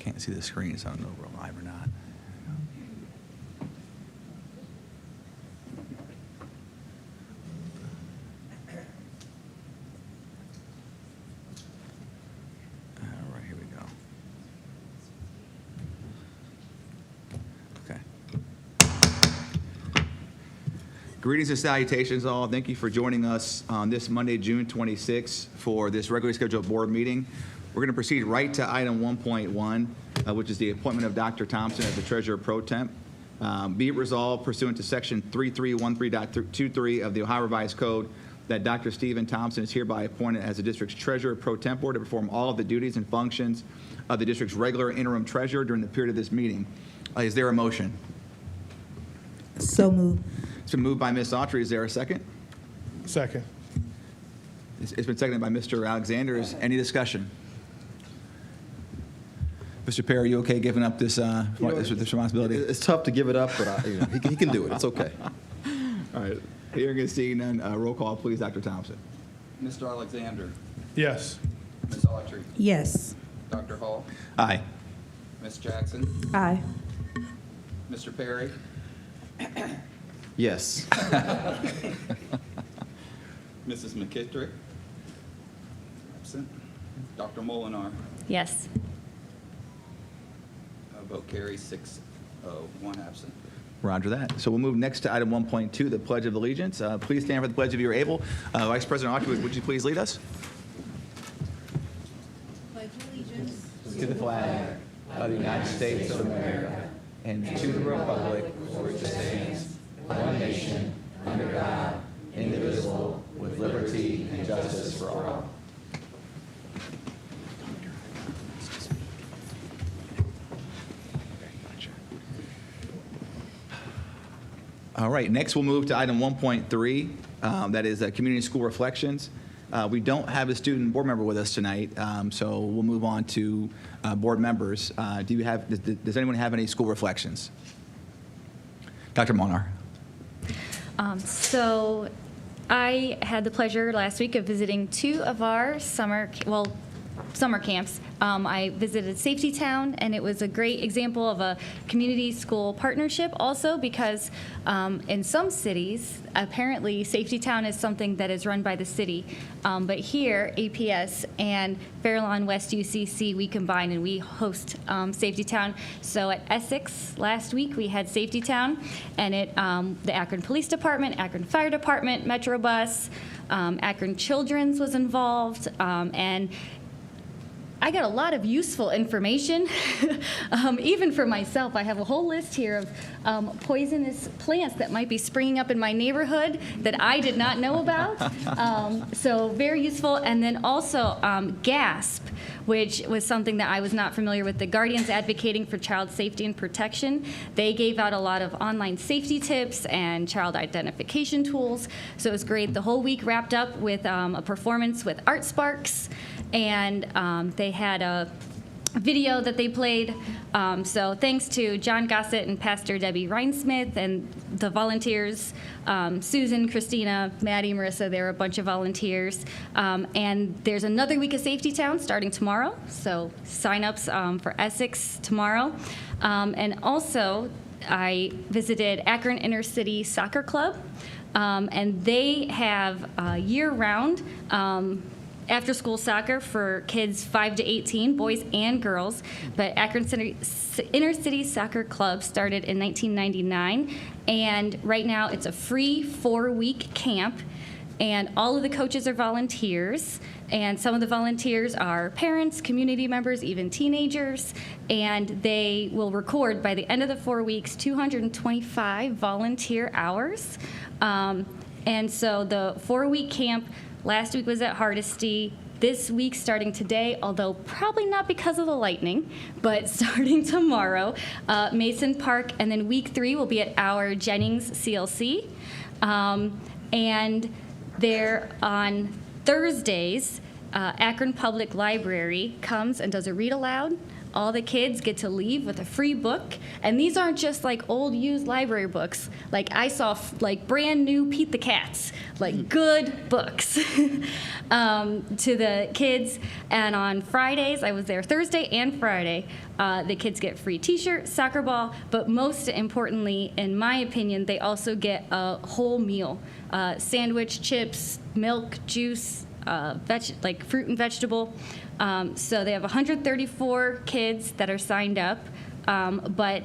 can't see the screen, so I don't know if we're live or not. All right, here we go. Okay. Greetings and salutations, all. Thank you for joining us on this Monday, June 26th, for this regularly scheduled board meeting. We're going to proceed right to item 1.1, which is the appointment of Dr. Thompson as the Treasurer Pro Temp. Be it resolved pursuant to Section 3313.23 of the Ohio Revised Code that Dr. Stephen Thompson is hereby appointed as the district's Treasurer Pro Tempore to perform all of the duties and functions of the district's regular interim treasurer during the period of this meeting. Is there a motion? So moved. It's been moved by Ms. Autry. Is there a second? Second. It's been seconded by Mr. Alexander. Is any discussion? Mr. Perry, are you okay giving up this this responsibility? It's tough to give it up, but he can do it. It's okay. All right. Hearing and seeing none, roll call, please, Dr. Thompson. Mr. Alexander. Yes. Ms. Autry. Yes. Dr. Hall. Aye. Ms. Jackson. Aye. Mr. Perry. Yes. Mrs. McKittrick. Absent. Dr. Molinar. Yes. Vote carries 6-0, 1 absent. Roger that. So we'll move next to item 1.2, the Pledge of Allegiance. Please stand for the pledge if you're able. Vice President Autry, would you please lead us? Pledge allegiance To the flag of the United States of America and to the republic for which it stands, one nation, under God, indivisible, with liberty and justice for all. All right, next we'll move to item 1.3, that is Community School Reflections. We don't have a student board member with us tonight, so we'll move on to board members. Does anyone have any school reflections? Dr. Molnar. So I had the pleasure last week of visiting 2 of our summer camps. I visited Safety Town, and it was a great example of a community school partnership also because in some cities, apparently Safety Town is something that is run by the city. But here, APS and Fairlawn West UCC, we combine and we host Safety Town. So at Essex last week, we had Safety Town, and the Akron Police Department, Akron Fire Department, Metro Bus, Akron Children's was involved, and I got a lot of useful information, even for myself. I have a whole list here of poisonous plants that might be springing up in my neighborhood that I did not know about. So very useful. And then also GASP, which was something that I was not familiar with, the Guardians Advocating for Child Safety and Protection. They gave out a lot of online safety tips and child identification tools. So it was great. The whole week wrapped up with a performance with Art Sparks. And they had a video that they played. So thanks to John Gossett and Pastor Debbie Reinsmith and the volunteers, Susan, Christina, Maddie, Marissa, there were a bunch of volunteers. And there's another week of Safety Town starting tomorrow. So sign-ups for Essex tomorrow. And also, I visited Akron Inner City Soccer Club. And they have year-round after-school soccer for kids 5 to 18, boys and girls. But Akron Inner City Soccer Club started in 1999, and right now it's a free 4-week camp, and all of the coaches are volunteers, and some of the volunteers are parents, community members, even teenagers, and they will record by the end of the 4 weeks 225 volunteer hours. And so the 4-week camp last week was at Hardesty. This week, starting today, although probably not because of the lightning, but starting tomorrow, Mason Park, and then week 3 will be at our Jennings CLC. And there on Thursdays, Akron Public Library comes and does a read aloud all the kids get to leave with a free book. And these aren't just like old used library books. Like I saw like brand new Pete the Cats, like good books to the kids. And on Fridays, I was there Thursday and Friday, the kids get free t-shirt, soccer ball, but most importantly, in my opinion, they also get a whole meal, sandwich, chips, milk, juice, like fruit and vegetable. So they have 134 kids that are signed up, but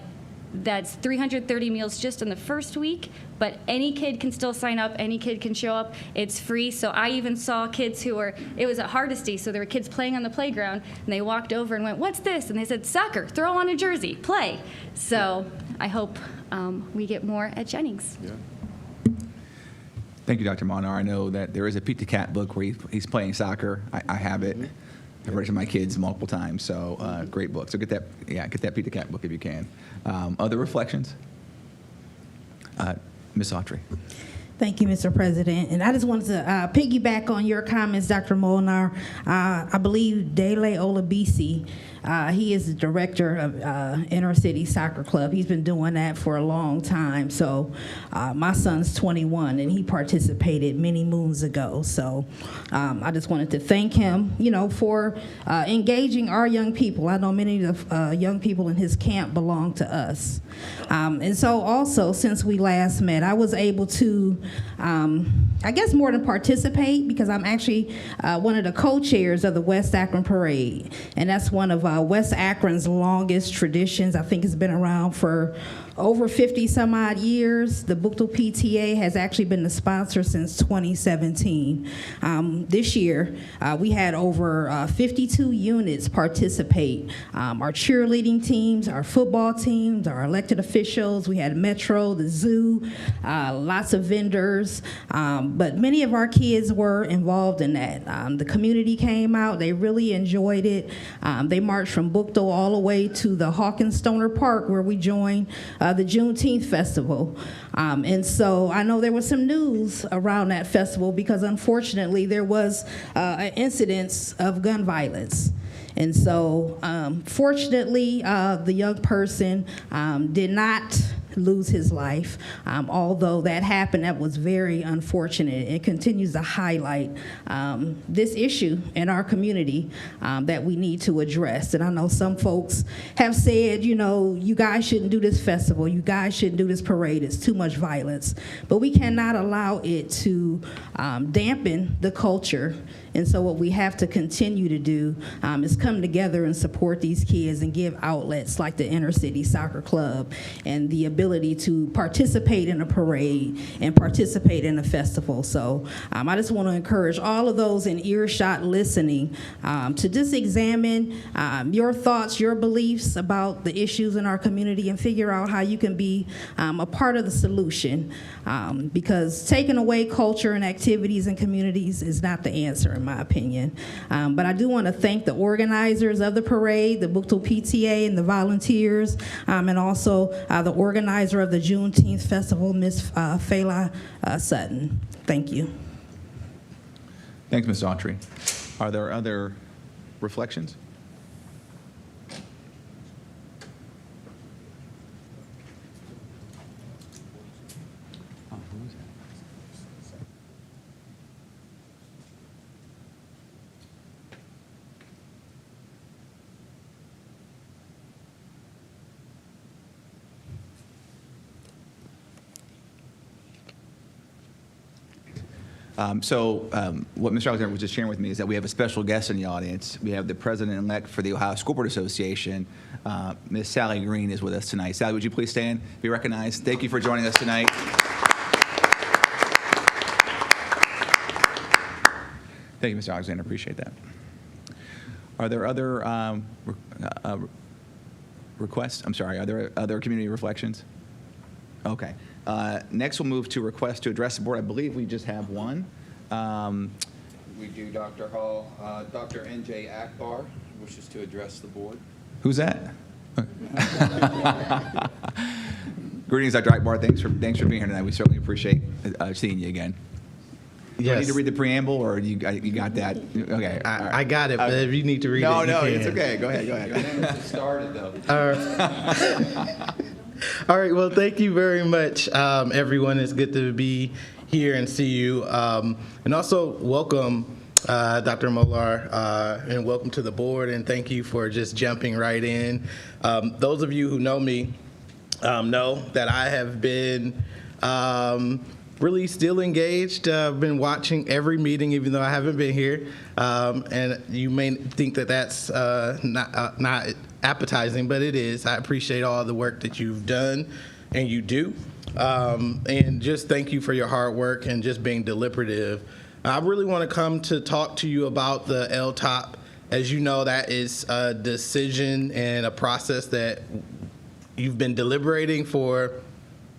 that's 330 meals just in the first week. But any kid can still sign up. Any kid can show up. It's free. So I even saw kids it was at Hardesty, so there were kids playing on the playground, and they walked over and went, "What's this?" And they said, "Soccer, throw on a jersey, play." So I hope we get more at Jennings. Thank you, Dr. Monar. I know that there is a Pete the Cat book where he's playing soccer. I have it. I've read it to my kids multiple times, so great book. So get that Pete the Cat book if you can. Other reflections? Ms. Autry. Thank you, Mr. President. And I just wanted to piggyback on your comments, Dr. Molnar. I believe Dele Olabisi, he is the director of Inner City Soccer Club. He's been doing that for a long time. So my son's 21, and he participated many moons ago. So I just wanted to thank him, for engaging our young people. I know many of the young people in his camp belong to us. And so also, since we last met, I was able to I guess more than participate, because I'm actually one of the co-chairs of the West Akron Parade, and that's one of West Akron's longest traditions. I think it's been around for over 50 some odd years. The Buchtel PTA has actually been the sponsor since 2017. This year, we had over 52 units participate. Our cheerleading teams, our football teams, our elected officials, we had Metro, the zoo, lots of vendors, but many of our kids were involved in that. The community came out, they really enjoyed it. They marched from Buchtel all the way to the Hawkins Stoner Park, where we joined the Juneteenth Festival. And so I know there was some news around that festival, because unfortunately there was an incidence of gun violence. And so fortunately the young person did not lose his life. Although that happened, that was very unfortunate. It continues to highlight this issue in our community that we need to address. And I know some folks have said, you guys shouldn't do this festival, you guys shouldn't do this parade, it's too much violence. But we cannot allow it to dampen the culture. And so what we have to continue to do is come together and support these kids and give outlets like the Inner City Soccer Club and the ability to participate in a parade and participate in a festival. So I just want to encourage all of those in earshot listening to just examine your thoughts, your beliefs about the issues in our community, and figure out how you can be a part of the solution. Because taking away culture and activities and communities is not the answer, in my opinion. But I do want to thank the organizers of the parade, the Buchtel PTA and the volunteers, and also the organizer of the Juneteenth Festival, Ms. Fela Sutton. Thank you. Thanks, Ms. Autry. Are there other reflections? What Mr. Alexander was just sharing with me is that we have a special guest in the audience. We have the president-elect for the Ohio School Board Association, Ms. Sally Green, is with us tonight. Sally, would you please stand, be recognized? Thank you for joining us tonight. Thank you, Mr. Alexander. Appreciate that. Are there other requests? I'm sorry. Are there other community reflections? Okay. Next, we'll move to request to address the board. I believe we just have one. We do, Dr. Hall. Dr. N.J. Akbar wishes to address the board. Who's that? Greetings, Dr. Akbar. Thanks for being here tonight. We certainly appreciate seeing you again. Do I need Yes. to read the preamble, or you got that? Okay. all right. I got it, but if you need to read No, it, you no, can. it's okay. Go ahead. It started, though. All right. Well, thank you very much, everyone. It's good to be here and see you. And also welcome, Dr. Molar, and welcome to the board. And thank you for just jumping right in. Those of you who know me know that I have been really still engaged. I've been watching every meeting, even though I haven't been here. And you may think that that's not appetizing, but it is. I appreciate all the work that you've done and you do. And just thank you for your hard work and just being deliberative. I really want to come to talk to you about the LTOP. As you know, that is a decision and a process that you've been deliberating for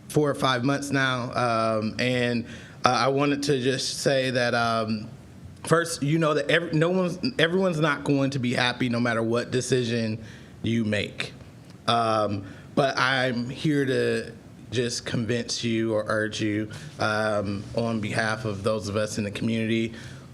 4 or 5 months now. And I wanted to just say that first, you know that everyone's not going to be happy no matter what decision you make. But I'm here to just convince you or urge you on behalf of those of us in the community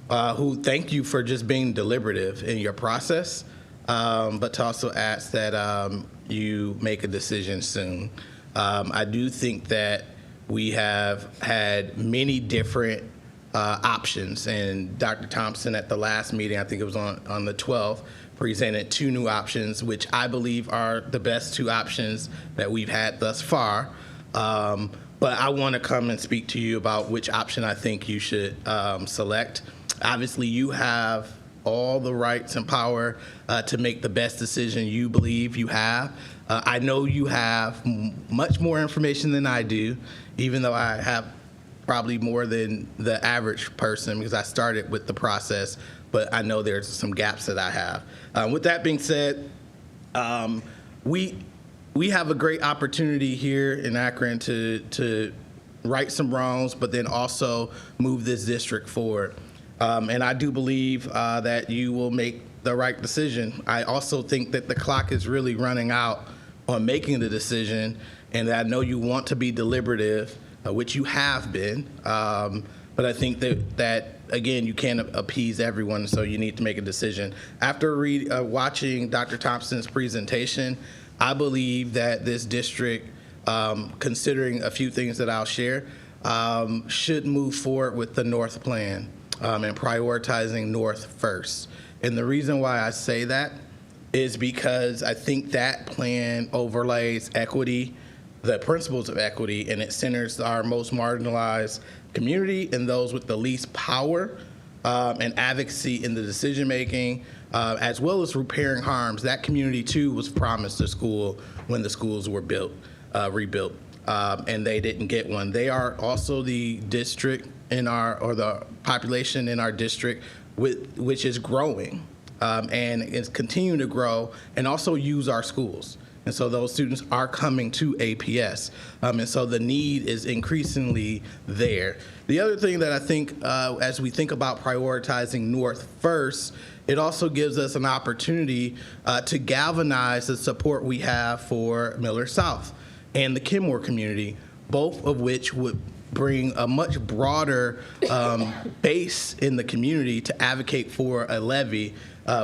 who thank you for just being deliberative in your process, but to also ask that you make a decision soon. I do think that we have had many different options, and Dr. Thompson at the last meeting, I think it was on the 12th, presented 2 new options, which I believe are the best 2 options that we've had thus far. But I want to come and speak to you about which option I think you should select. Obviously, you have all the rights and power to make the best decision you believe you have. I know you have much more information than I do, even though I have probably more than the average person because I started with the process, but I know there's some gaps that I have. With that being said, we have a great opportunity here in Akron to right some wrongs, but then also move this district forward. And I do believe that you will make the right decision. I also think that the clock is really running out on making the decision, and I know you want to be deliberative, which you have been. But I think that again, you can't appease everyone, so you need to make a decision. After watching Dr. Thompson's presentation, I believe that this district, considering a few things that I'll share, should move forward with the North Plan and prioritizing North first. And the reason why I say that is because I think that plan overlays equity, the principles of equity, and it centers our most marginalized community and those with the least power and advocacy in the decision making, as well as repairing harms. That community too was promised a school when the schools were rebuilt, and they didn't get one. They are also the district the population in our district which is growing and is continuing to grow and also use our schools. And so those students are coming to APS. And so the need is increasingly there. The other thing that I think as we think about prioritizing North first, it also gives us an opportunity to galvanize the support we have for Miller South and the Kenmore community, both of which would bring a much broader base in the community to advocate for a levy,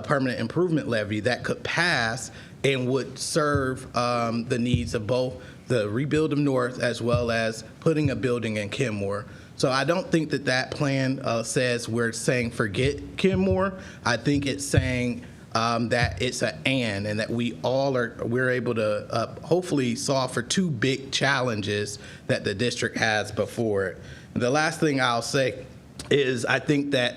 permanent improvement levy that could pass and would serve the needs of both the rebuild of North as well as putting a building in Kenmore. So I don't think that plan says we're saying forget Kenmore. I think it's saying that it's an and that we're able to hopefully solve for 2 big challenges that the district has before it. And the last thing I'll say is I think that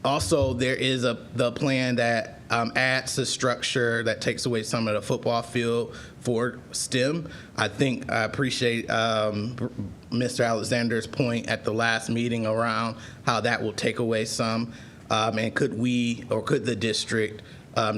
also there is the plan that adds a structure that takes away some of the football field for STEM. I appreciate Mr. Alexander's point at the last meeting around how that will take away some. And could the district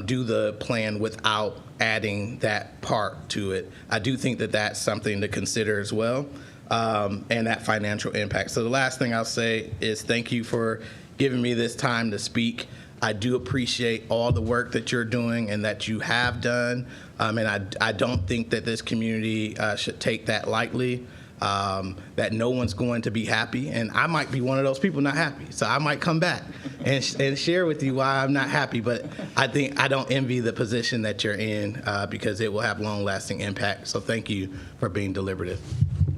do the plan without adding that part to it? I do think that that's something to consider as well, and that financial impact. So the last thing I'll say is thank you for giving me this time to speak. I do appreciate all the work that you're doing and that you have done, and I don't think that this community should take that lightly. that no one's going to be happy, and I might be one of those people not happy. So I might come back and share with you why I'm not happy, but I think I don't envy the position that you're in because it will have long-lasting impact. So thank you for being deliberative.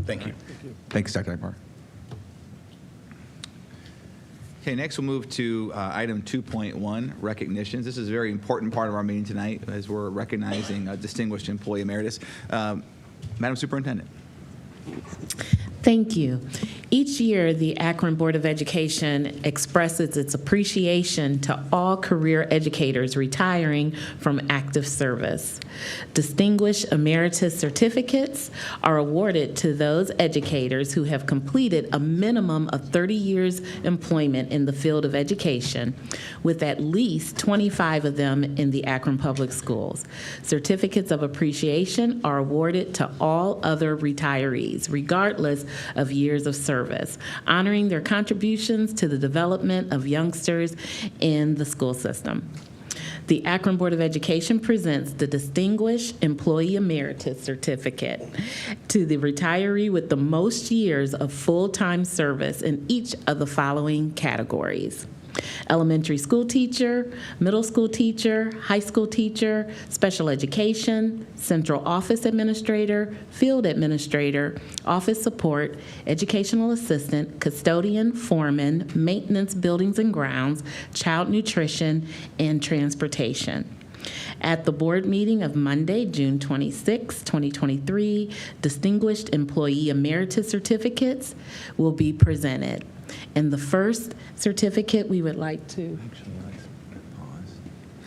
Thank you. Thanks, Dr. Akbar. Okay, next we'll move to item 2.1, recognitions. This is a very important part of our meeting tonight as we're recognizing a distinguished employee emeritus. Madam Superintendent. Thank you. Each year, the Akron Board of Education expresses its appreciation to all career educators retiring from active service. Distinguished Emeritus certificates are awarded to those educators who have completed a minimum of 30 years employment in the field of education, with at least 25 of them in the Akron Public Schools. Certificates of appreciation are awarded to all other retirees, regardless of years of service, honoring their contributions to the development of youngsters in the school system. The Akron Board of Education presents the Distinguished Employee Emeritus Certificate to the retiree with the most years of full-time service in each of the following categories: elementary school teacher, middle school teacher, high school teacher, special education, central office administrator, field administrator, office support, educational assistant, custodian, foreman, maintenance buildings and grounds, child nutrition, and transportation. At the board meeting of Monday, June 26, 2023, Distinguished Employee Emeritus Certificates will be presented. And the first certificate we would like to...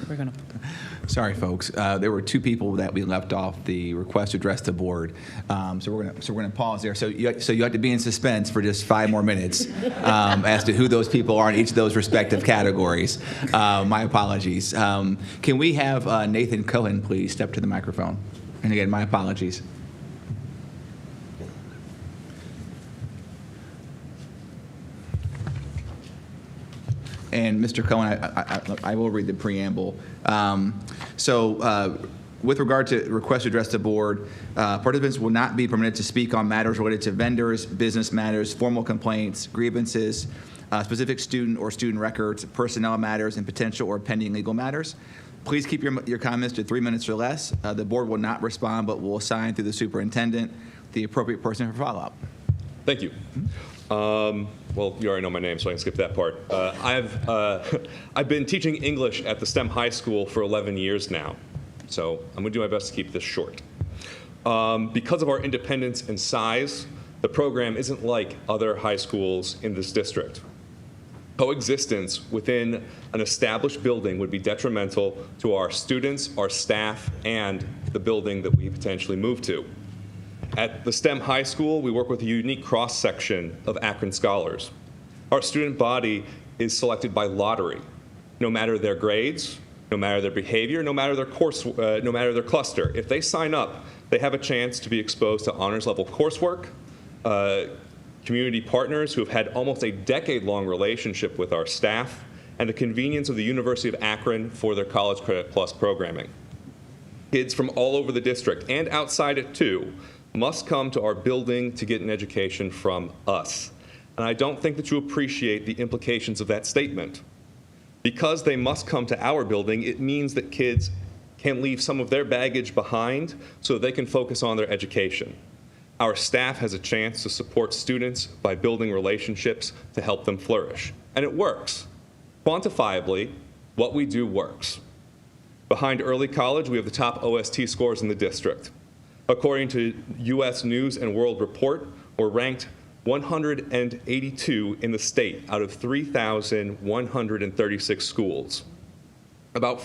We're going to... Sorry, folks. There were two people that we left off the request to address the board. So we're gonna pause there. So you have to be in suspense for just 5 more minutes as to who those people are in each of those respective categories. My apologies. Can we have Nathan Cohen please step to the microphone? And again, my apologies. And Mr. Cohen, I will read the preamble. With regard to request to address the board, participants will not be permitted to speak on matters related to vendors, business matters, formal complaints, grievances, specific student or student records, personnel matters, and potential or pending legal matters. Please keep your comments to 3 minutes or less. The board will not respond, but will assign through the superintendent the appropriate person for follow-up. Thank you. Well, you already know my name, so I can skip that part. I've been teaching English at the STEM high school for 11 years now, so I'm going to do my best to keep this short. Because of our independence and size, the program isn't like other high schools in this district. Coexistence within an established building would be detrimental to our students, our staff, and the building that we potentially move to. At the STEM high school, we work with a unique cross-section of Akron scholars. Our student body is selected by lottery, no matter their grades, no matter their behavior, no matter their cluster. If they sign up, they have a chance to be exposed to honors level coursework, community partners who have had almost a decade-long relationship with our staff, and the convenience of the University of Akron for their College Credit Plus programming. Kids from all over the district and outside it too must come to our building to get an education from us. And I don't think that you appreciate the implications of that statement. Because they must come to our building, it means that kids can leave some of their baggage behind so that they can focus on their education. Our staff has a chance to support students by building relationships to help them flourish. And it works. Quantifiably, what we do works. Behind early college, we have the top OST scores in the district. According to U.S. News and World Report, we're ranked 182 in the state out of 3,136 schools. About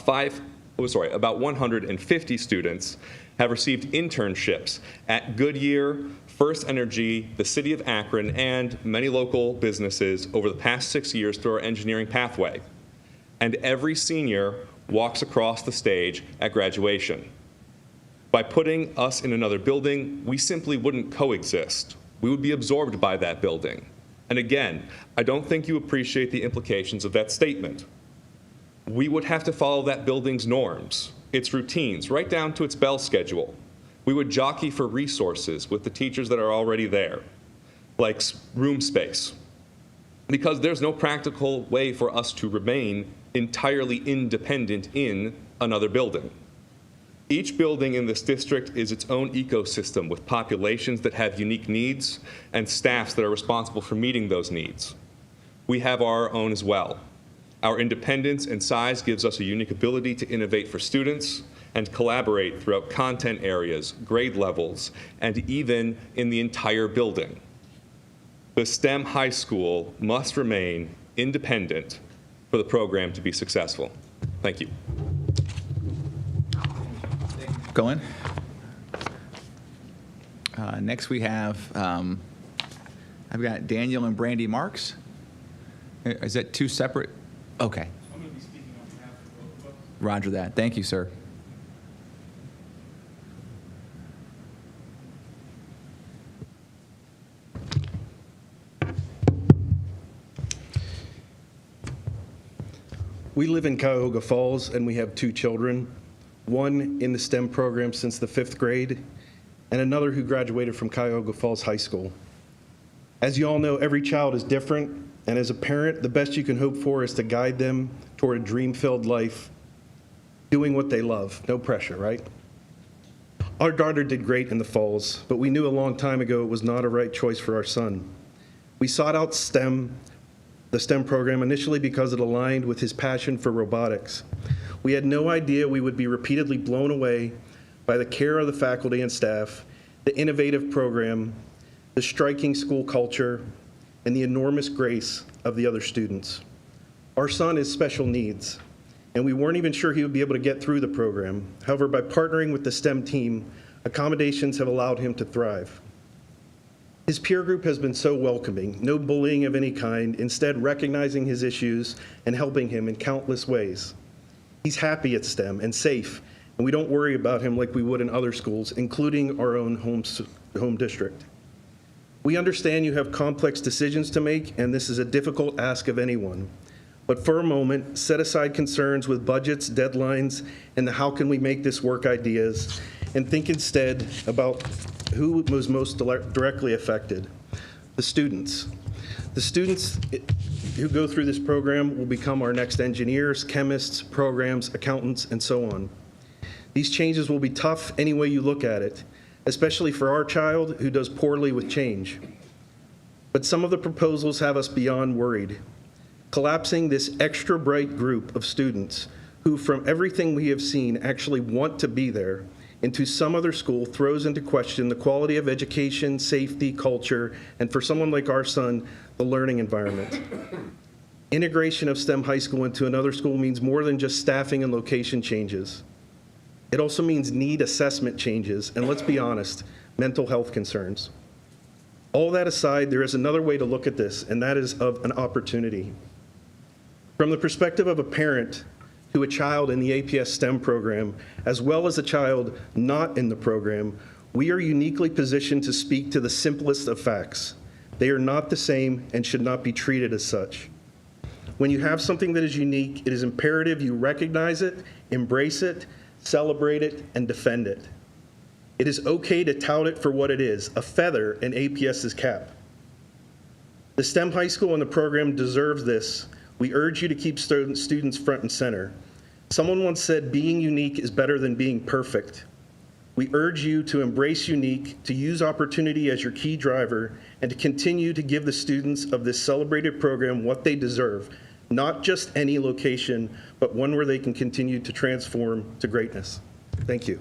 150 students have received internships at Goodyear, First Energy, the City of Akron, and many local businesses over the past 6 years through our engineering pathway. And every senior walks across the stage at graduation. By putting us in another building, we simply wouldn't coexist. We would be absorbed by that building. And again, I don't think you appreciate the implications of that statement. We would have to follow that building's norms, its routines, right down to its bell schedule. We would jockey for resources with the teachers that are already there, like room space, because there's no practical way for us to remain entirely independent in another building. Each building in this district is its own ecosystem with populations that have unique needs and staffs that are responsible for meeting those needs. We have our own as well. Our independence and size gives us a unique ability to innovate for students and collaborate throughout content areas, grade levels, and even in the entire building. The STEM high school must remain independent for the program to be successful. Thank you. Going. Next we have, I've got Daniel and Brandy Marks. Is that two separate? Okay. I'm going to be speaking on behalf of both of us. Roger that. Thank you, sir. We live in Cuyahoga Falls, and we have two children, one in the STEM program since the 5th grade, and another who graduated from Cuyahoga Falls High School. As you all know, every child is different, and as a parent, the best you can hope for is to guide them toward a dream-filled life, doing what they love. No pressure, right? Our daughter did great in the Falls, but we knew a long time ago it was not a right choice for our son. We sought out the STEM program initially because it aligned with his passion for robotics. We had no idea we would be repeatedly blown away by the care of the faculty and staff, the innovative program, the striking school culture, and the enormous grace of the other students. Our son is special needs, and we weren't even sure he would be able to get through the program. However, by partnering with the STEM team, accommodations have allowed him to thrive. His peer group has been so welcoming, no bullying of any kind, instead recognizing his issues and helping him in countless ways. He's happy at STEM and safe, and we don't worry about him like we would in other schools, including our own home district. We understand you have complex decisions to make, and this is a difficult ask of anyone. But for a moment, set aside concerns with budgets, deadlines, and the how can we make this work ideas, and think instead about who was most directly affected, the students. The students who go through this program will become our next engineers, chemists, programs, accountants, and so on. These changes will be tough any way you look at it, especially for our child who does poorly with change. But some of the proposals have us beyond worried. Collapsing this extra bright group of students who, from everything we have seen, actually want to be there into some other school throws into question the quality of education, safety, culture, and for someone like our son, the learning environment. Integration of STEM high school into another school means more than just staffing and location changes. It also means need assessment changes, and let's be honest, mental health concerns. All that aside, there is another way to look at this, and that is of an opportunity. From the perspective of a parent to a child in the APS STEM program, as well as a child not in the program, we are uniquely positioned to speak to the simplest of facts. They are not the same and should not be treated as such. When you have something that is unique, it is imperative you recognize it, embrace it, celebrate it, and defend it. It is okay to tout it for what it is, a feather in APS's cap. The STEM high school and the program deserves this. We urge you to keep students front and center. Someone once said, being unique is better than being perfect. We urge you to embrace unique, to use opportunity as your key driver, and to continue to give the students of this celebrated program what they deserve, not just any location, but one where they can continue to transform to greatness. Thank you.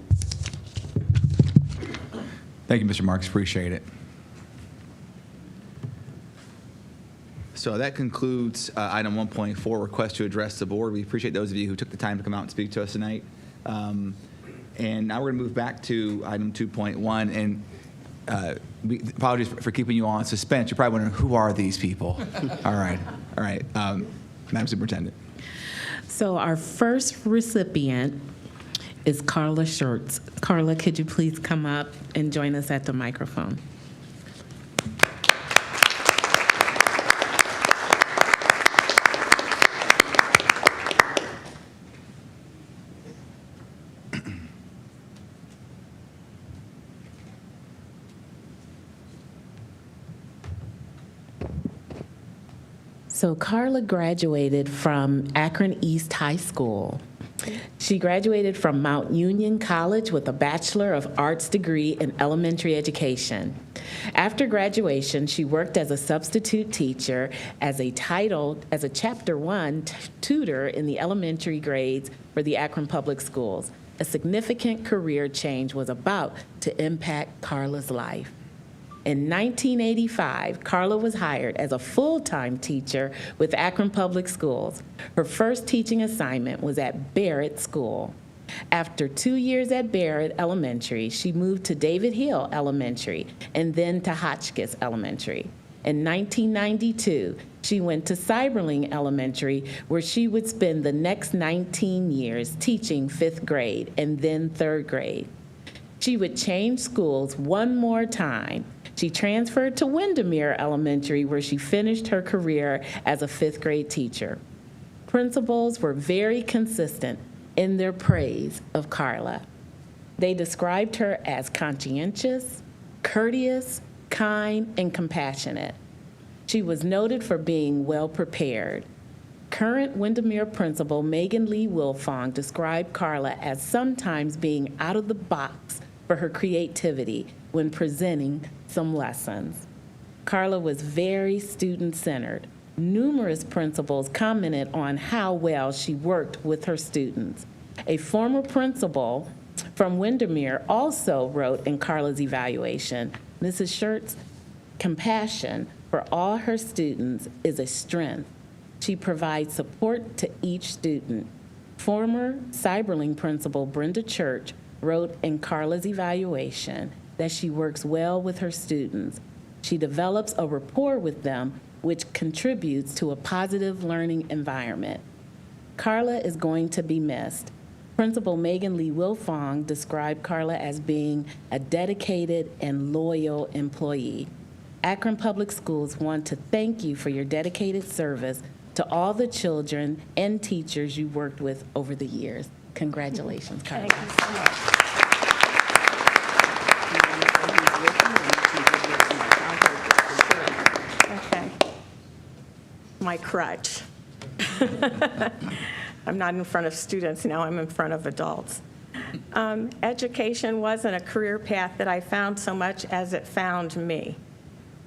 Thank you, Mr. Marks. Appreciate it. So that concludes item 1.4, request to address the board. We appreciate those of you who took the time to come out and speak to us tonight. And now we're going to move back to item 2.1. And apologies for keeping you all in suspense. You're probably wondering, who are these people? All right. Madam Superintendent. So our first recipient is Carla Schurtz. Carla, could you please come up and join us at the microphone? So Carla graduated from Akron East High School. She graduated from Mount Union College with a Bachelor of Arts degree in elementary education. After graduation, she worked as a substitute teacher, as a Chapter 1 tutor in the elementary grades for the Akron Public Schools. A significant career change was about to impact Carla's life. In 1985, Carla was hired as a full-time teacher with Akron Public Schools. Her first teaching assignment was at Barrett School. After 2 years at Barrett Elementary, she moved to David Hill Elementary and then to Hotchkiss Elementary. In 1992, she went to Cyberling Elementary, where she would spend the next 19 years teaching 5th grade and then 3rd grade. She would change schools one more time. She transferred to Windermere Elementary, where she finished her career as a 5th grade teacher. Principals were very consistent in their praise of Carla. They described her as conscientious, courteous, kind, and compassionate. She was noted for being well prepared. Current Windermere principal Megan Lee Wilfong described Carla as sometimes being out of the box for her creativity when presenting some lessons. Carla was very student-centered. Numerous principals commented on how well she worked with her students. A former principal from Windermere also wrote in Carla's evaluation, Mrs. Schertz's compassion for all her students is a strength. She provides support to each student. Former Cyberling principal Brenda Church wrote in Carla's evaluation that she works well with her students. She develops a rapport with them, which contributes to a positive learning environment. Carla is going to be missed. Principal Megan Lee Wilfong described Carla as being a dedicated and loyal employee. Akron Public Schools want to thank you for your dedicated service to all the children and teachers you worked with over the years. Congratulations, Carla. Thank you so much. Okay. My crutch. I'm not in front of students now, I'm in front of adults. Education wasn't a career path that I found so much as it found me.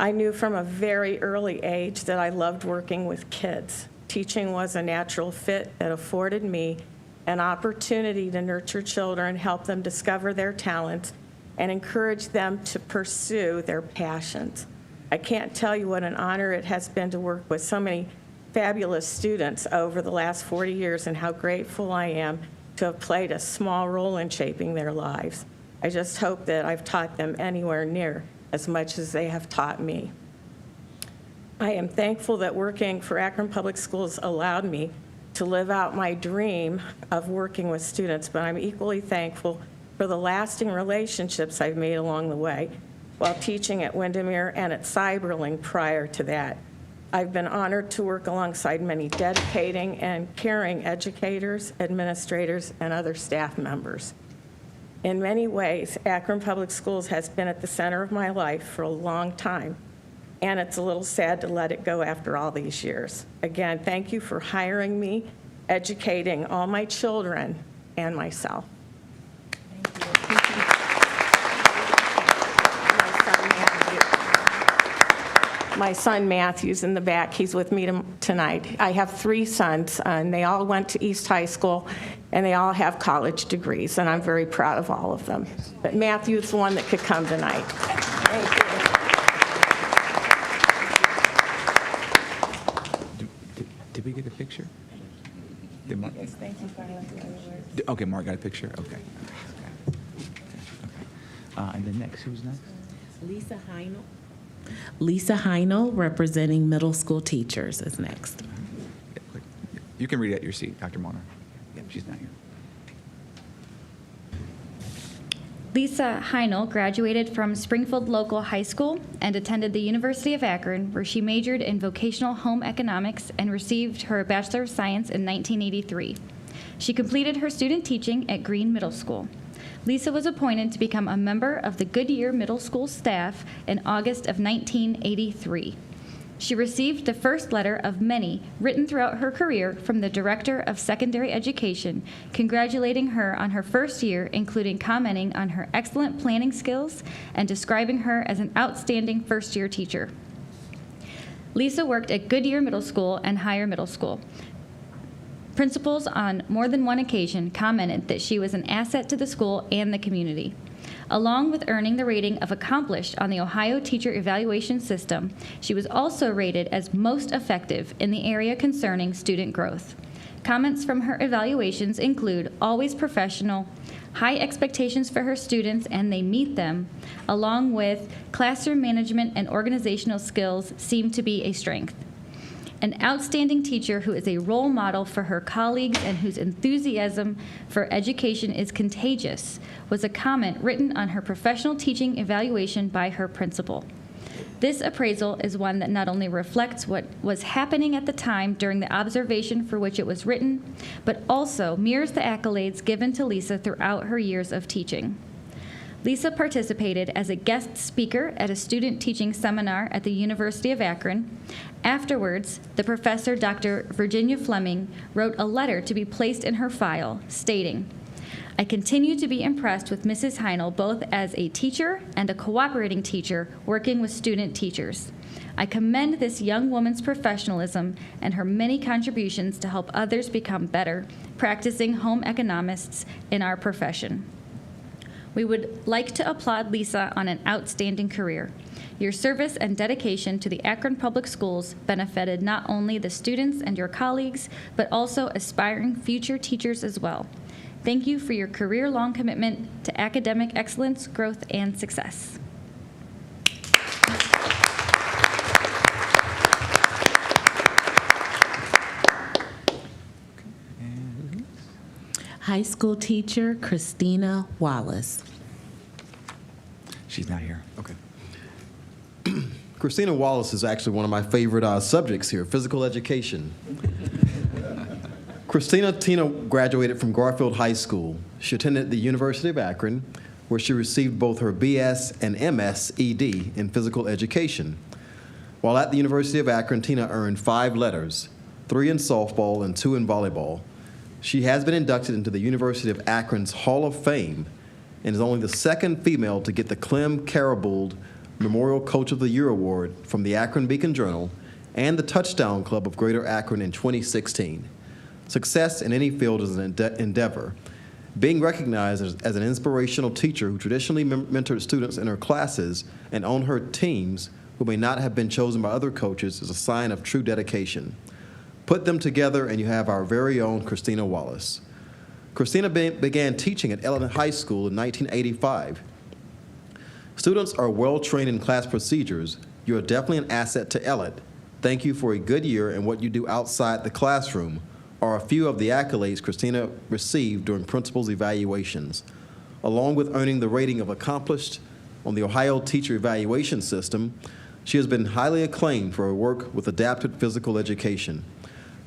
I knew from a very early age that I loved working with kids. Teaching was a natural fit that afforded me an opportunity to nurture children, help them discover their talents, and encourage them to pursue their passions. I can't tell you what an honor it has been to work with so many fabulous students over the last 40 years and how grateful I am to have played a small role in shaping their lives. I just hope that I've taught them anywhere near as much as they have taught me. I am thankful that working for Akron Public Schools allowed me to live out my dream of working with students, but I'm equally thankful for the lasting relationships I've made along the way while teaching at Windermere and at Cyberling prior to that. I've been honored to work alongside many dedicating and caring educators, administrators, and other staff members. In many ways, Akron Public Schools has been at the center of my life for a long time, and it's a little sad to let it go after all these years. Again, thank you for hiring me, educating all my children and myself. My son Matthew's in the back. He's with me tonight. I have 3 sons, and they all went to East High School, and they all have college degrees, and I'm very proud of all of them. But Matthew's the one that could come tonight. Thank you. Did we get a picture? Did Mark? Yes, thank you, Carla. Okay, Mark got a picture. Okay. And then next, who's next? Lisa Heinel. Lisa Heinel, representing middle school teachers, is next. You can read it at your seat, Dr. Molnar. Yep, she's not here. Lisa Heinel graduated from Springfield Local High School and attended the University of Akron, where she majored in vocational home economics and received her Bachelor of Science in 1983. She completed her student teaching at Green Middle School. Lisa was appointed to become a member of the Goodyear Middle School staff in August of 1983. She received the first letter of many written throughout her career from the Director of Secondary Education, congratulating her on her first year, including commenting on her excellent planning skills and describing her as an outstanding first-year teacher. Lisa worked at Goodyear Middle School and Higher Middle School. Principals on more than one occasion commented that she was an asset to the school and the community. Along with earning the rating of accomplished on the Ohio Teacher Evaluation System, she was also rated as most effective in the area concerning student growth. Comments from her evaluations include always professional, high expectations for her students and they meet them, along with classroom management and organizational skills seem to be a strength. An outstanding teacher who is a role model for her colleagues and whose enthusiasm for education is contagious was a comment written on her professional teaching evaluation by her principal. This appraisal is one that not only reflects what was happening at the time during the observation for which it was written, but also mirrors the accolades given to Lisa throughout her years of teaching. Lisa participated as a guest speaker at a student teaching seminar at the University of Akron. Afterwards, the professor, Dr. Virginia Fleming, wrote a letter to be placed in her file, stating, "I continue to be impressed with Mrs. Heinel both as a teacher and a cooperating teacher working with student teachers. I commend this young woman's professionalism and her many contributions to help others become better, practicing home economists in our profession." We would like to applaud Lisa on an outstanding career. Your service and dedication to the Akron Public Schools benefited not only the students and your colleagues, but also aspiring future teachers as well. Thank you for your career-long commitment to academic excellence, growth, and success. High school teacher Christina Wallace. She's not here. Okay. Christina Wallace is actually one of my favorite subjects here, physical education. Christina Tina graduated from Garfield High School. She attended the University of Akron, where she received both her BS and MS ED in physical education. While at the University of Akron, Tina earned 5 letters, 3 in softball and 2 in volleyball. She has been inducted into the University of Akron's Hall of Fame and is only the second female to get the Clem Carabould Memorial Coach of the Year Award from the Akron Beacon Journal and the Touchdown Club of Greater Akron in 2016. Success in any field is an endeavor. Being recognized as an inspirational teacher who traditionally mentored students in her classes and on her teams who may not have been chosen by other coaches is a sign of true dedication. Put them together and you have our very own Christina Wallace. Christina began teaching at Ellen High School in 1985. Students are well trained in class procedures. You are definitely an asset to Ellen. Thank you for a good year and what you do outside the classroom are a few of the accolades Christina received during principal's evaluations. Along with earning the rating of accomplished on the Ohio Teacher Evaluation System, she has been highly acclaimed for her work with adapted physical education.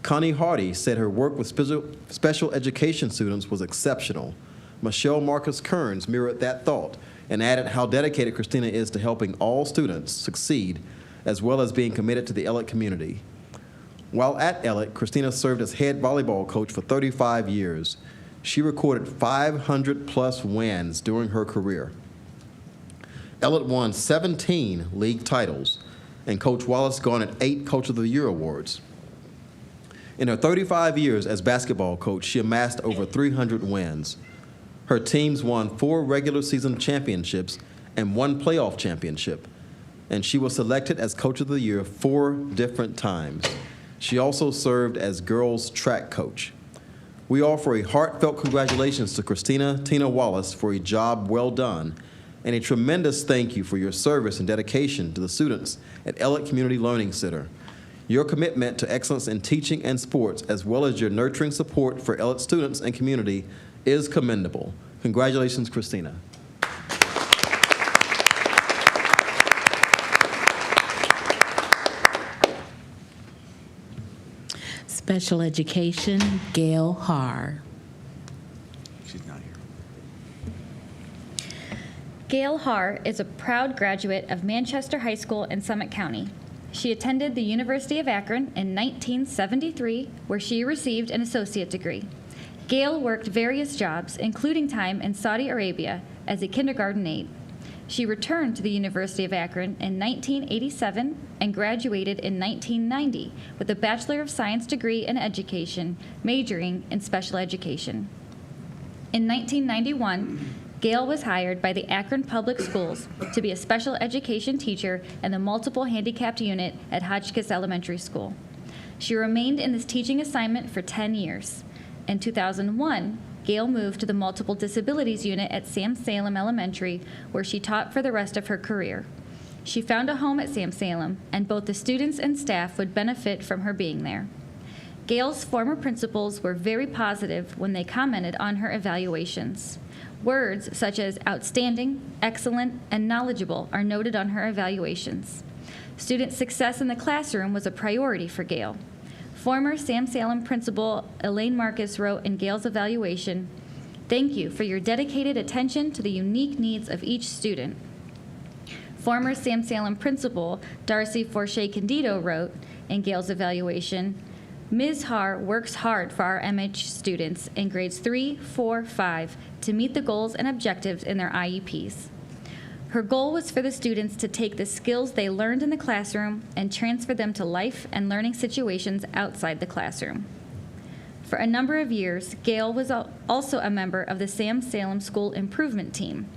Connie Hardy said her work with special education students was exceptional. Michelle Marcus Kearns mirrored that thought and added how dedicated Christina is to helping all students succeed, as well as being committed to the Ellet community. While at Ellet, Christina served as head volleyball coach for 35 years. She recorded 500-plus wins during her career. Ellet won 17 league titles, and Coach Wallace garnered 8 Coach of the Year awards. In her 35 years as basketball coach, she amassed over 300 wins. Her teams won 4 regular season championships and 1 playoff championship, and she was selected as Coach of the Year 4 different times. She also served as girls track coach. We offer a heartfelt congratulations to Christina Tina Wallace for a job well done, and a tremendous thank you for your service and dedication to the students at Ellet Community Learning Center. Your commitment to excellence in teaching and sports, as well as your nurturing support for Ellet students and community, is commendable. Congratulations, Christina. Special education, Gail Haar. She's not here. Gail Haar is a proud graduate of Manchester High School in Summit County. She attended the University of Akron in 1973, where she received an associate degree. Gail worked various jobs, including time in Saudi Arabia as a kindergarten aide. She returned to the University of Akron in 1987 and graduated in 1990 with a Bachelor of Science degree in education, majoring in special education. In 1991, Gail was hired by the Akron Public Schools to be a special education teacher in the multiple handicapped unit at Hotchkiss Elementary School. She remained in this teaching assignment for 10 years. In 2001, Gail moved to the multiple disabilities unit at Sam Salem Elementary, where she taught for the rest of her career. She found a home at Sam Salem, and both the students and staff would benefit from her being there. Gail's former principals were very positive when they commented on her evaluations. Words such as outstanding, excellent, and knowledgeable are noted on her evaluations. Student success in the classroom was a priority for Gail. Former Sam Salem principal Elaine Marcus wrote in Gail's evaluation, "Thank you for your dedicated attention to the unique needs of each student." Former Sam Salem principal Darcy Forche Candido wrote in Gail's evaluation, "Ms. Haar works hard for our MH students in grades 3, 4, 5 to meet the goals and objectives in their IEPs. Her goal was for the students to take the skills they learned in the classroom and transfer them to life and learning situations outside the classroom." For a number of years, Gail was also a member of the Sam Salem School Improvement Team.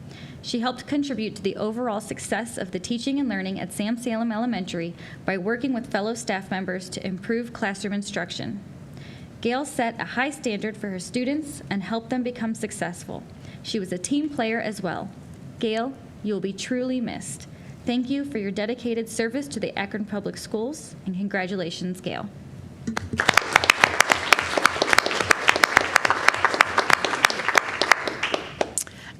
She helped contribute to the overall success of the teaching and learning at Sam Salem Elementary by working with fellow staff members to improve classroom instruction. Gail set a high standard for her students and helped them become successful. She was a team player as well. Gail, you will be truly missed. Thank you for your dedicated service to the Akron Public Schools, and congratulations, Gail.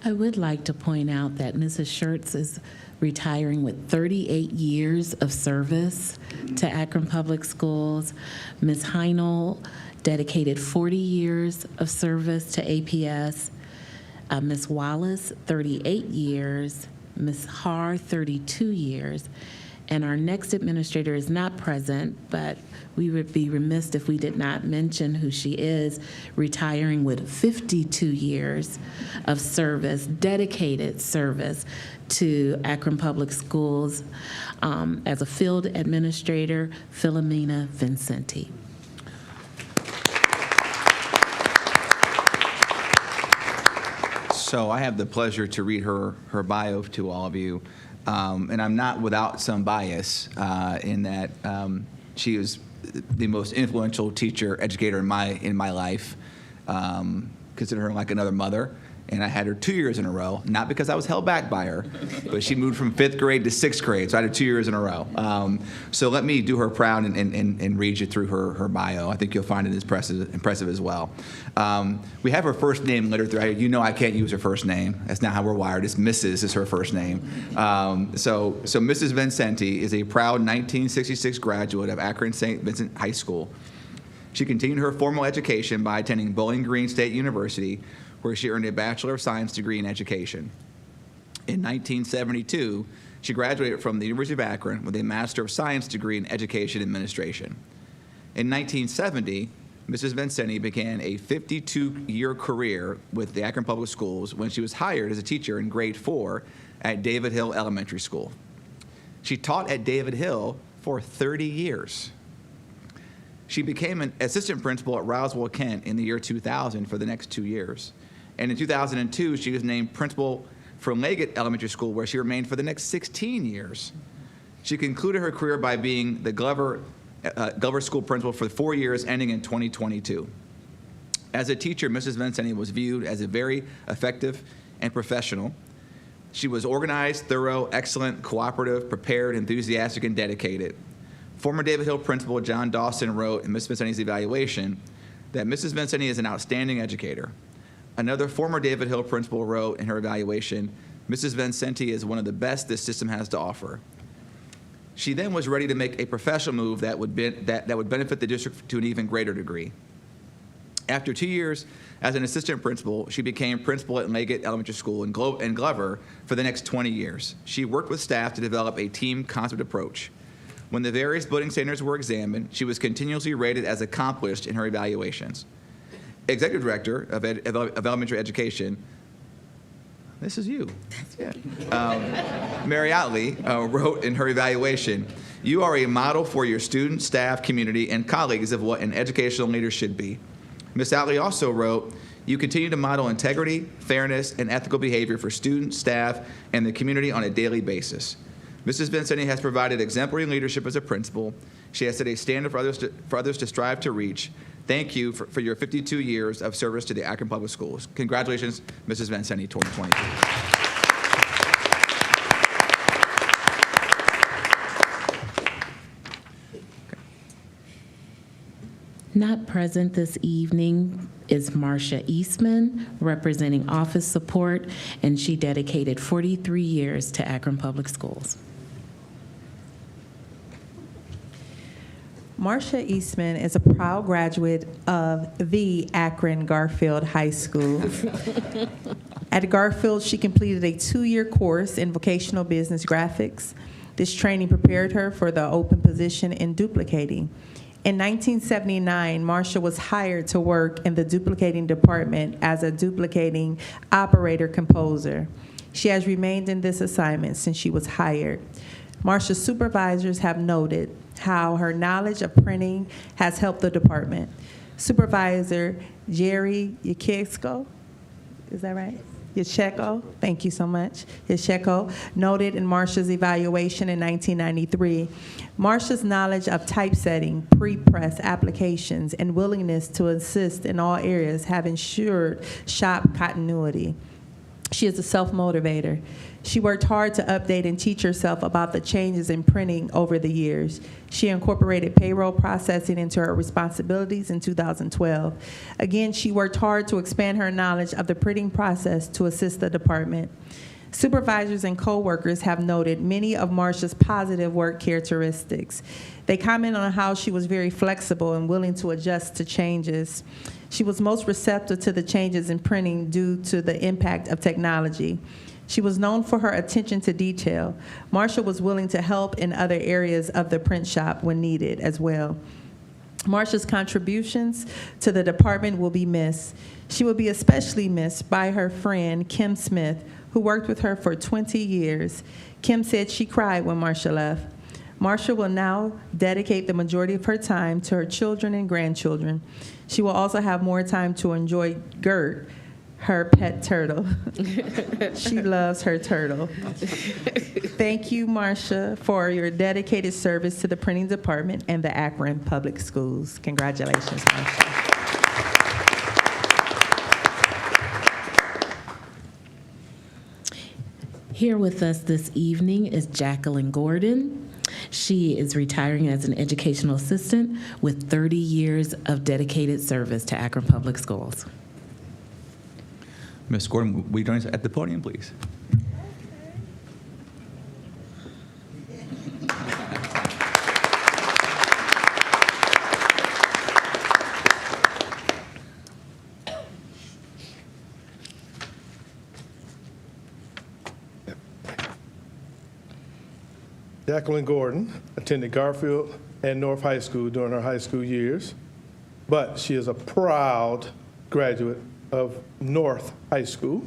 I would like to point out that Mrs. Schertz is retiring with 38 years of service to Akron Public Schools. Ms. Heinel dedicated 40 years of service to APS. Ms. Wallace, 38 years. Ms. Haar, 32 years. And our next administrator is not present, but we would be remiss if we did not mention who she is, retiring with 52 years of service, dedicated service to Akron Public Schools as a field administrator, Philomena Vincenti. So I have the pleasure to read her bio to all of you. And I'm not without some bias in that she was the most influential teacher, educator in my life. Consider her like another mother. And I had her 2 years in a row, not because I was held back by her, but she moved from 5th grade to 6th grade, so I had her 2 years in a row. So let me do her proud and read you through her bio. I think you'll find it impressive as well. We have her first name littered through. You know I can't use her first name. That's not how we're wired. It's Mrs. is her first name. So Mrs. Vincenti is a proud 1966 graduate of Akron St. Vincent High School. She continued her formal education by attending Bowling Green State University, where she earned a Bachelor of Science degree in education. In 1972, she graduated from the University of Akron with a Master of Science degree in education administration. In 1970, Mrs. Vincenti began a 52-year career with the Akron Public Schools when she was hired as a teacher in grade 4 at David Hill Elementary School. She taught at David Hill for 30 years. She became an assistant principal at Roswell, Kent in the year 2000 for the next 2 years. And in 2002, she was named principal for Leggett Elementary School, where she remained for the next 16 years. She concluded her career by being the Glover School principal for 4 years, ending in 2022. As a teacher, Mrs. Vincenti was viewed as a very effective and professional. She was organized, thorough, excellent, cooperative, prepared, enthusiastic, and dedicated. Former David Hill principal John Dawson wrote in Mrs. Vincenti's evaluation that Mrs. Vincenti is an outstanding educator. Another former David Hill principal wrote in her evaluation, Mrs. Vincenti is one of the best this system has to offer. She then was ready to make a professional move that would benefit the district to an even greater degree. After 2 years as an assistant principal, she became principal at Leggett Elementary School in Glover for the next 20 years. She worked with staff to develop a team concept approach. When the various building standards were examined, she was continuously rated as accomplished in her evaluations. Executive Director of Elementary Education, this is you. Yeah. Mary Otley wrote in her evaluation, "You are a model for your students, staff, community, and colleagues of what an educational leader should be." Ms. Otley also wrote, "You continue to model integrity, fairness, and ethical behavior for students, staff, and the community on a daily basis. Mrs. Vincenti has provided exemplary leadership as a principal. She has set a standard for others to strive to reach. Thank you for your 52 years of service to the Akron Public Schools." Congratulations, Mrs. Vincenti, 2022. Not present this evening is Marcia Eastman, representing Office Support, and she dedicated 43 years to Akron Public Schools. Marcia Eastman is a proud graduate of the Akron Garfield High School. At Garfield, she completed a 2-year course in vocational business graphics. This training prepared her for the open position in duplicating. In 1979, Marcia was hired to work in the duplicating department as a duplicating operator-composer. She has remained in this assignment since she was hired. Marcia's supervisors have noted how her knowledge of printing has helped the department. Supervisor Jerry Yakisko, is that right? Yacheko, thank you so much. Yacheko noted in Marcia's evaluation in 1993, Marcia's knowledge of typesetting, pre-press applications, and willingness to assist in all areas have ensured shop continuity. She is a self-motivator. She worked hard to update and teach herself about the changes in printing over the years. She incorporated payroll processing into her responsibilities in 2012. Again, she worked hard to expand her knowledge of the printing process to assist the department. Supervisors and coworkers have noted many of Marcia's positive work characteristics. They comment on how she was very flexible and willing to adjust to changes. She was most receptive to the changes in printing due to the impact of technology. She was known for her attention to detail. Marcia was willing to help in other areas of the print shop when needed as well. Marcia's contributions to the department will be missed. She will be especially missed by her friend, Kim Smith, who worked with her for 20 years. Kim said she cried when Marcia left. Marcia will now dedicate the majority of her time to her children and grandchildren. She will also have more time to enjoy Gert, her pet turtle. She loves her turtle. Thank you, Marcia, for your dedicated service to the printing department and the Akron Public Schools. Congratulations, Marcia. Here with us this evening is Jacqueline Gordon. She is retiring as an educational assistant with 30 years of dedicated service to Akron Public Schools. Ms. Gordon, will you join us at the podium, please? Jacqueline Gordon attended Garfield and North High School during her high school years, but she is a proud graduate of North High School.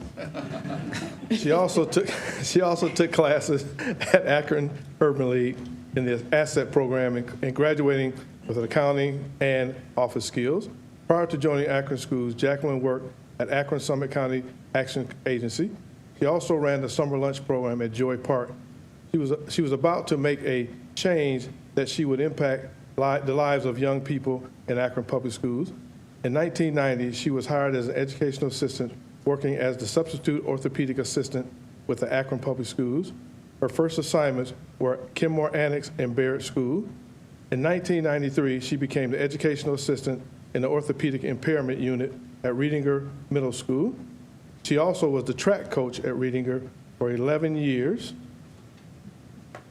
She also took classes at Akron Urban League in the asset program and graduating with accounting and office skills. Prior to joining Akron Schools, Jacqueline worked at Akron Summit County Action Agency. She also ran the summer lunch program at Joy Park. She was about to make a change that she would impact the lives of young people in Akron Public Schools. In 1990, she was hired as an educational assistant, working as the substitute orthopedic assistant with the Akron Public Schools. Her first assignments were Kenmore Annex and Barrett School. In 1993, she became the educational assistant in the orthopedic impairment unit at Reedinger Middle School. She also was the track coach at Reedinger for 11 years.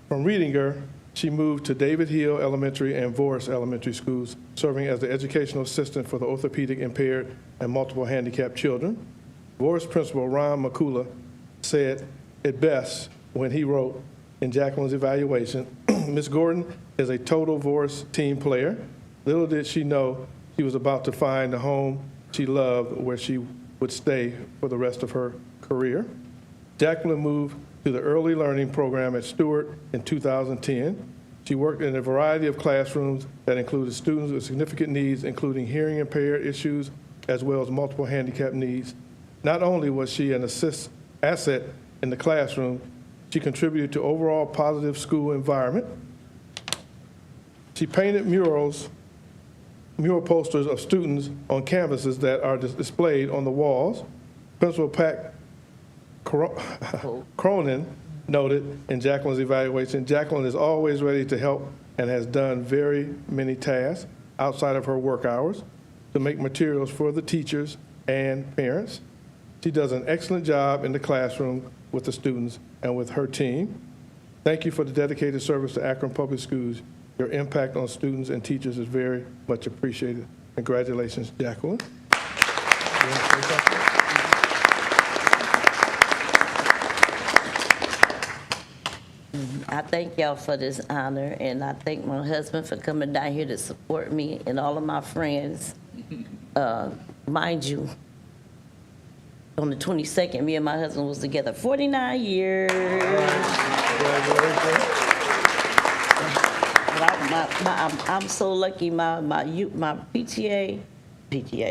From Reedinger, she moved to David Hill Elementary and Voris Elementary Schools, serving as the educational assistant for the orthopedic impaired and multiple handicapped children. Voris principal Ron McCullough said it best when he wrote in Jacqueline's evaluation, Ms. Gordon is a total Vorce team player. Little did she know she was about to find a home she loved where she would stay for the rest of her career. Jacqueline moved to the early learning program at Stewart in 2010. She worked in a variety of classrooms that included students with significant needs, including hearing impaired issues, as well as multiple handicap needs. Not only was she an asset in the classroom, she contributed to overall positive school environment. She painted mural posters of students on canvases that are displayed on the walls. Principal Pat Cronin noted in Jacqueline's evaluation, Jacqueline is always ready to help and has done very many tasks outside of her work hours to make materials for the teachers and parents. She does an excellent job in the classroom with the students and with her team. Thank you for the dedicated service to Akron Public Schools. Your impact on students and teachers is very much appreciated. Congratulations, Jacqueline. I thank y'all for this honor, and I thank my husband for coming down here to support me and all of my friends. Mind you, on the 22nd, me and my husband was together 49 years. I'm so lucky. My PTA,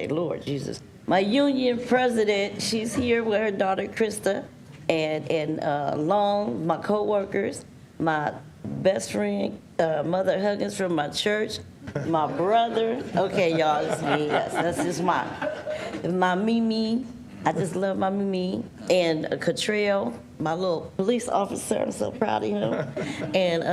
Lord Jesus, my union president, she's here with her daughter Krista, and Long, my co-workers, my best friend, Mother Huggins from my church, my brother. Okay, y'all, it's me. Yes, that's just my Mimi. I just love my Mimi. And Catrell, my little police officer. I'm so proud of him. And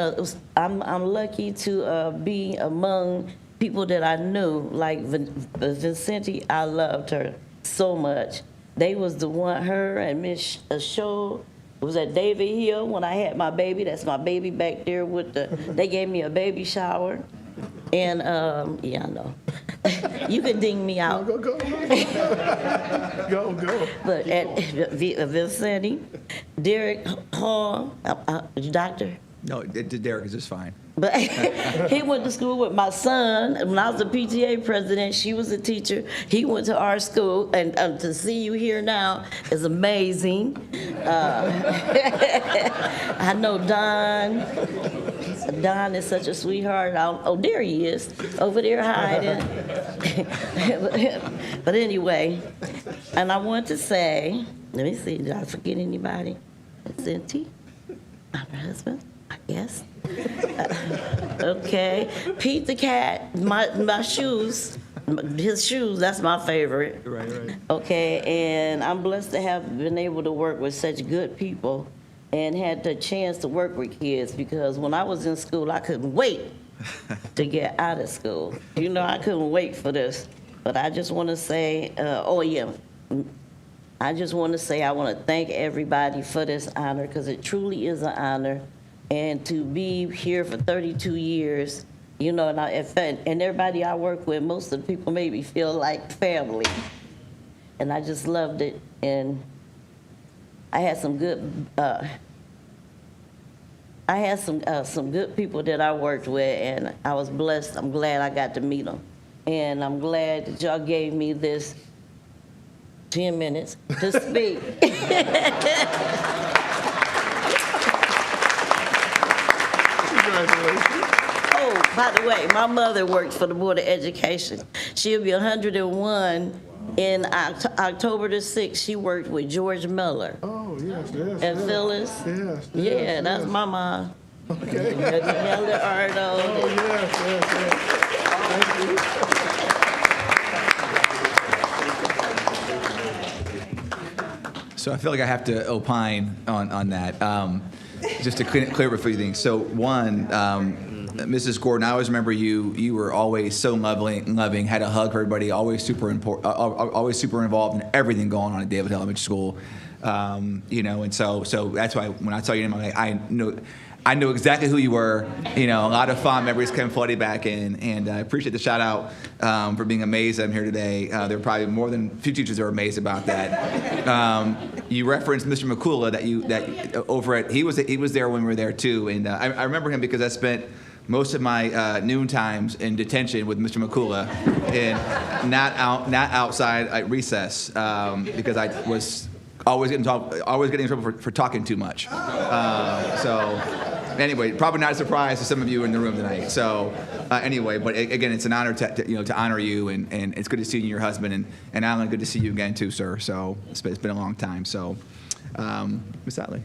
I'm lucky to be among people that I knew, like Vincenti. I loved her so much. They was the one, her and Miss Shaw was at David Hill when I had my baby. That's my baby back there with they gave me a baby shower. And yeah, I know. You can ding me out. Go. But at Vincenti, Derek Hall, doctor. No, Derek is just fine. But he went to school with my son. When I was the PTA president, she was a teacher. He went to our school, and to see you here now is amazing. I know Don. Don is such a sweetheart. Oh, there he is, over there hiding. But anyway, and I want to say, let me see, did I forget anybody? Cindy, my husband, I guess. Okay, Pete the cat, my shoes, his shoes, that's my favorite. Right. Okay, and I'm blessed to have been able to work with such good people and had the chance to work with kids, because when I was in school, I couldn't wait to get out of school. You know, I couldn't wait for this. But I just want to say, I just want to say I want to thank everybody for this honor, because it truly is an honor. And to be here for 32 years, you know, and everybody I work with, most of the people made me feel like family. And I just loved it. And I had some good, some good people that I worked with, and I was blessed. I'm glad I got to meet them. And I'm glad that y'all gave me this 10 minutes to speak. Oh, by the way, my mother works for the Board of Education. She'll be 101 in October the 6th. She worked with George Miller. Oh, yes. And Phyllis. Yes. Yeah, that's my mom. Okay. Elder Arnold. Oh, yes. Thank you. So I feel like I have to opine on that, just to clear up a few things. So one, Mrs. Gordon, I always remember you were always so loving, had a hug for everybody, always super involved in everything going on at David Elementary School. You know, and so that's why when I saw your name, I I knew exactly who you were. A lot of fond memories came flooding back in, and I appreciate the shout out for being amazed that I'm here today. There are probably more than a few teachers that are amazed about that. You referenced Mr. McCullough he was there when we were there too, and I remember him because I spent most of my noon times in detention with Mr. McCullough, and not outside at recess because I was always getting in trouble for talking too much. Anyway, probably not a surprise to some of you in the room tonight. So anyway, but again, it's an honor to honor you, and it's good to see you and your husband, and Alan, good to see you again too, sir. So it's been a long time. So, Ms. Atley.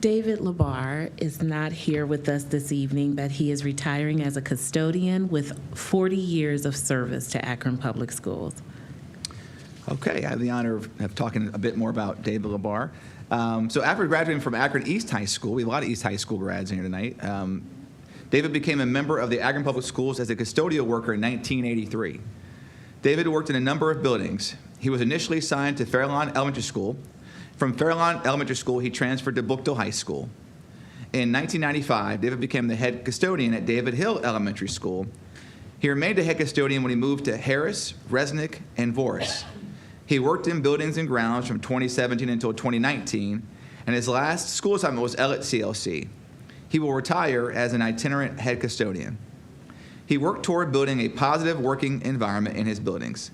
David Labar is not here with us this evening, but he is retiring as a custodian with 40 years of service to Akron Public Schools. Okay, I have the honor of talking a bit more about David Labar. So after graduating from Akron East High School, we have a lot of East High School grads here tonight, David became a member of the Akron Public Schools as a custodial worker in 1983. David worked in a number of buildings. He was initially assigned to Fairlawn Elementary School. From Fairlawn Elementary School, he transferred to Bookdale High School. In 1995, David became the head custodian at David Hill Elementary School. He remained a head custodian when he moved to Harris, Resnick, and Voris. He worked in buildings and grounds from 2017 until 2019, and his last school assignment was at CLC. He will retire as an itinerant head custodian. He worked toward building a positive working environment in his buildings.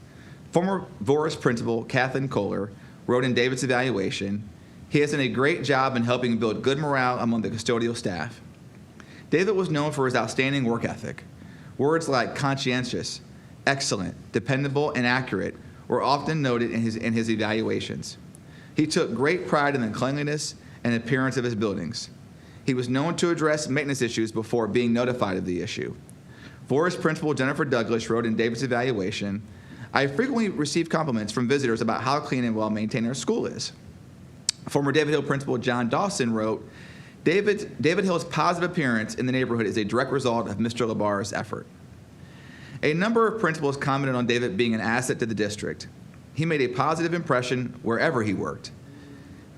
Former Voris principal Kathleen Kohler wrote in David's evaluation, "He has done a great job in helping build good morale among the custodial staff." David was known for his outstanding work ethic. Words like conscientious, excellent, dependable, and accurate were often noted in his evaluations. He took great pride in the cleanliness and appearance of his buildings. He was known to address maintenance issues before being notified of the issue. Voris principal Jennifer Douglas wrote in David's evaluation, "I frequently receive compliments from visitors about how clean and well-maintained our school is." Former David Hill principal John Dawson wrote, David Hill's positive appearance in the neighborhood is a direct result of Mr. Labar's effort." A number of principals commented on David being an asset to the district. He made a positive impression wherever he worked.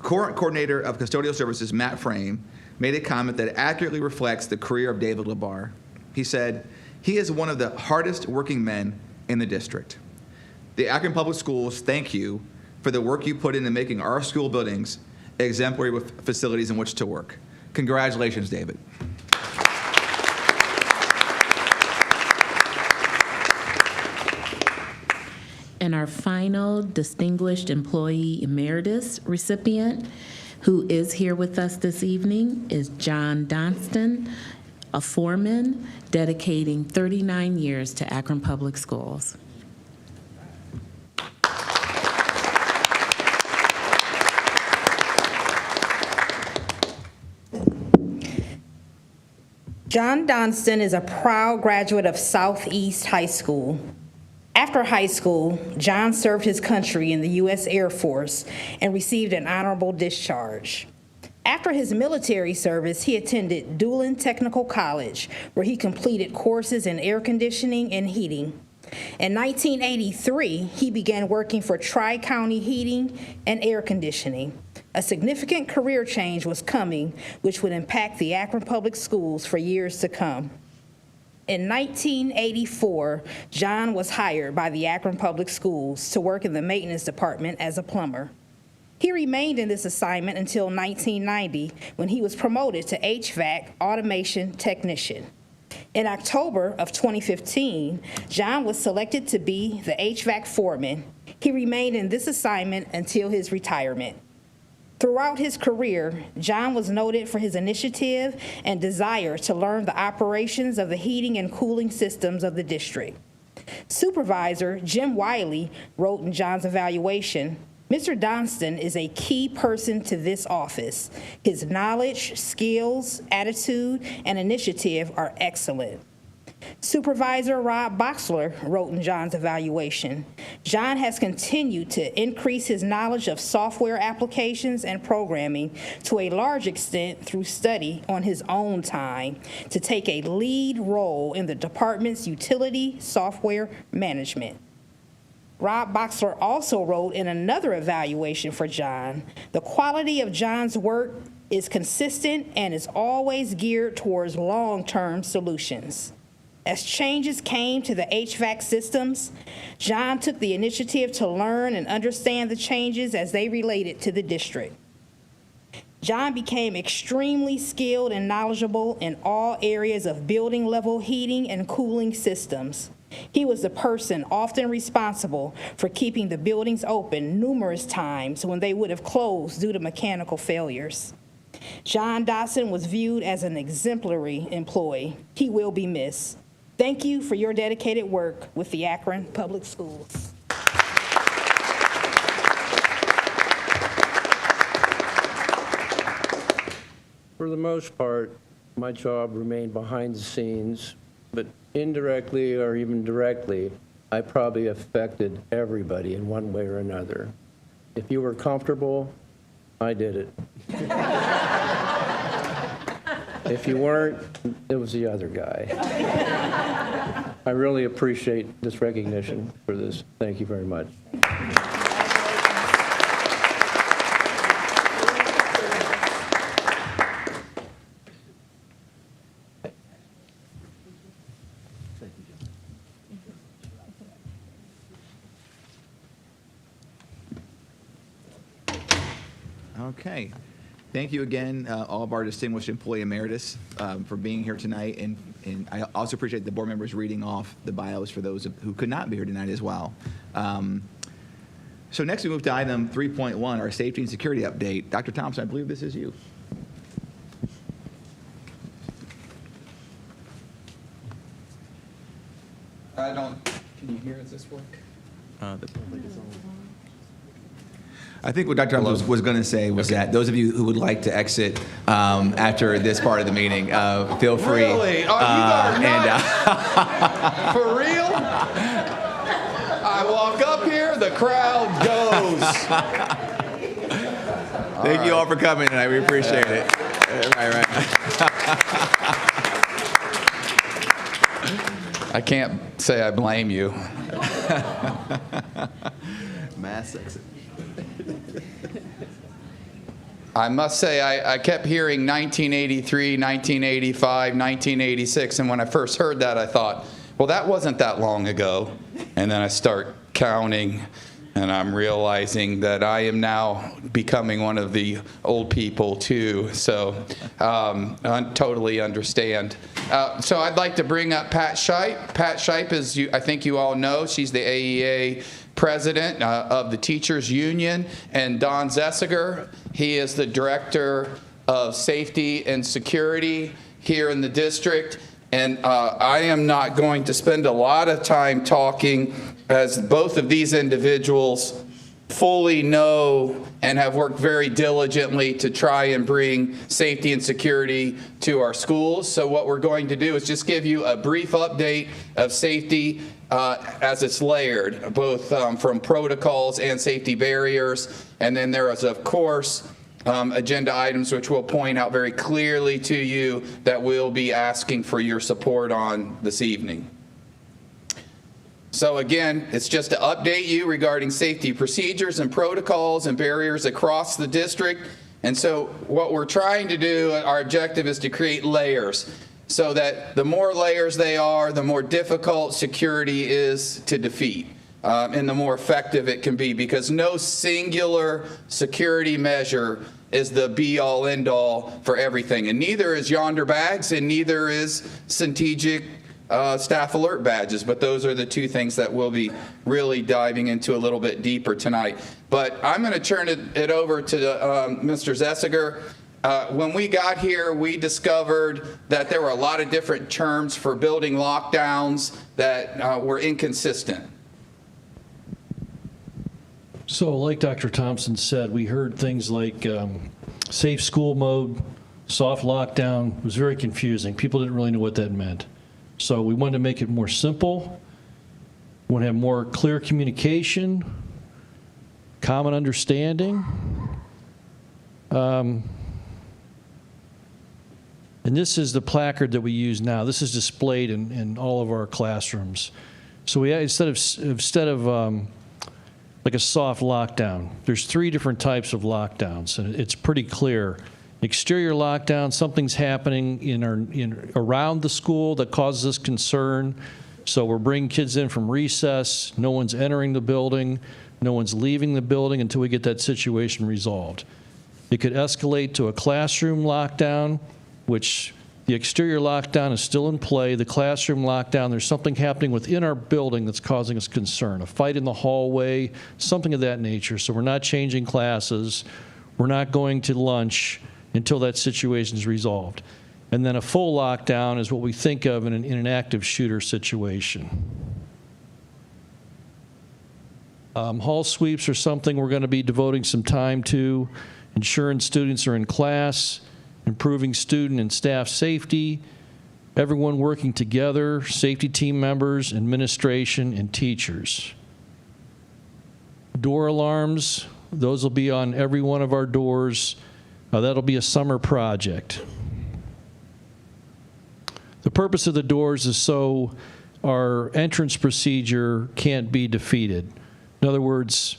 Current coordinator of custodial services, Matt Frame, made a comment that accurately reflects the career of David Labar. He said, "He is one of the hardest working men in the district." The Akron Public Schools thank you for the work you put into making our school buildings exemplary with facilities in which to work. Congratulations, David. And our final Distinguished Employee Emeritus recipient, who is here with us this evening, is John Donston, a foreman dedicating 39 years to Akron Public Schools. John Donston is a proud graduate of Southeast High School. After high school, John served his country in the U.S. Air Force and received an honorable discharge. After his military service, he attended Doolin Technical College, where he completed courses in air conditioning and heating. In 1983, he began working for Tri-County Heating and Air Conditioning. A significant career change was coming, which would impact the Akron Public Schools for years to come. In 1984, John was hired by the Akron Public Schools to work in the maintenance department as a plumber. He remained in this assignment until 1990, when he was promoted to HVAC automation technician. In October of 2015, John was selected to be the HVAC foreman. He remained in this assignment until his retirement. Throughout his career, John was noted for his initiative and desire to learn the operations of the heating and cooling systems of the district. Supervisor Jim Wiley wrote in John's evaluation, "Mr. Donston is a key person to this office. His knowledge, skills, attitude, and initiative are excellent." Supervisor Rob Boxler wrote in John's evaluation, "John has continued to increase his knowledge of software applications and programming to a large extent through study on his own time to take a lead role in the department's utility software management." Rob Boxler also wrote in another evaluation for John, the quality of John's work is consistent and is always geared towards long-term solutions. As changes came to the HVAC systems, John took the initiative to learn and understand the changes as they related to the district. John became extremely skilled and knowledgeable in all areas of building level heating and cooling systems. He was the person often responsible for keeping the buildings open numerous times when they would have closed due to mechanical failures. John Dotson was viewed as an exemplary employee. He will be missed. Thank you for your dedicated work with the Akron Public Schools. For the most part, my job remained behind the scenes, but indirectly or even directly, I probably affected everybody in one way or another. If you were comfortable, I did it. If you weren't, it was the other guy. I really appreciate this recognition for this. Thank you very much. Okay. Thank you again, all of our distinguished employee emeritus, for being here tonight. And I also appreciate the board members reading off the bios for those who could not be here tonight as well. So next we move to item 3.1, our safety and security update. Dr. Thompson, I believe this is you. Can you hear? Does this work? I think what Dr. Thompson was going to say was that those of you who would like to exit after this part of the meeting, feel free. Really? Oh, you are not. For real? I walk up here, the crowd goes. Thank you all for coming tonight. We appreciate it. Right. I can't say I blame you. Mass exit. I must say, I kept hearing 1983, 1985, 1986, and when I first heard that, I thought, well, that wasn't that long ago. And then I start counting, and I'm realizing that I am now becoming one of the old people, too. So I totally understand. So I'd like to bring up Pat Shipe. Pat Shipe, as I think you all know, she's the AEA president of the Teachers Union, and Don Zessiger. He is the director of safety and security here in the district. And I am not going to spend a lot of time talking, as both of these individuals fully know and have worked very diligently to try and bring safety and security to our schools. So what we're going to do is just give you a brief update of safety as it's layered, both from protocols and safety barriers. And then there is, of course, agenda items which we'll point out very clearly to you that we'll be asking for your support on this evening. So again, it's just to update you regarding safety procedures and protocols and barriers across the district. And so what we're trying to do, our objective is to create layers, so that the more layers they are, the more difficult security is to defeat, and the more effective it can be, because no singular security measure is the be-all, end-all for everything. And neither is yonder bags, and neither is strategic staff alert badges, but those are the two things that we'll be really diving into a little bit deeper tonight. But I'm going to turn it over to Mr. Zessiger. When we got here, we discovered that there were a lot of different terms for building lockdowns that were inconsistent. So like Dr. Thompson said, we heard things like safe school mode, soft lockdown. It was very confusing. People didn't really know what that meant. So we wanted to make it more simple. We want to have more clear communication, common understanding. And this is the placard that we use now. This is displayed in all of our classrooms. So we instead of like a soft lockdown. There's 3 different types of lockdowns, and it's pretty clear. Exterior lockdown, something's happening around the school that causes us concern. So we're bringing kids in from recess, no one's entering the building, no one's leaving the building until we get that situation resolved. It could escalate to a classroom lockdown, which the exterior lockdown is still in play. The classroom lockdown, there's something happening within our building that's causing us concern, a fight in the hallway, something of that nature. So we're not changing classes, we're not going to lunch until that situation is resolved. And then a full lockdown is what we think of in an active shooter situation. Hall sweeps are something we're going to be devoting some time to, ensuring students are in class, improving student and staff safety, everyone working together, safety team members, administration, and teachers. Door alarms, those will be on every one of our doors. That'll be a summer project. The purpose of the doors is so our entrance procedure can't be defeated. In other words,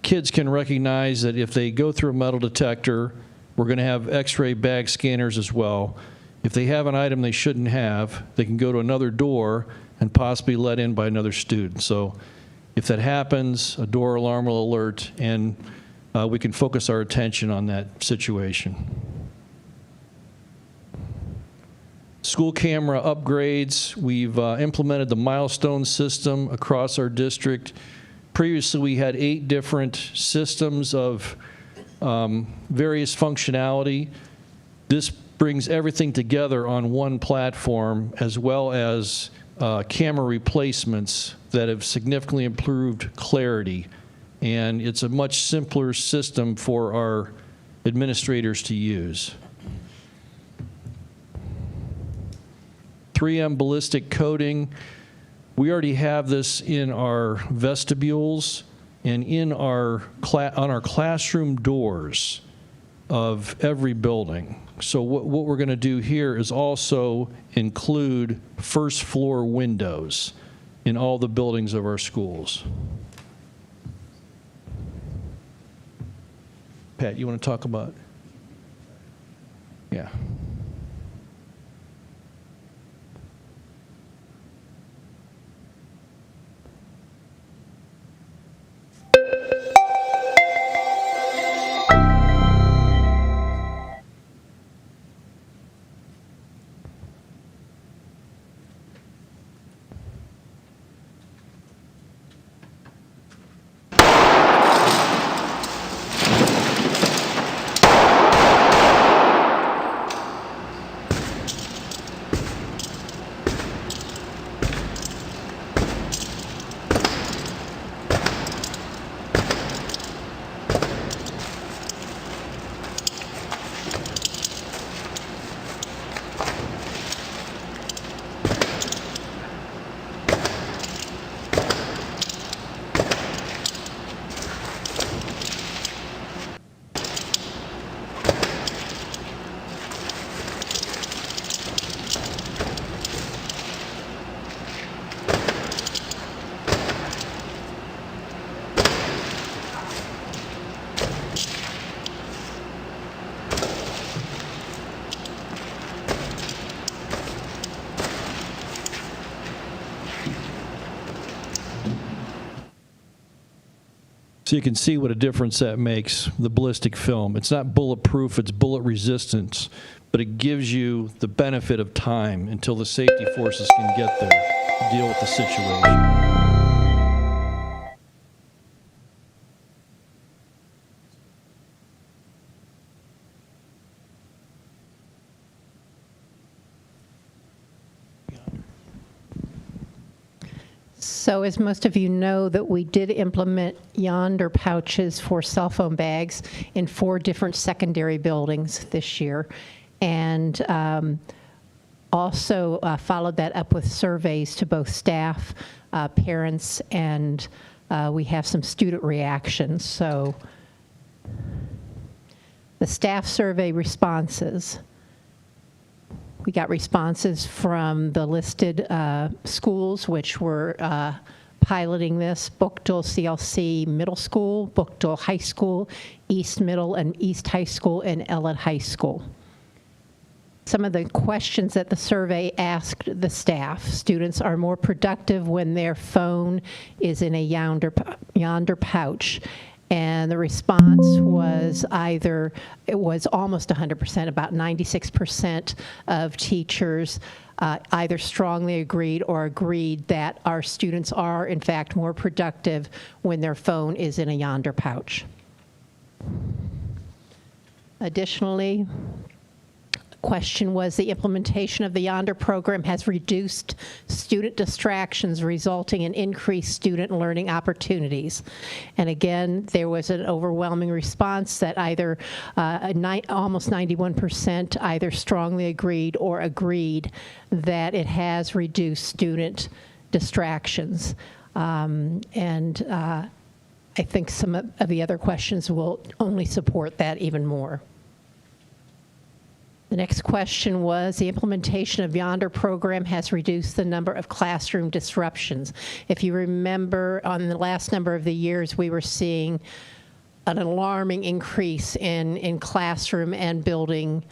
kids can recognize that if they go through a metal detector, we're going to have X-ray bag scanners as well. If they have an item they shouldn't have, they can go to another door and possibly let in by another student. So if that happens, a door alarm will alert, and we can focus our attention on that situation. School camera upgrades. We've implemented the milestone system across our district. Previously, we had 8 different systems of various functionality. This brings everything together on one platform, as well as camera replacements that have significantly improved clarity. And it's a much simpler system for our administrators to use. 3M ballistic coating. We already have this in our vestibules and in on our classroom doors of every building. So what we're going to do here is also include first floor windows in all the buildings of our schools. Pat, you want to talk about? Yeah. So you can see what a difference that makes, the ballistic film. It's not bulletproof, it's bullet resistance, but it gives you the benefit of time until the safety forces can get there to deal with the situation. So as most of you know, that we did implement yonder pouches for cell phone bags in 4 different secondary buildings this year. And also followed that up with surveys to both staff, parents, and we have some student reactions. So the staff survey responses. We got responses from the listed schools, which were piloting this: Bookdale CLC Middle School, Bookdale High School, East Middle and East High School, and Ellett High School. Some of the questions that the survey asked the staff: students are more productive when their phone is in a yonder pouch. And the response was it was almost 100%, about 96% of teachers either strongly agreed or agreed that our students are, in fact, more productive when their phone is in a yonder pouch. Additionally, question was: the implementation of the Yonder program has reduced student distractions, resulting in increased student learning opportunities. And again, there was an overwhelming response that either almost 91% either strongly agreed or agreed that it has reduced student distractions. I think some of the other questions will only support that even more. The next question was: the implementation of Yonder program has reduced the number of classroom disruptions. If you remember, on the last number of the years, we were seeing an alarming increase in classroom and building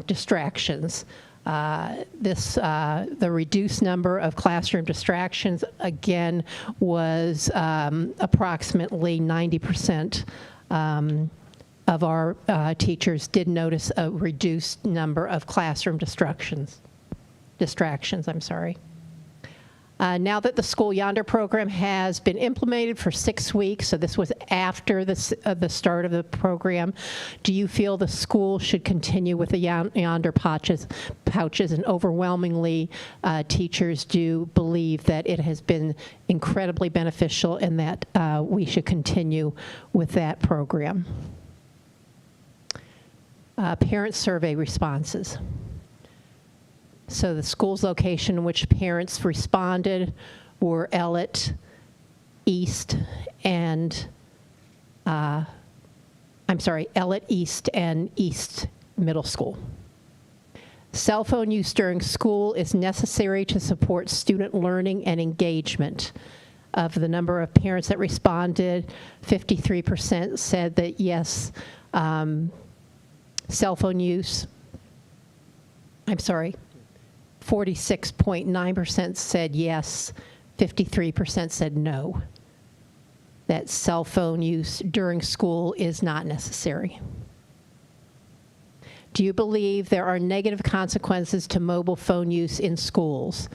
distractions. The reduced number of classroom distractions, again, was approximately 90%. Of our teachers did notice a reduced number of classroom distractions. Now that the School Yonder program has been implemented for 6 weeks, so this was after the start of the program, do you feel the school should continue with the Yonder pouches? And overwhelmingly, teachers do believe that it has been incredibly beneficial and that we should continue with that program. Parent survey responses. So the school's location in which parents responded were Ellett, East, and Ellett East and East Middle School. Cell phone use during school is necessary to support student learning and engagement. Of the number of parents that responded, 53% said that yes, cell phone use, 46.9% said yes, 53% said no, that cell phone use during school is not necessary. Do you believe there are negative consequences to mobile phone use in schools?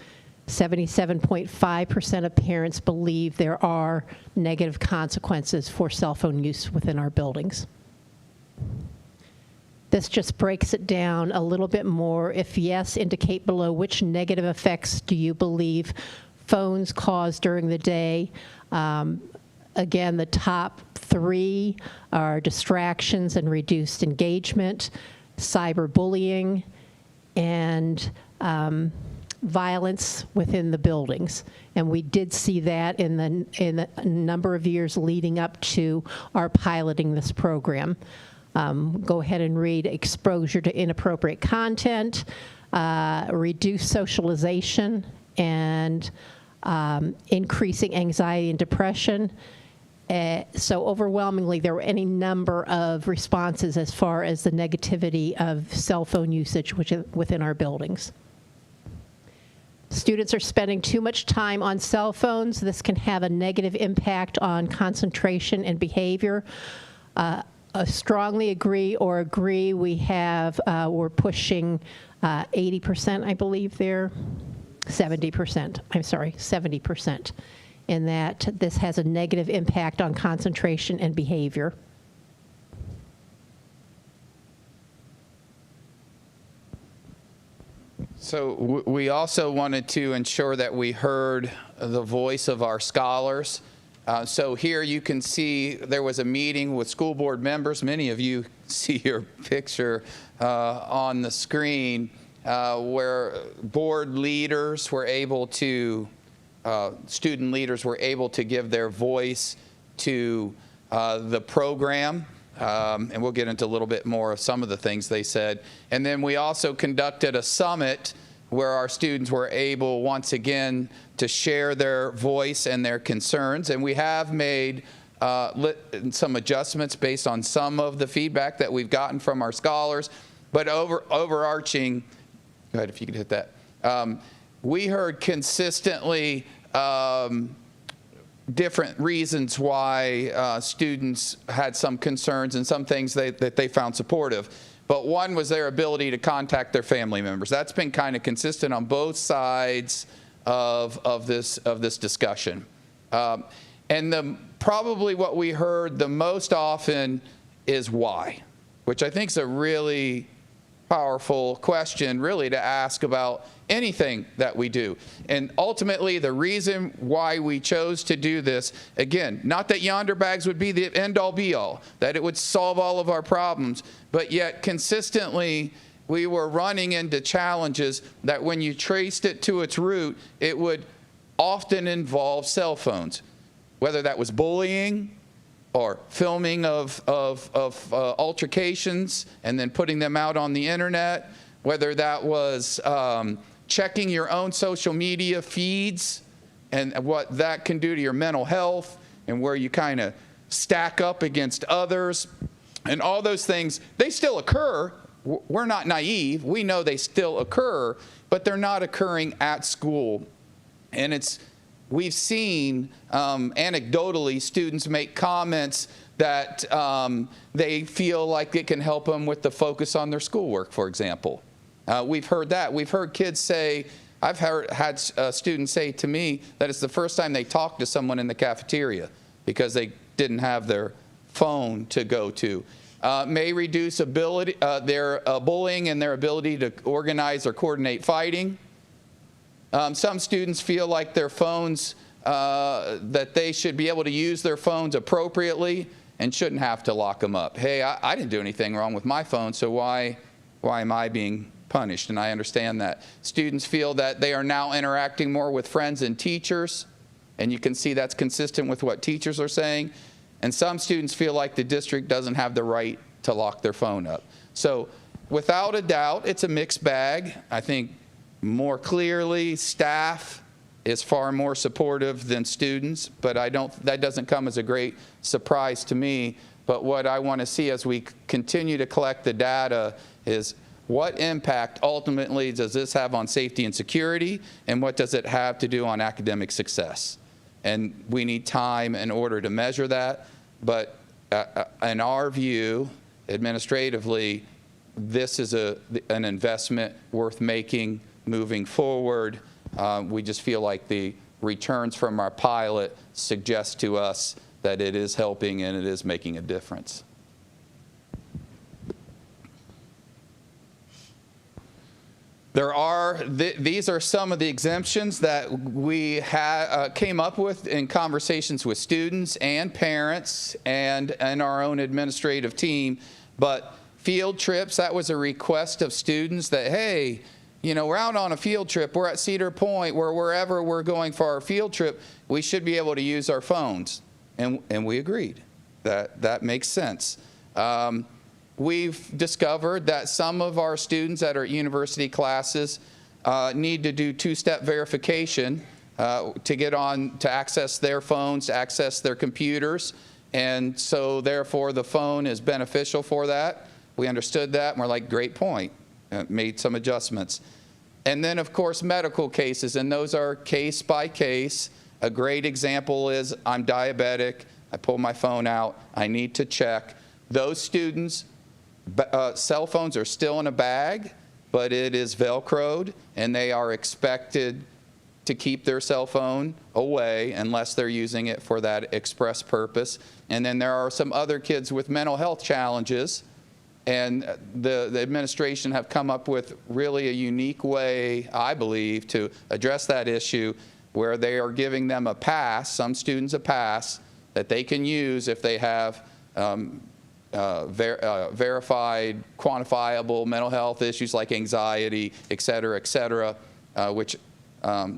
77.5% of parents believe there are negative consequences for cell phone use within our buildings. This just breaks it down a little bit more. If yes, indicate below which negative effects do you believe phones cause during the day. Again, the top 3 are distractions and reduced engagement, cyberbullying, and violence within the buildings. And we did see that in the number of years leading up to our piloting this program. Go ahead and read: exposure to inappropriate content, reduced socialization, and increasing anxiety and depression. So overwhelmingly, there were any number of responses as far as the negativity of cell phone usage within our buildings. Students are spending too much time on cell phones. This can have a negative impact on concentration and behavior. Strongly agree or agree. We're pushing 80%, I believe there, 70%, 70%, in that this has a negative impact on concentration and behavior. So we also wanted to ensure that we heard the voice of our scholars. So here you can see there was a meeting with school board members. Many of you see your picture on the screen where board leaders were able to, student leaders were able to give their voice to the program. And we'll get into a little bit more of some of the things they said. And then we also conducted a summit where our students were able, once again, to share their voice and their concerns. And we have made some adjustments based on some of the feedback that we've gotten from our scholars. But overarching, go ahead if you could hit that. We heard consistently different reasons why students had some concerns and some things that they found supportive. But one was their ability to contact their family members. That's been kind of consistent on both sides of this discussion. And probably what we heard the most often is why, which I think is a really powerful question really to ask about anything that we do. And ultimately, the reason why we chose to do this, again, not that yonder bags would be the end-all be-all, that it would solve all of our problems, but yet consistently we were running into challenges that when you traced it to its root, it would often involve cell phones, whether that was bullying or filming of altercations and then putting them out on the internet, whether that was checking your own social media feeds and what that can do to your mental health and where you kind of stack up against others. And all those things, they still occur. We're not naive. We know they still occur, but they're not occurring at school. And we've seen anecdotally students make comments that they feel like it can help them with the focus on their schoolwork, for example. We've heard that. We've heard kids say, I've had students say to me that it's the first time they talked to someone in the cafeteria because they didn't have their phone to go to. May reduce their bullying and their ability to organize or coordinate fighting. Some students feel like their phones, that they should be able to use their phones appropriately and shouldn't have to lock them up. Hey, I didn't do anything wrong with my phone, so why am I being punished? And I understand that. Students feel that they are now interacting more with friends and teachers, and you can see that's consistent with what teachers are saying. And some students feel like the district doesn't have the right to lock their phone up. So without a doubt, it's a mixed bag. I think more clearly, staff is far more supportive than students, but that doesn't come as a great surprise to me. But what I want to see as we continue to collect the data is what impact ultimately does this have on safety and security, and what does it have to do on academic success? And we need time in order to measure that. But in our view, administratively, this is an investment worth making moving forward. We just feel like the returns from our pilot suggest to us that it is helping and it is making a difference. These are some of the exemptions that we came up with in conversations with students and parents and our own administrative team. But field trips, that was a request of students that, hey, you know, we're out on a field trip, we're at Cedar Point, wherever we're going for our field trip, we should be able to use our phones. And we agreed. That makes sense. We've discovered that some of our students that are at university classes need to do two-step verification to get on, to access their phones, to access their computers. And so therefore the phone is beneficial for that. We understood that and we're like, great point. Made some adjustments. And then of course medical cases, and those are case by case. A great example is I'm diabetic, I pull my phone out, I need to check. Those students, cell phones are still in a bag, but it is Velcroed, and they are expected to keep their cell phone away unless they're using it for that express purpose. And then there are some other kids with mental health challenges, and the administration have come up with really a unique way, I believe, to address that issue, where they are giving them a pass, some students a pass, that they can use if they have verified, quantifiable mental health issues like anxiety, et cetera, which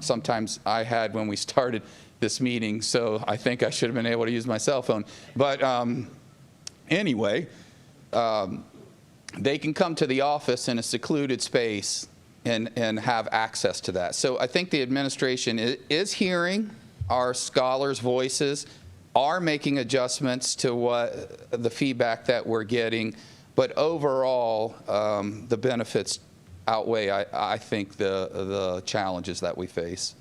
sometimes I had when we started this meeting, so I think I should have been able to use my cell phone. But anyway, they can come to the office in a secluded space and have access to that. So I think the administration is hearing our scholars' voices, are making adjustments to what the feedback that we're getting, but overall, the benefits outweigh, I think, the challenges that we face.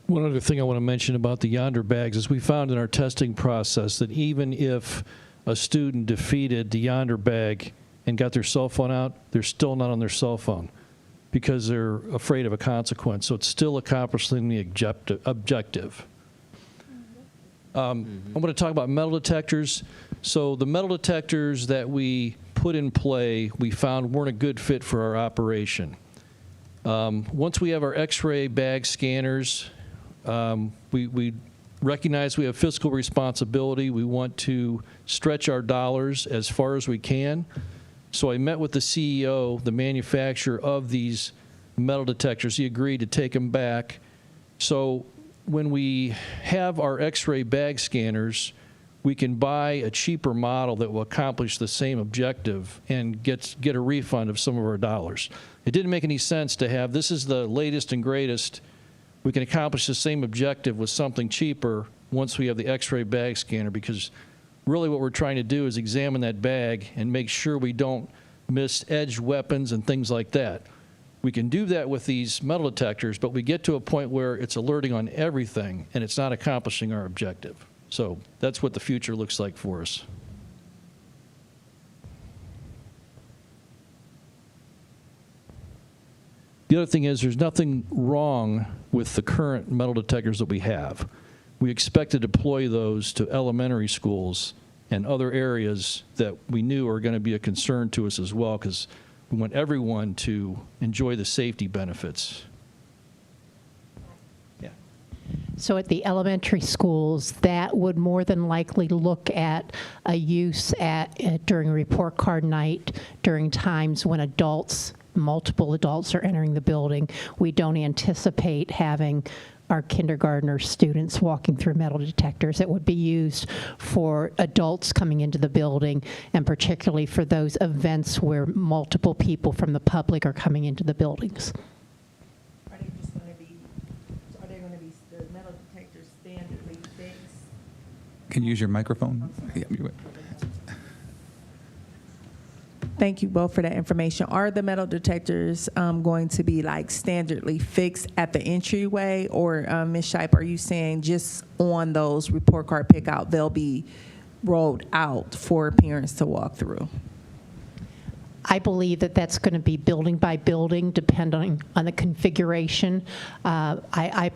One other thing I want to mention about the Yonder bags is we found in our testing process that even if a student defeated the Yonder bag and got their cell phone out, they're still not on their cell phone because they're afraid of a consequence. So it's still accomplishing the objective. I'm going to talk about metal detectors. So the metal detectors that we put in play, we found weren't a good fit for our operation. Once we have our X-ray bag scanners, we recognize we have fiscal responsibility. We want to stretch our dollars as far as we can. So I met with the CEO, the manufacturer of these metal detectors. He agreed to take them back. So when we have our X-ray bag scanners, we can buy a cheaper model that will accomplish the same objective and get a refund of some of our dollars. It didn't make any sense to have, this is the latest and greatest. We can accomplish the same objective with something cheaper once we have the X-ray bag scanner, because really what we're trying to do is examine that bag and make sure we don't miss edged weapons and things like that. We can do that with these metal detectors, but we get to a point where it's alerting on everything and it's not accomplishing our objective. So that's what the future looks like for us. The other thing is there's nothing wrong with the current metal detectors that we have. We expect to deploy those to elementary schools and other areas that we knew are going to be a concern to us as well, because we want everyone to enjoy the safety benefits. Yeah. So at the elementary schools, that would more than likely look at a use during a report card night, during times when multiple adults are entering the building. We don't anticipate having our kindergartner students walking through metal detectors. It would be used for adults coming into the building, and particularly for those events where multiple people from the public are coming into the buildings. Are they going to be the metal detectors standardly fixed? Can you use your microphone? Yeah. Thank you both for that information. Are the metal detectors going to be like standardly fixed at the entryway, or Ms. Shipe, are you saying just on those report card pickout, they'll be rolled out for parents to walk through? I believe that that's going to be building by building, depending on the configuration. I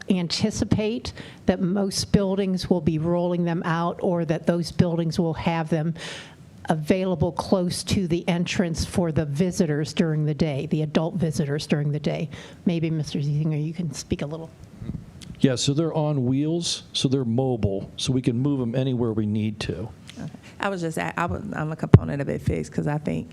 anticipate that most buildings will be rolling them out, or that those buildings will have them available close to the entrance for the visitors during the day, the adult visitors during the day. Maybe Mr. Ziesinger, you can speak a little. Yeah, so they're on wheels, so they're mobile, so we can move them anywhere we need to. Okay. I'm a component of it fixed because I think,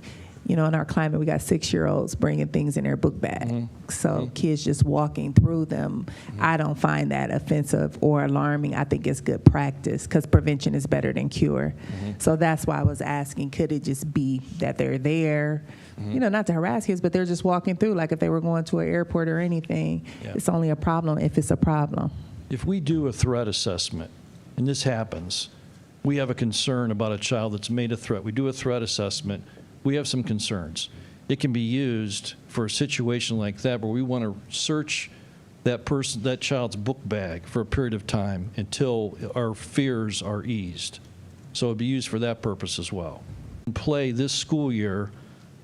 in our climate, we got 6-year-olds bringing things in their book bag. So kids just walking through them, I don't find that offensive or alarming. I think it's good practice because prevention is better than cure. So that's why I was asking, could it just be that they're there, not to harass kids, but they're just walking through, like if they were going to an airport or anything. Yeah. It's only a problem if it's a problem. If we do a threat assessment, and this happens, we have a concern about a child that's made a threat. We do a threat assessment. We have some concerns. It can be used for a situation like that where we want to search that child's book bag for a period of time until our fears are eased. So it'd be used for that purpose as well. Play this school year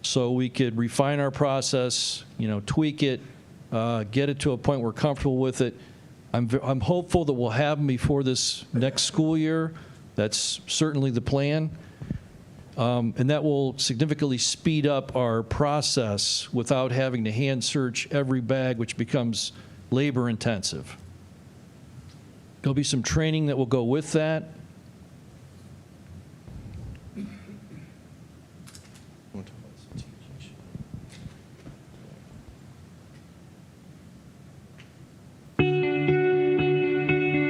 so we could refine our process, tweak it, get it to a point we're comfortable with it. I'm hopeful that we'll have them before this next school year. That's certainly the plan. And that will significantly speed up our process without having to hand search every bag, which becomes labor intensive. There'll be some training that will go with that.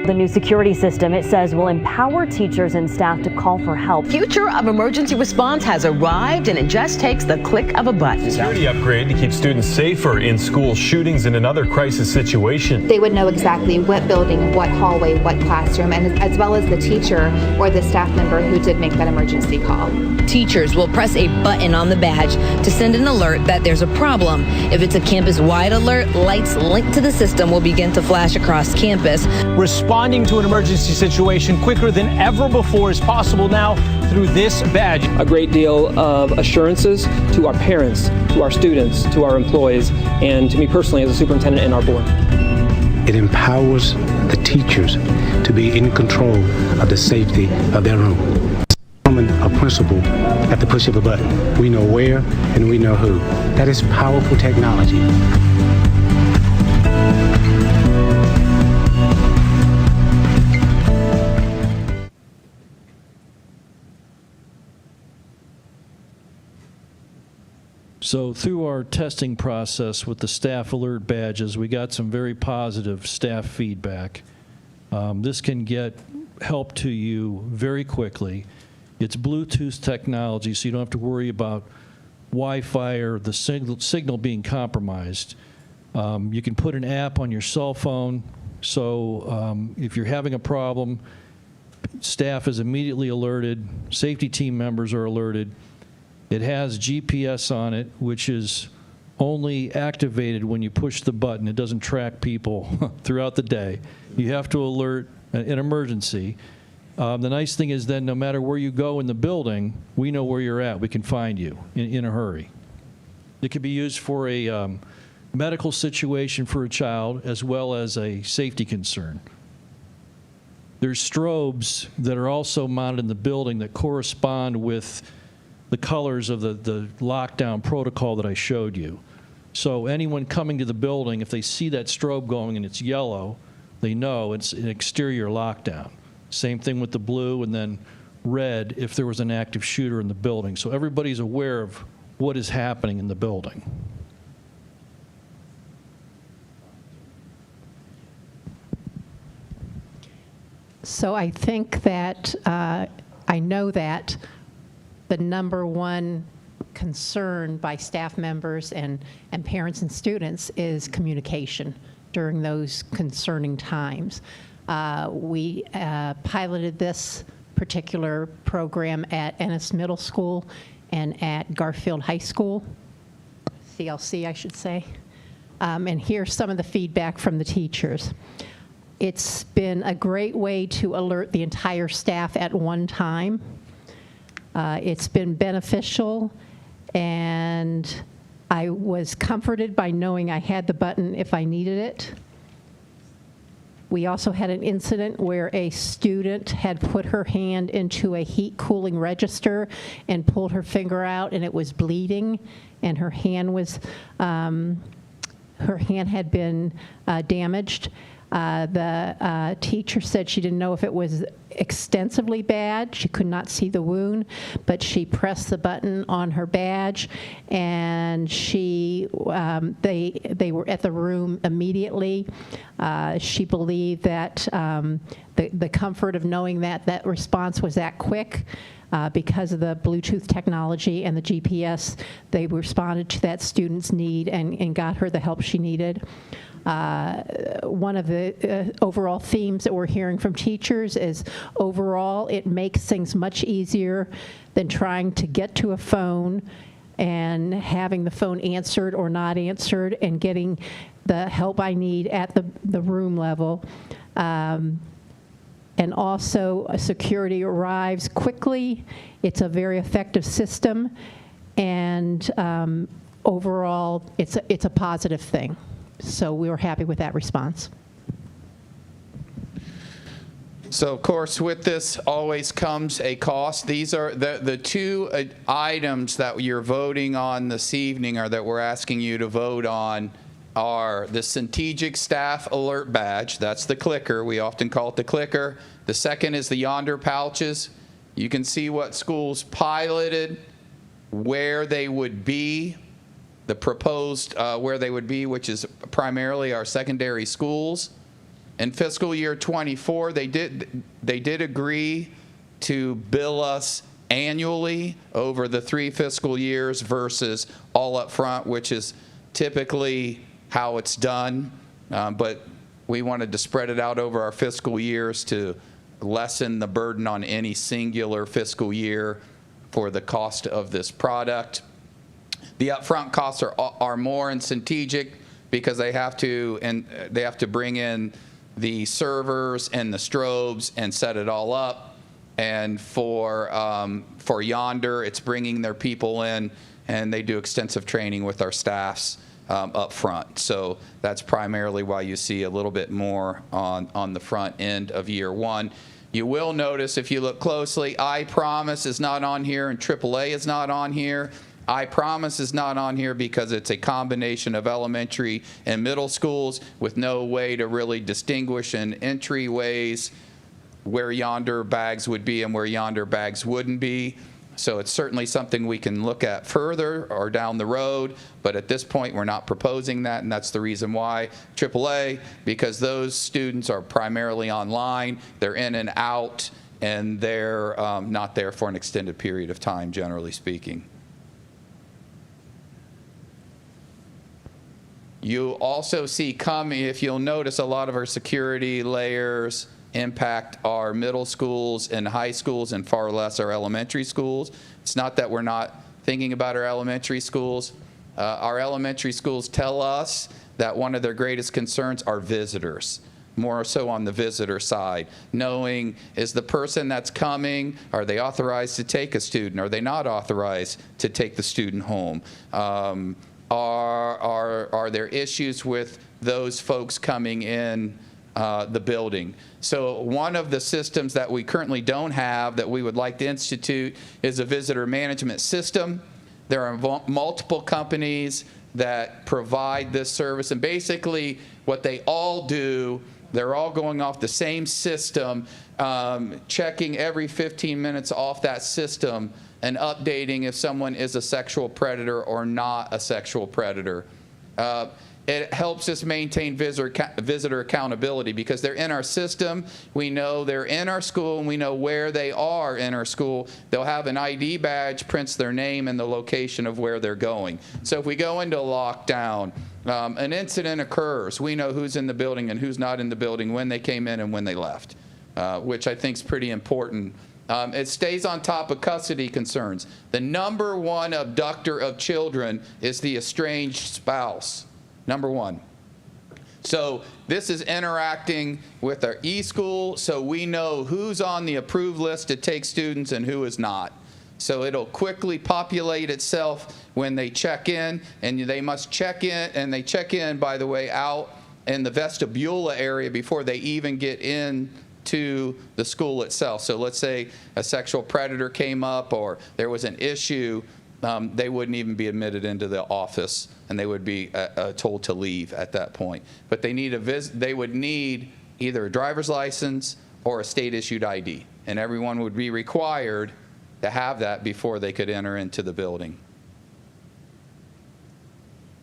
The new security system, it says, will empower teachers and staff to call for help. Future of emergency response has arrived, and it just takes the click of a button. Security upgrade to keep students safer in school shootings and another crisis situation. They would know exactly what building, what hallway, what classroom, and as well as the teacher or the staff member who did make that emergency call. Teachers will press a button on the badge to send an alert that there's a problem. If it's a campus-wide alert, lights linked to the system will begin to flash across campus. Responding to an emergency situation quicker than ever before is possible now through this badge. A great deal of assurances to our parents, to our students, to our employees, and to me personally as a superintendent and our board. It empowers the teachers to be in control of the safety of their room. A principal at the push of a button. We know where and we know who. That is powerful technology. So through our testing process with the staff alert badges, we got some very positive staff feedback. This can get help to you very quickly. It's Bluetooth technology, so you don't have to worry about Wi-Fi or the signal being compromised. You can put an app on your cell phone, so if you're having a problem, staff is immediately alerted, safety team members are alerted. It has GPS on it, which is only activated when you push the button. It doesn't track people throughout the day. You have to alert an emergency. The nice thing is then no matter where you go in the building, we know where you're at. We can find you in a hurry. It could be used for a medical situation for a child as well as a safety concern. There's strobes that are also mounted in the building that correspond with the colors of the lockdown protocol that I showed you. So anyone coming to the building, if they see that strobe going and it's yellow, they know it's an exterior lockdown. Same thing with the blue, and then red if there was an active shooter in the building. So everybody's aware of what is happening in the building. So I think that, I know that the number one concern by staff members and parents and students is communication during those concerning times. We piloted this particular program at Ennis Middle School and at Garfield High School, CLC I should say. And here's some of the feedback from the teachers. It's been a great way to alert the entire staff at one time. It's been beneficial, and I was comforted by knowing I had the button if I needed it. We also had an incident where a student had put her hand into a heat cooling register and pulled her finger out, and it was bleeding, and her hand had been damaged. The teacher said she didn't know if it was extensively bad. She could not see the wound, but she pressed the button on her badge, and they were at the room immediately. She believed that the comfort of knowing that response was that quick. Because of the Bluetooth technology and the GPS, they responded to that student's need and got her the help she needed. One of the overall themes that we're hearing from teachers is overall it makes things much easier than trying to get to a phone and having the phone answered or not answered and getting the help I need at the room level. And also security arrives quickly. It's a very effective system, and overall it's a positive thing. So we were happy with that response. So, of course, with this always comes a cost. These are the two items that you're voting on this evening, or that we're asking you to vote on, are the Strategic Staff Alert Badge. That's the clicker. We often call it the clicker. The second is the Yonder pouches. You can see what schools piloted, where they would be, the proposed where they would be, which is primarily our secondary schools. In fiscal year 24, they did agree to bill us annually over the 3 fiscal years versus all up front, which is typically how it's done. But we wanted to spread it out over our fiscal years to lessen the burden on any singular fiscal year for the cost of this product. The upfront costs are more in strategic because they have to bring in the servers and the strobes and set it all up. And for Yonder, it's bringing their people in, and they do extensive training with our staffs up front. So that's primarily why you see a little bit more on the front end of year 1. You will notice, if you look closely, I Promise is not on here and AAA is not on here. I Promise is not on here because it's a combination of elementary and middle schools with no way to really distinguish in entryways where Yonder bags would be and where Yonder bags wouldn't be. So it's certainly something we can look at further or down the road, but at this point we're not proposing that, and that's the reason why. AAA, because those students are primarily online, they're in and out, and they're not there for an extended period of time, generally speaking. You also see coming, if you'll notice, a lot of our security layers impact our middle schools and high schools and far less our elementary schools. It's not that we're not thinking about our elementary schools. Our elementary schools tell us that one of their greatest concerns are visitors, more so on the visitor side, knowing, is the person that's coming, are they authorized to take a student? Are they not authorized to take the student home? Are there issues with those folks coming in the building? So one of the systems that we currently don't have that we would like to institute is a visitor management system. There are multiple companies that provide this service, and basically what they all do, they're all going off the same system, checking every 15 minutes off that system and updating if someone is a sexual predator or not a sexual predator. It helps us maintain visitor accountability because they're in our system. We know they're in our school, and we know where they are in our school. They'll have an ID badge, prints their name and the location of where they're going. So if we go into lockdown, an incident occurs, we know who's in the building and who's not in the building, when they came in and when they left, which I think is pretty important. It stays on top of custody concerns. The #1 abductor of children is the estranged spouse. #1. So this is interacting with our e-school, so we know who's on the approved list to take students and who is not. So it'll quickly populate itself when they check in, and they must check in, and they check in, by the way, out in the vestibule area before they even get in to the school itself. So let's say a sexual predator came up or there was an issue, they wouldn't even be admitted into the office, and they would be told to leave at that point. But they would need either a driver's license or a state-issued ID, and everyone would be required to have that before they could enter into the building.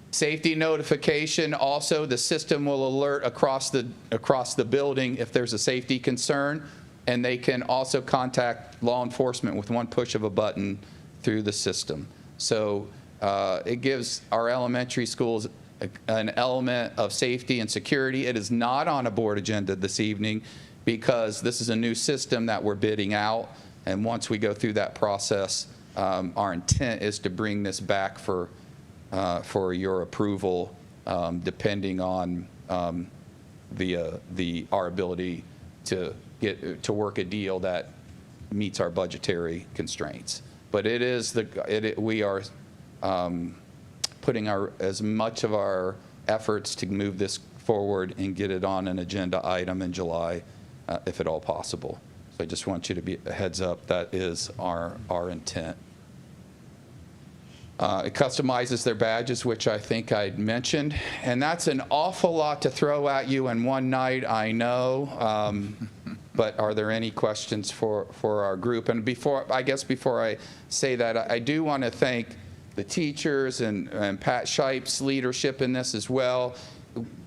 Safety notification, also the system will alert across the building if there's a safety concern, and they can also contact law enforcement with one push of a button through the system. So it gives our elementary schools an element of safety and security. It is not on a board agenda this evening because this is a new system that we're bidding out, and once we go through that process, our intent is to bring this back for your approval, depending on our ability to work a deal that meets our budgetary constraints. But we are putting as much of our efforts to move this forward and get it on an agenda item in July, if at all possible. So I just want you to be a heads up. That is our intent. It customizes their badges, which I think I'd mentioned, and that's an awful lot to throw at you in one night, I know. But are there any questions for our group? And before I say that, I do want to thank the teachers and Pat Shipe's leadership in this as well.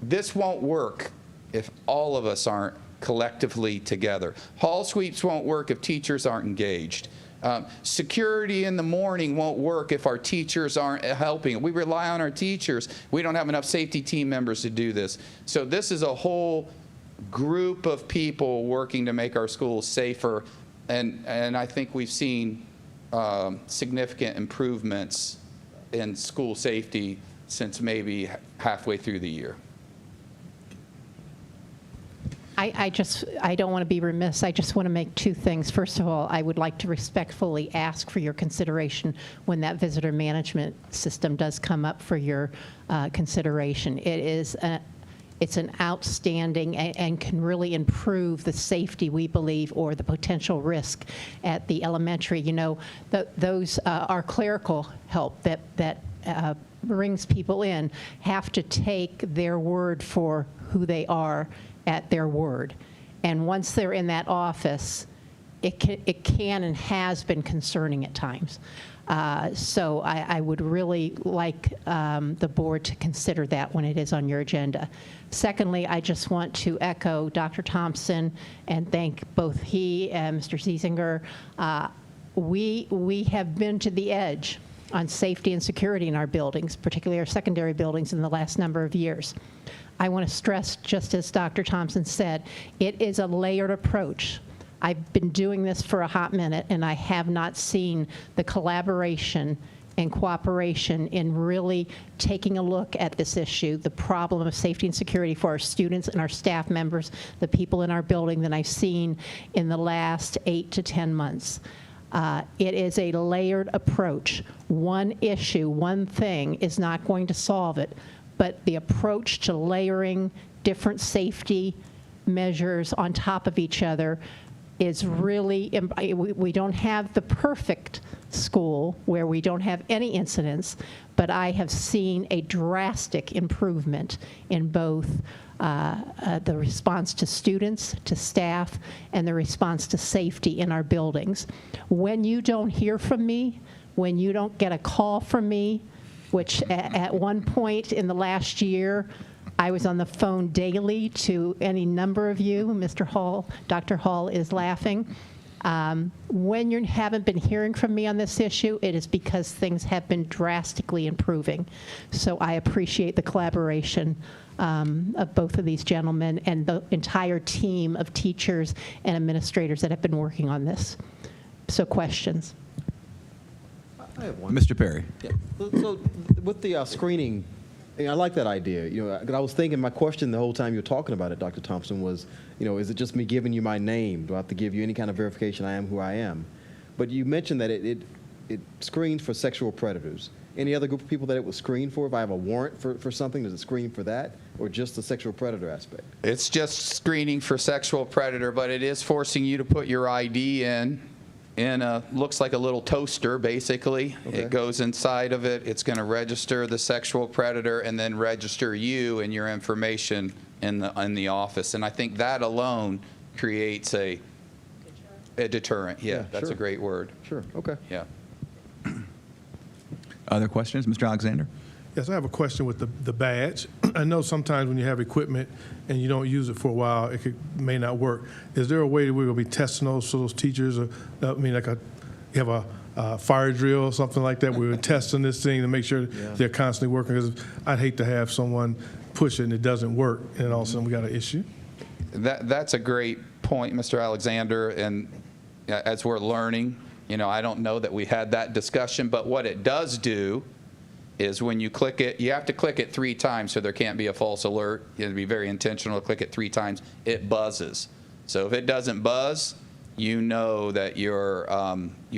This won't work if all of us aren't collectively together. Hall sweeps won't work if teachers aren't engaged. Security in the morning won't work if our teachers aren't helping. We rely on our teachers. We don't have enough safety team members to do this. So this is a whole group of people working to make our schools safer, and I think we've seen significant improvements in school safety since maybe halfway through the year. I don't want to be remiss. I just want to make two things. First of all, I would like to respectfully ask for your consideration when that visitor management system does come up for your consideration. It's an outstanding and can really improve the safety, we believe, or the potential risk at the elementary. You know, those our clerical help that brings people in have to take their word for who they are at their word. And once they're in that office, it can and has been concerning at times. So I would really like the board to consider that when it is on your agenda. Secondly, I just want to echo Dr. Thompson and thank both he and Mr. Ziesinger. We have been to the edge on safety and security in our buildings, particularly our secondary buildings, in the last number of years. I want to stress, just as Dr. Thompson said, it is a layered approach. I've been doing this for a hot minute, and I have not seen the collaboration and cooperation in really taking a look at this issue, the problem of safety and security for our students and our staff members, the people in our building, that I've seen in the last 8 to 10 months. It is a layered approach. One issue, one thing is not going to solve it, but the approach to layering different safety measures on top of each other is really, we don't have the perfect school where we don't have any incidents, but I have seen a drastic improvement in both the response to students, to staff, and the response to safety in our buildings. When you don't hear from me, when you don't get a call from me, which at one point in the last year, I was on the phone daily to any number of you. Mr. Hall, Dr. Hall is laughing. When you haven't been hearing from me on this issue, it is because things have been drastically improving. So I appreciate the collaboration of both of these gentlemen and the entire team of teachers and administrators that have been working on this. So questions? I have one. Mr. Perry. Yeah. So with the screening, I like that idea. You know, 'cause I was thinking, my question the whole time you were talking about it, Dr. Thompson, was, you know, is it just me giving you my name? Do I have to give you any kind of verification I am who I am? But you mentioned that it screens for sexual predators. Any other group of people that it would screen for? If I have a warrant for something, does it screen for that, or just the sexual predator aspect? It's just screening for sexual predator, but it is forcing you to put your ID in a, looks like a little toaster, basically. Okay. It goes inside of it. It's going to register the sexual predator and then register you and your information in the office. And I think that alone creates a deterrent. Yeah, that's sure. a great word. Sure. Okay. Yeah. Other questions? Mr. Alexander? Yes, I have a question with the badge. I know sometimes when you have equipment and you don't use it for a while, it may not work. Is there a way that we're going to be testing those so those teachers, you have a fire drill or something like that, we're testing this thing to make sure they're constantly working? Because I'd hate to have someone push it and it doesn't work, and all of a sudden we got an issue. That's a great point, Mr. Alexander, and as we're learning, you know, I don't know that we had that discussion, but what it does do is when you click it, you have to click it 3 times so there can't be a false alert. You have to be very intentional to click it 3 times. It buzzes. So if it doesn't buzz, you know that your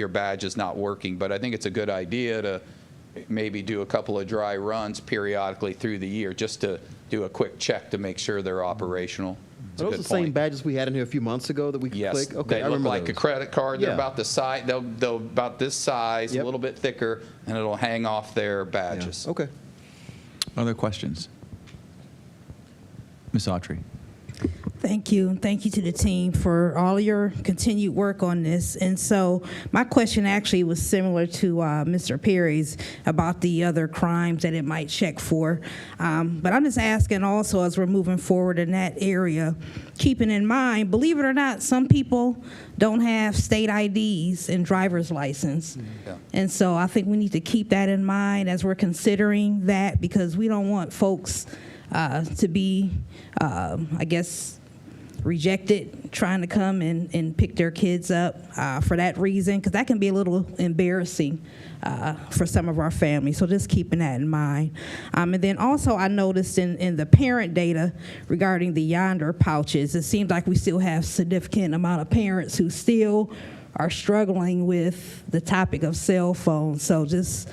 badge is not working. But I think it's a good idea to maybe do a couple of dry runs periodically through the year just to do a quick check to make sure they're operational. Are those the same badges we had in here a few months ago that we could click? Okay, they look like a credit card. They're about the size. They'll about this size, a little bit thicker, and it'll hang off their badges. Yeah. Okay. Other questions? Ms. Autry. Thank you. Thank you to the team for all your continued work on this. And so my question actually was similar to Mr. Perry's about the other crimes that it might check for. But I'm just asking also, as we're moving forward in that area, keeping in mind, believe it or not, some people don't have state IDs and driver's license. Yeah. And so I think we need to keep that in mind as we're considering that, because we don't want folks to be, I guess, rejected trying to come and pick their kids up for that reason, because that can be a little embarrassing for some of our families. So just keeping that in mind. And then also I noticed in the parent data regarding the Yonder pouches, it seems like we still have significant amount of parents who still are struggling with the topic of cell phones. So just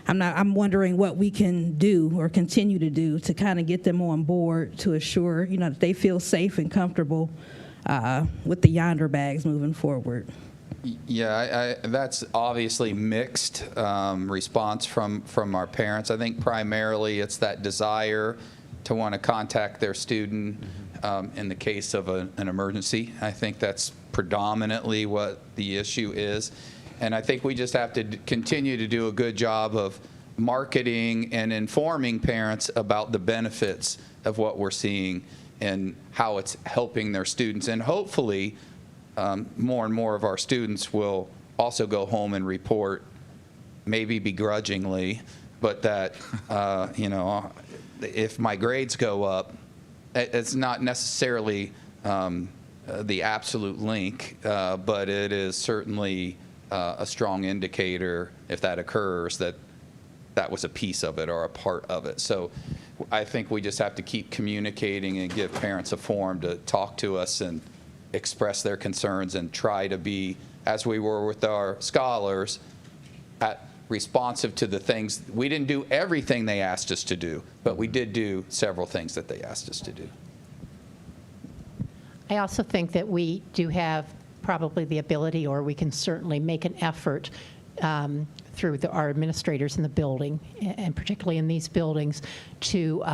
I'm wondering what we can do or continue to do to kind of get them on board to assure, that they feel safe and comfortable with the Yonder bags moving forward. Yeah, that's obviously mixed response from our parents. I think primarily it's that desire to want to contact their student in the case of an emergency. I think that's predominantly what the issue is. And I think we just have to continue to do a good job of marketing and informing parents about the benefits of what we're seeing and how it's helping their students. And hopefully, more and more of our students will also go home and report, maybe begrudgingly, but that, if my grades go up, it's not necessarily the absolute link, but it is certainly a strong indicator, if that occurs, that was a piece of it or a part of it. So I think we just have to keep communicating and give parents a forum to talk to us and express their concerns and try to be, as we were with our scholars, responsive to the things. We didn't do everything they asked us to do, but we did do several things that they asked us to do. I also think that we do have probably the ability, or we can certainly make an effort through our administrators in the building, and particularly in these buildings, to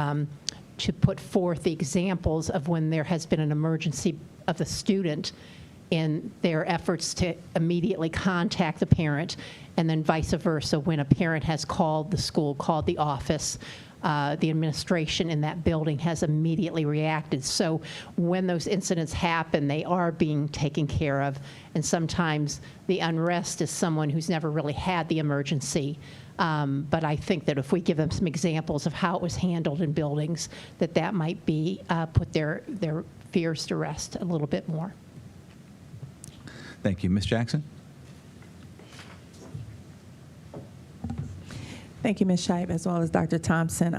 put forth the examples of when there has been an emergency of the student in their efforts to immediately contact the parent, and then vice versa, when a parent has called the school, called the office, the administration in that building has immediately reacted. So when those incidents happen, they are being taken care of. And sometimes the unrest is someone who's never really had the emergency. But I think that if we give them some examples of how it was handled in buildings, that might be put their fears to rest a little bit more. Thank you. Ms. Jackson? Thank you, Ms. Shipe, as well as Dr. Thompson.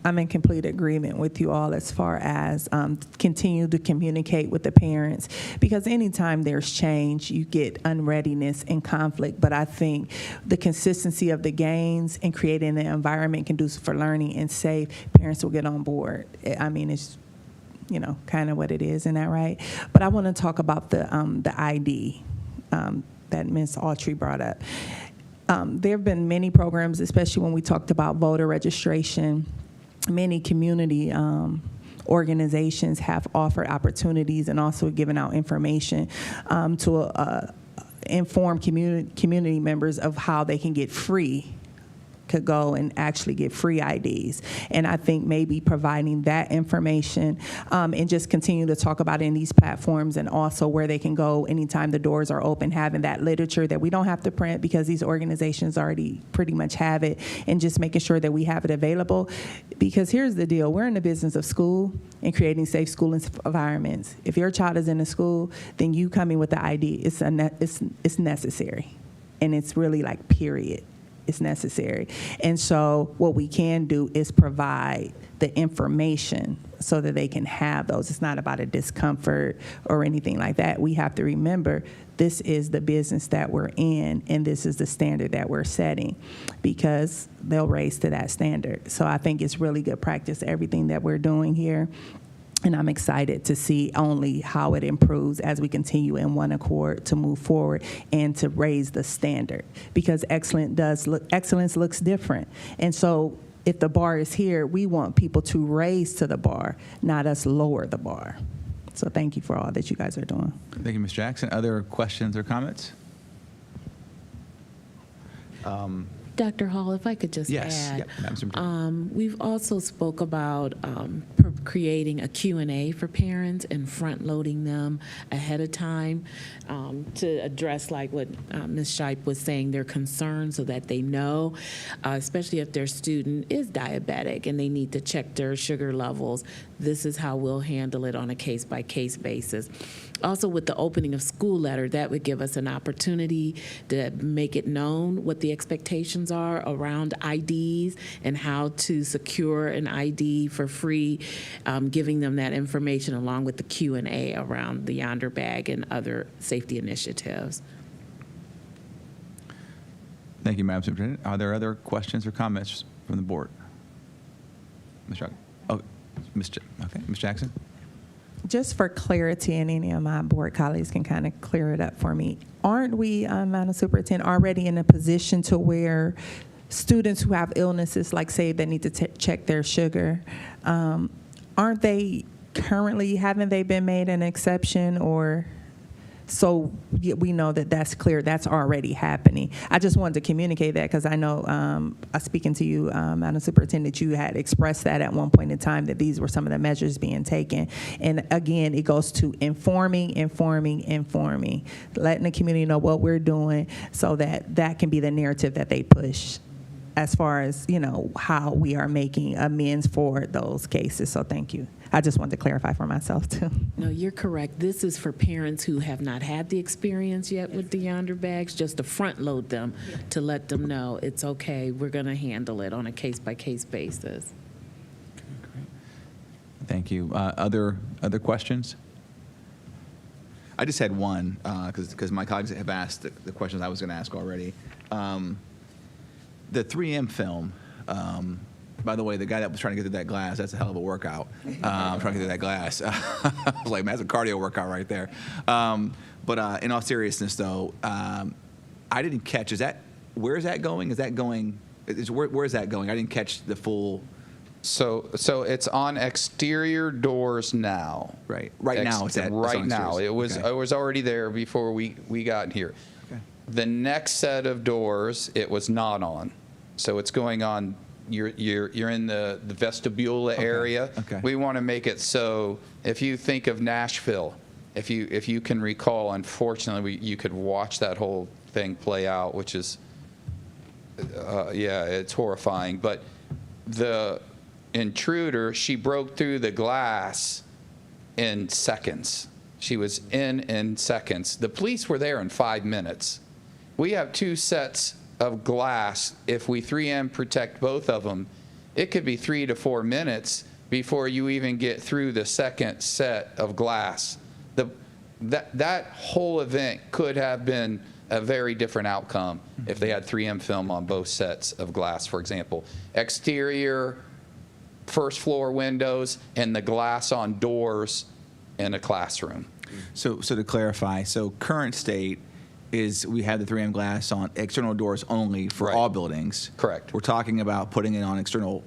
I'm in complete agreement with you all as far as continue to communicate with the parents, because anytime there's change, you get unreadiness and conflict. But I think the consistency of the gains and creating an environment conducive for learning and safe, parents will get on board. I mean, it's kind of what it is, isn't that right? But I want to talk about the ID that Ms. Autry brought up. There have been many programs, especially when we talked about voter registration. Many community organizations have offered opportunities and also given out information to inform community members of how they can get could go and actually get free IDs. And I think maybe providing that information and just continue to talk about it in these platforms, and also where they can go anytime the doors are open, having that literature that we don't have to print because these organizations already pretty much have it, and just making sure that we have it available. Because here's the deal, we're in the business of school and creating safe school environments. If your child is in a school, then you coming with the ID, it's necessary. And it's really like period. It's necessary. And so what we can do is provide the information so that they can have those. It's not about a discomfort or anything like that. We have to remember this is the business that we're in, and this is the standard that we're setting, because they'll raise to that standard. So I think it's really good practice, everything that we're doing here. And I'm excited to see only how it improves as we continue in one accord to move forward and to raise the standard, because excellence looks different. And so if the bar is here, we want people to raise to the bar, not us lower the bar. So thank you for all that you guys are doing. Thank you, Ms. Jackson. Other questions or comments? Dr. Hall, if I could just Yes. add, Yep. Madam Superintendent. we've also spoke about creating a Q&A for parents and front-loading them ahead of time to address, like what Ms. Shipe was saying, their concerns so that they know, especially if their student is diabetic and they need to check their sugar levels. This is how we'll handle it on a case-by-case basis. Also, with the opening of school letter, that would give us an opportunity to make it known what the expectations are around IDs and how to secure an ID for free, giving them that information along with the Q&A around the Yonder Bag and other safety initiatives. Thank you, Madam Superintendent. Are there other questions or comments from the board? Ms. Jackson? Oh, Ms. Jackson? Just for clarity, and any of my board colleagues can kind of clear it up for me, aren't we, Madam Superintendent, already in a position to where students who have illnesses, like say they need to check their sugar, aren't they currently, haven't they been made an exception? Or so we know that that's clear, that's already happening. I just wanted to communicate that because I know, speaking to you, Madam Superintendent, you had expressed that at one point in time that these were some of the measures being taken. And again, it goes to informing, letting the community know what we're doing so that that can be the narrative that they push as far as, you know, how we are making amends for those cases. So thank you. I just wanted to clarify for myself, too. No, you're correct. This is for parents who have not had the experience yet with the Yonder Bags, just to front load them to let them know it's okay. We're going to handle it on a case-by-case basis. Thank you. Other questions? I just had one because my colleagues have asked the questions I was going to ask already. The 3M film. By the way, the guy that was trying to get through that glass, that's a hell of a workout. Trying to get through that glass. I was like, man, that's a cardio workout right there. But in all seriousness, though, I didn't catch, where is that going? Is that going, where is that going? I didn't catch the full. So it's on exterior doors now. Right. Right now it's at right now. It was okay. I was already there before we got here. Okay. The next set of doors it was not on. So it's going on. You're in the vestibule area. Okay. We want to make it so if you think of Nashville, if you can recall, unfortunately you could watch that whole thing play out, which is yeah, it's horrifying. But the intruder, she broke through the glass in seconds. She was in seconds. The police were there in 5 minutes. We have 2 sets of glass. If we 3M protect both of them, it could be 3 to 4 minutes before you even get through the second set of glass. That whole event could have been a very different outcome if they had 3M film on both sets of glass, for example. Exterior, first floor windows, and the glass on doors in a classroom. So to clarify, so current state is we have the 3M glass on external doors only for all buildings. Correct. We're talking about putting it on external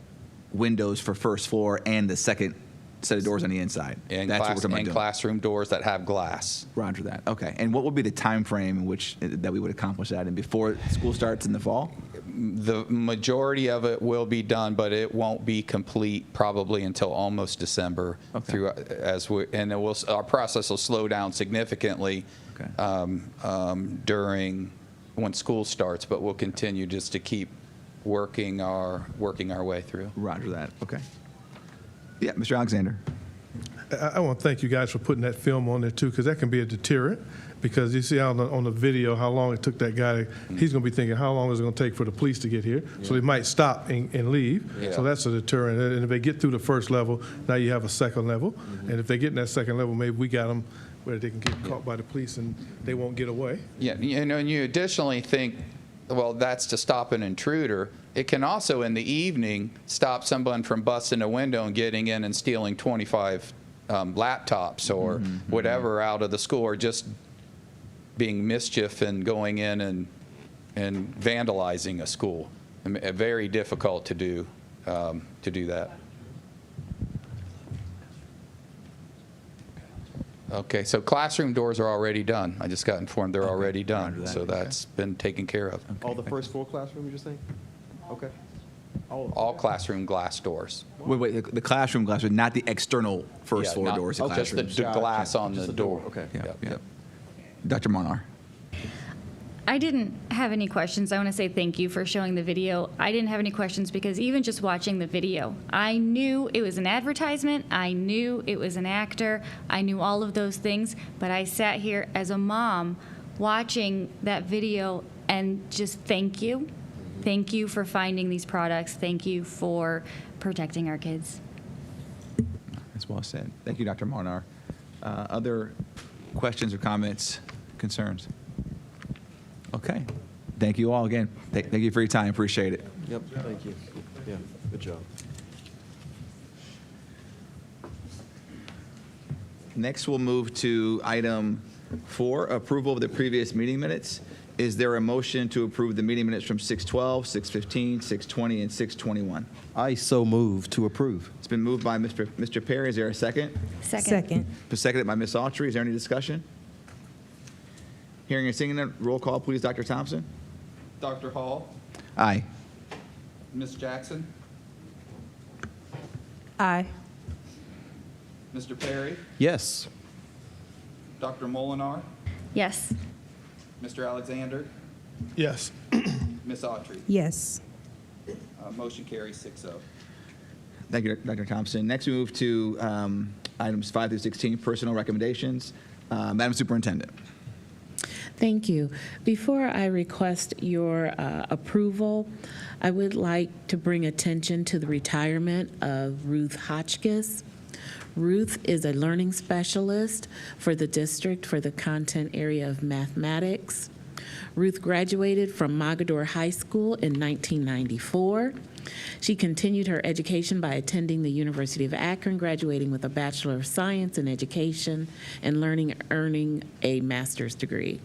windows for first floor and the second set of doors on the inside. And, that's what we're talking about doing. Classroom doors that have glass. Roger that. Okay. And what would be the time frame in which that we would accomplish that? And before school starts in the fall? The majority of it will be done, but it won't be complete probably until almost December. Okay. Our process will slow down significantly during when school starts, but we'll continue just to keep working our way through. Roger that. Okay. Yeah, Mr. Alexander. I want to thank you guys for putting that film on there too, because that can be a deterrent. Because you see on the video how long it took that guy. He's going to be thinking, how long is it going to take for the police to get here? Yeah. So they might stop and leave. Yeah. So that's a deterrent. And if they get through the first level, now you have a second level. Mm-hmm. And if they get in that second level, maybe we got them where they can get caught by the police and they won't get away. Yeah, and you additionally think, well, that's to stop an intruder. It can also, in the evening, stop someone from busting a window and getting in and stealing 25 laptops or whatever out of the school, or just being mischief and going in and vandalizing a school. Very difficult to do that. Okay, so classroom doors are already done. I just got informed they're already done, so that's been taken care of. All the first floor classroom, you're saying? Okay. All classroom glass doors. Wait, the classroom glass, not the external first Yeah, floor not- doors of just the classrooms. glass on Just the the door, door. okay. Yeah, Yep, yeah. yep. Dr. Monar. I didn't have any questions. I want to say thank you for showing the video. I didn't have any questions because even just watching the video, I knew it was an advertisement. I knew it was an actor. I knew all of those things. But I sat here as a mom watching that video and just thank you. Thank you for finding these products. Thank you for protecting our kids. That's well said. Thank you, Dr. Monar. Other questions or comments, concerns? Okay. Thank you all again. Thank you for your time. Appreciate it. Yep, thank you. Yeah, good job. Next, we'll move to item 4, approval of the previous meeting minutes. Is there a motion to approve the meeting minutes from 6:12, 6:15, 6:20, and 6:21? I so move to approve. It's been moved by Mr. Perry. Is there a second? Second. Seconded by Ms. Autry. Is there any discussion? Hearing and seeing none, roll call, please, Dr. Thompson. Dr. Hall, Aye. Ms. Jackson, Aye. Mr. Perry, Yes. Dr. Molinar, Yes. Mr. Alexander, Yes. Ms. Autry. Yes. Motion carries 6-0. Thank you, Dr. Thompson. Next, we move to items 5 through 16, personal recommendations. Madam Superintendent. Thank you. Before I request your approval, I would like to bring attention to the retirement of Ruth Hotchkiss. Ruth is a learning specialist for the district for the content area of mathematics. Ruth graduated from Mogador High School in 1994. She continued her education by attending the University of Akron, graduating with a Bachelor of Science in Education and earning a master's degree.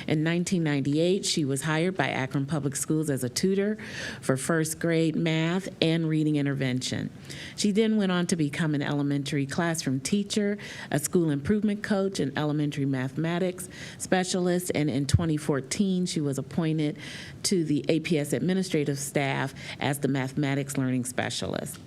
In 1998, she was hired by Akron Public Schools as a tutor for first grade math and reading intervention. She then went on to become an elementary classroom teacher, a school improvement coach, an elementary mathematics specialist, and in 2014, she was appointed to the APS administrative staff as the mathematics learning specialist.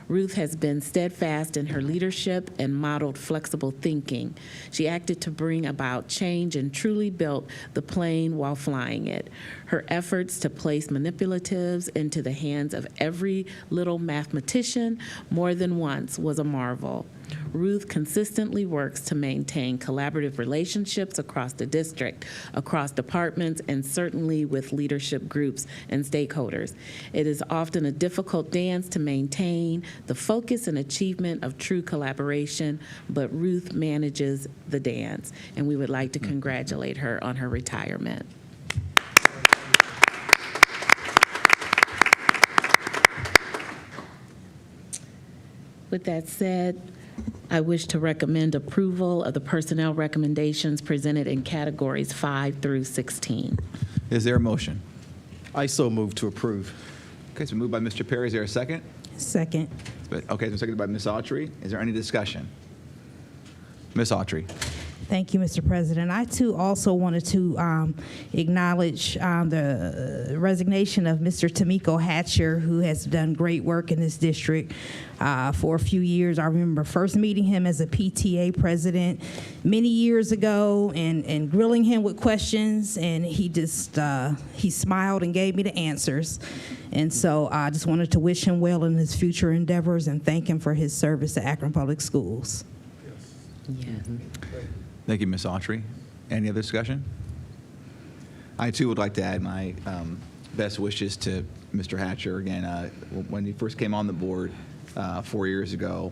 Ruth has been steadfast in her leadership and modeled flexible thinking. She acted to bring about change and truly built the plane while flying it. Her efforts to place manipulatives into the hands of every little mathematician more than once was a marvel. Ruth consistently works to maintain collaborative relationships across the district, across departments, and certainly with leadership groups and stakeholders. It is often a difficult dance to maintain the focus and achievement of true collaboration, but Ruth manages the dance, and we would like to congratulate her on her retirement. With that said, I wish to recommend approval of the personnel recommendations presented in categories 5 through 16. Is there a motion? I so move to approve. Okay, so moved by Mr. Perry. Is there a second? Second. Okay, so seconded by Ms. Autry. Is there any discussion? Ms. Autry. Thank you, Mr. President. I, too, also wanted to acknowledge the resignation of Mr. Tamiko Hatcher, who has done great work in this district for a few years. I remember first meeting him as a PTA president many years ago and grilling him with questions, and he just, he smiled and gave me the answers. And so I just wanted to wish him well in his future endeavors and thank him for his service to Akron Public Schools. Yeah. Thank you, Ms. Autry. Any other discussion? I, too, would like to add my best wishes to Mr. Hatcher. Again, when he first came on the board 4 years ago,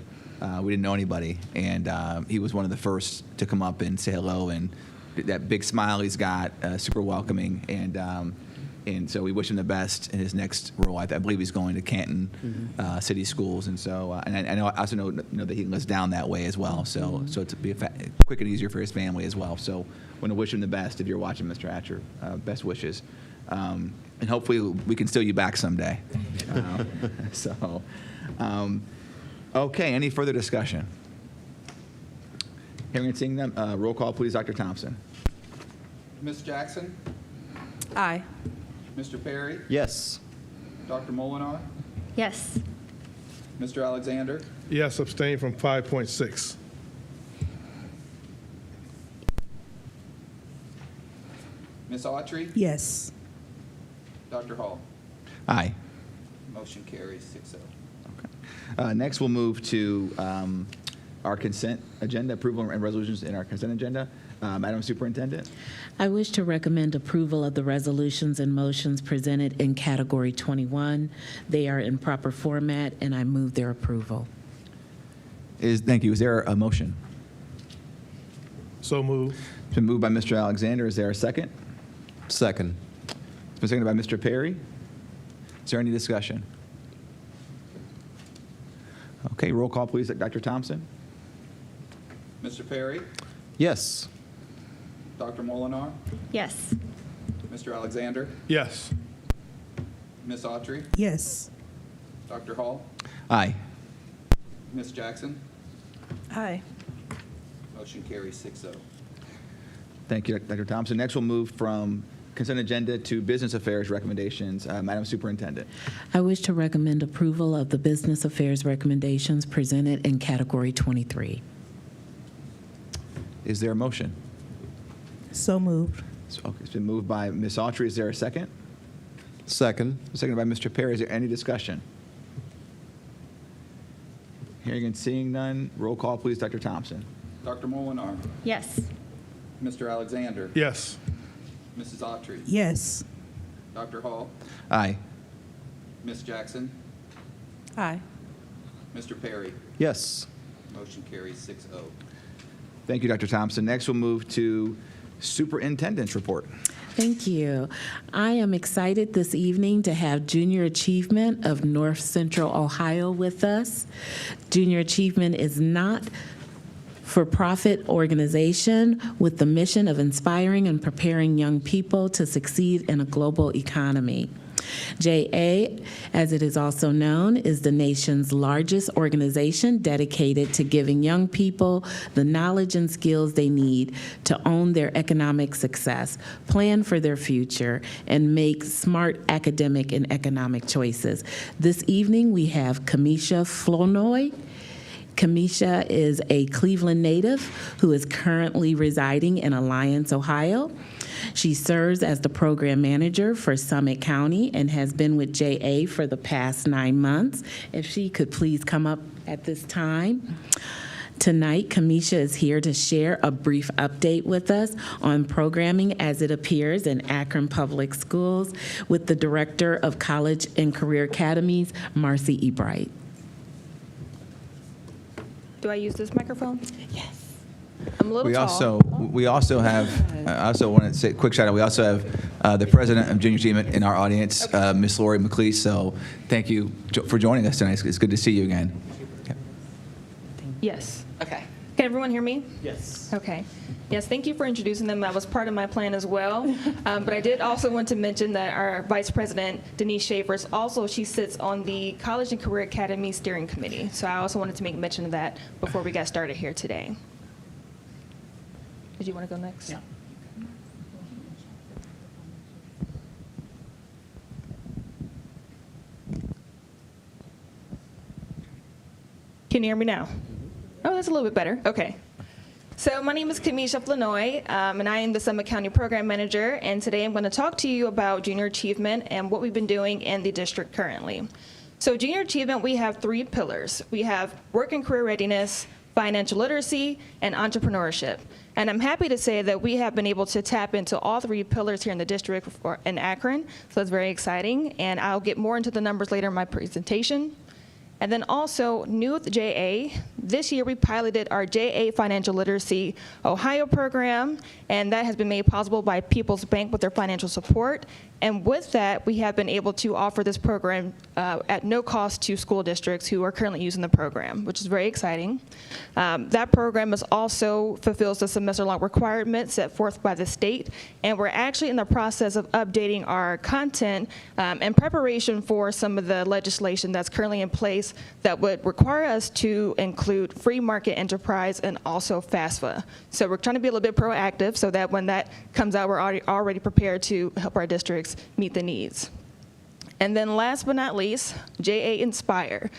we didn't know anybody, and he was one of the first to come up and say hello, and that big smile he's got, super welcoming, and so we wish him the best in his next role. I believe he's going to Canton City Schools, and so and I know I also know that he lives down that way as well. So so to be quick and easier for his family as well. So I want to wish him the best. If you're watching, Mr. Hatcher, best wishes, and hopefully we can steal you back someday. Okay. Any further discussion? Hearing and seeing none, roll call, please, Dr. Thompson. Ms. Jackson? Aye. Mr. Perry? Yes. Dr. Molinar? Yes. Mr. Alexander? Yes, abstain from 5.6. Ms. Autry? Yes. Dr. Hall? Aye. Motion carries 6-0. Next, we'll move to our consent agenda, approval and resolutions in our consent agenda. Madam Superintendent? I wish to recommend approval of the resolutions and motions presented in Category 21. They are in proper format, and I move their approval. Thank you. Is there a motion? So moved. It's been moved by Mr. Alexander. Is there a second? Second. It's been seconded by Mr. Perry. Is there any discussion? Okay, roll call, please, Dr. Thompson. Mr. Perry? Yes. Dr. Molinar? Yes. Mr. Alexander? Yes. Ms. Autry? Yes. Dr. Hall? Aye. Ms. Jackson? Aye. Motion carries 6-0. Thank you, Dr. Thompson. Next, we'll move from consent agenda to business affairs recommendations. Madam Superintendent. I wish to recommend approval of the business affairs recommendations presented in Category 23. Is there a motion? So moved. Okay, it's been moved by Ms. Autry. Is there a second? Second. Seconded by Mr. Perry. Is there any discussion? Hearing and seeing none, roll call, please, Dr. Thompson. Dr. Molinar? Yes. Mr. Alexander? Yes. Mrs. Autry? Yes. Dr. Hall? Aye. Ms. Jackson? Aye. Mr. Perry? Yes. Motion carries 6-0. Thank you, Dr. Thompson. Next, we'll move to Superintendent's report. Thank you. I am excited this evening to have Junior Achievement of North Central Ohio with us. Junior Achievement is not for-profit organization with the mission of inspiring and preparing young people to succeed in a global economy. JA, as it is also known, is the nation's largest organization dedicated to giving young people the knowledge and skills they need to own their economic success, plan for their future, and make smart academic and economic choices. This evening, we have Kamisha Flournoy. Kamisha is a Cleveland native who is currently residing in Alliance, Ohio. She serves as the program manager for Summit County and has been with JA for the past 9 months. If she could please come up at this time. Tonight, Kamisha is here to share a brief update with us on programming as it appears in Akron Public Schools with the Director of College and Career Academies, Marcy Ebright. Do I use this microphone? Yes. I'm a little tall. We also have, I also want to say a quick shout out, we also have the president of Junior Achievement in our audience, Ms. Lori McLeese. So thank you for joining us tonight. It's good to see you again. Yes. Okay. Can everyone hear me? Yes. Okay. Yes, thank you for introducing them. That was part of my plan as well. But I did also want to mention that our Vice President, Denise Schaefer, she sits on the College and Career Academy Steering Committee. So I also wanted to make mention of that before we got started here today. Did you want to go next? Yeah. Can you hear me now? Oh, that's a little bit better. Okay. So my name is Kamisha Flournoy, and I am the Summit County Program Manager, and today I'm going to talk to you about Junior Achievement and what we've been doing in the district currently. So Junior Achievement, we have 3 pillars. We have work and career readiness, financial literacy, and entrepreneurship. And I'm happy to say that we have been able to tap into all 3 pillars here in the district in Akron, so it's very exciting, and I'll get more into the numbers later in my presentation. And then also, new with JA, this year we piloted our JA Financial Literacy Ohio program, and that has been made possible by People's Bank with their financial support. And with that, we have been able to offer this program at no cost to school districts who are currently using the program, which is very exciting. That program also fulfills the semester-long requirement set forth by the state, and we're actually in the process of updating our content in preparation for some of the legislation that's currently in place that would require us to include free market enterprise and also FAFSA. So we're trying to be a little bit proactive so that when that comes out, we're already prepared to help our districts meet the needs. And then last but not least, JA Inspire.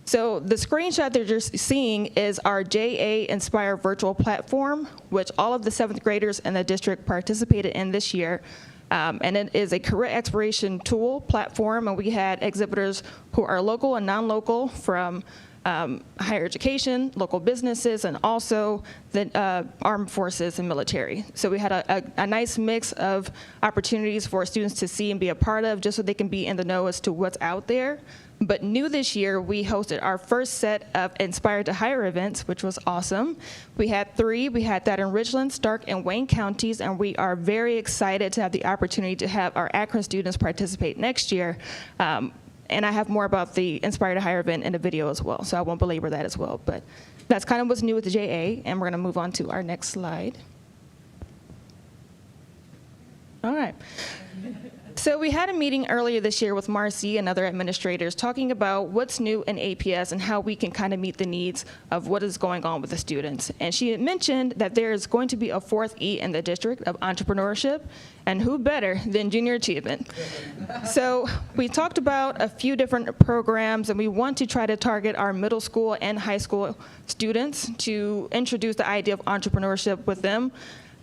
So the screenshot that you're seeing is our JA Inspire virtual platform, which all of the 7th graders in the district participated in this year. And it is a career exploration tool platform, and we had exhibitors who are local and non-local from higher education, local businesses, and also the armed forces and military. So we had a nice mix of opportunities for students to see and be a part of, just so they can be in the know as to what's out there. But new this year, we hosted our first set of Inspire to Hire events, which was awesome. We had 3. We had that in Richland, Stark, and Wayne counties, and we are very excited to have the opportunity to have our Akron students participate next year. And I have more about the Inspire to Hire event in the video as well, so I won't belabor that as well. But that's kind of what's new with the JA, and we're going to move on to our next slide. All right. So we had a meeting earlier this year with Marcy and other administrators talking about what's new in APS and how we can kind of meet the needs of what is going on with the students. And she had mentioned that there is going to be a 4th E in the district of entrepreneurship, and who better than junior achievement? So we talked about a few different programs, and we want to try to target our middle school and high school students to introduce the idea of entrepreneurship with them.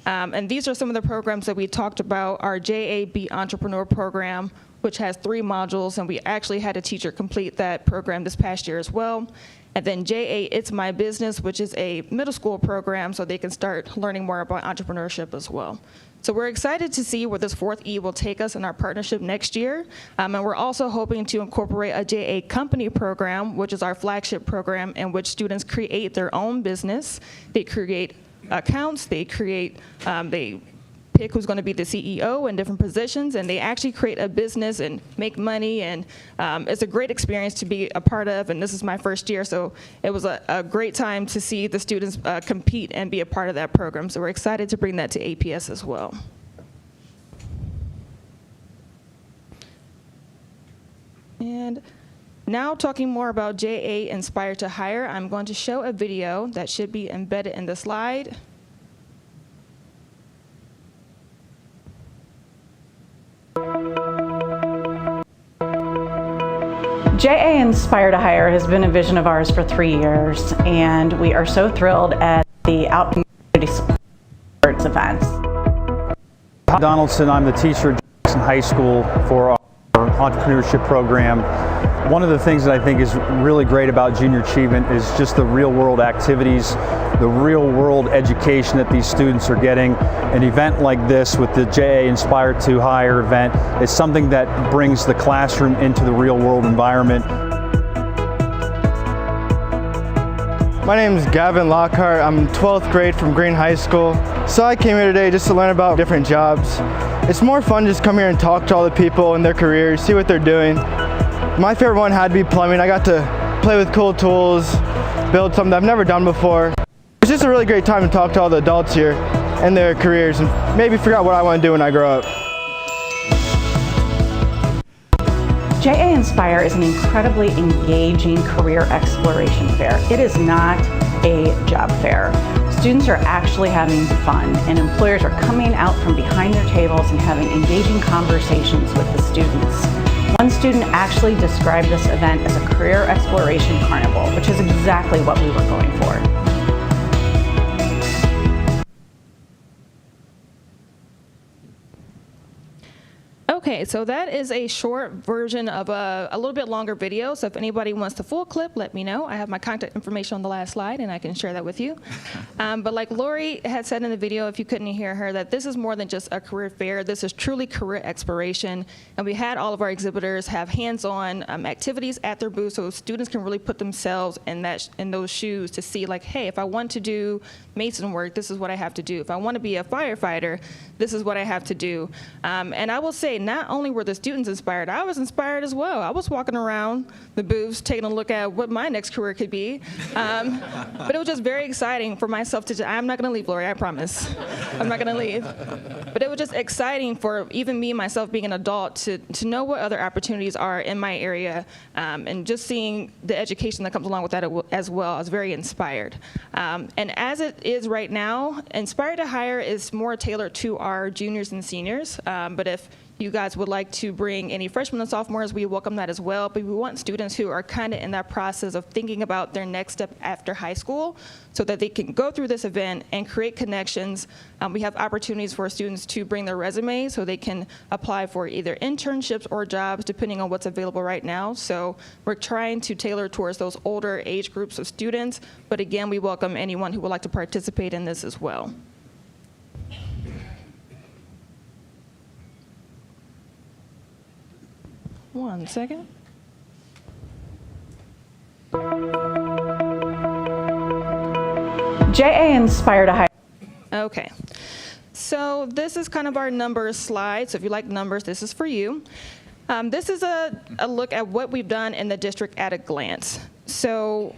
And these are some of the programs that we talked about. Our JAB Entrepreneur program, which has 3 modules, and we actually had a teacher complete that program this past year as well. And then JA It's My Business, which is a middle school program, so they can start learning more about entrepreneurship as well. So we're excited to see where this 4th E will take us in our partnership next year. And we're also hoping to incorporate a JA Company program, which is our flagship program in which students create their own business. They create accounts, they create, they pick who's going to be the CEO in different positions, and they actually create a business and make money, and it's a great experience to be a part of, and this is my first year, so it was a great time to see the students compete and be a part of that program, so we're excited to bring that to APS as well. And now talking more about JA Inspire to Hire, I'm going to show a video that should be embedded in the slide. JA Inspire to Hire has been a vision of ours for 3 years, and we are so thrilled at the Outdoor Community Sports events. Donaldson, I'm the teacher at Jackson High School for our entrepreneurship program. One of the things that I think is really great about Junior Achievement is just the real-world activities, the real-world education that these students are getting. An event like this with the JA Inspire to Hire event is something that brings the classroom into the real-world environment. My name is Gavin Lockhart. I'm in 12th grade from Green High School. So I came here today just to learn about different jobs. It's more fun just come here and talk to all the people in their careers, see what they're doing. My favorite one had to be plumbing. I got to play with cool tools, build something that I've never done before. It's just a really great time to talk to all the adults here and their careers and maybe figure out what I want to do when I grow up. JA Inspire is an incredibly engaging career exploration fair. It is not a job fair. Students are actually having fun, and employers are coming out from behind their tables and having engaging conversations with the students. One student actually described this event as a career exploration carnival, which is exactly what we were going for. Okay, so that is a short version of a little bit longer video. So if anybody wants the full clip, let me know. I have my contact information on the last slide, and I can share that with you. But like Lori had said in the video, if you couldn't hear her, that this is more than just a career fair. This is truly career exploration. And we had all of our exhibitors have hands-on activities at their booth, so students can really put themselves in those shoes to see, like, hey, if I want to do mason work, this is what I have to do. If I want to be a firefighter, this is what I have to do. And I will say, not only were the students inspired, I was inspired as well. I was walking around the booths taking a look at what my next career could be. But it was just very exciting for myself to, I'm not going to leave, Lori, I promise. I'm not going to leave. But it was just exciting for even me, myself, being an adult, to know what other opportunities are in my area, and just seeing the education that comes along with that as well. I was very inspired. And as it is right now, Inspire to Hire is more tailored to our juniors and seniors. But if you guys would like to bring any freshmen and sophomores, we welcome that as well. But we want students who are kind of in that process of thinking about their next step after high school so that they can go through this event and create connections. We have opportunities for students to bring their resume so they can apply for either internships or jobs depending on what's available right now. So we're trying to tailor towards those older age groups of students. But again, we welcome anyone who would like to participate in this as well. One second. JA Inspire to Hire. Okay. So this is kind of our numbers slide. So if you like numbers, this is for you. This is a look at what we've done in the district at a glance. So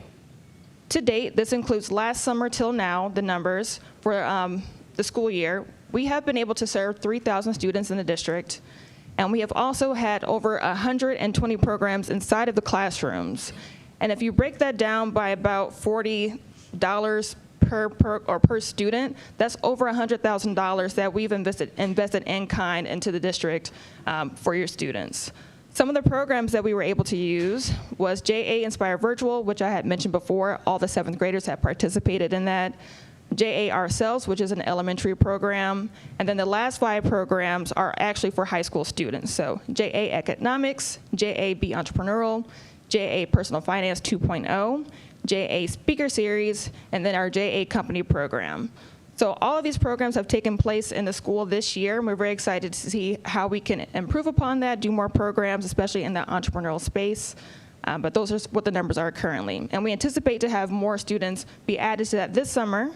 to date, this includes last summer till now, the numbers for the school year. We have been able to serve 3,000 students in the district. And we have also had over 120 programs inside of the classrooms. And if you break that down by about $40 per student, that's over $100,000 that we've invested in kind into the district for your students. Some of the programs that we were able to use was JA Inspire Virtual, which I had mentioned before. All the 7th graders have participated in that. JA Ourselves, which is an elementary program. And then the last 5 programs are actually for high school students. So JA Economics, JA Be Entrepreneurial, JA Personal Finance 2.0, JA Speaker Series, and then our JA Company program. So all of these programs have taken place in the school this year, and we're very excited to see how we can improve upon that, do more programs, especially in the entrepreneurial space. But those are what the numbers are currently. And we anticipate to have more students be added to that this summer,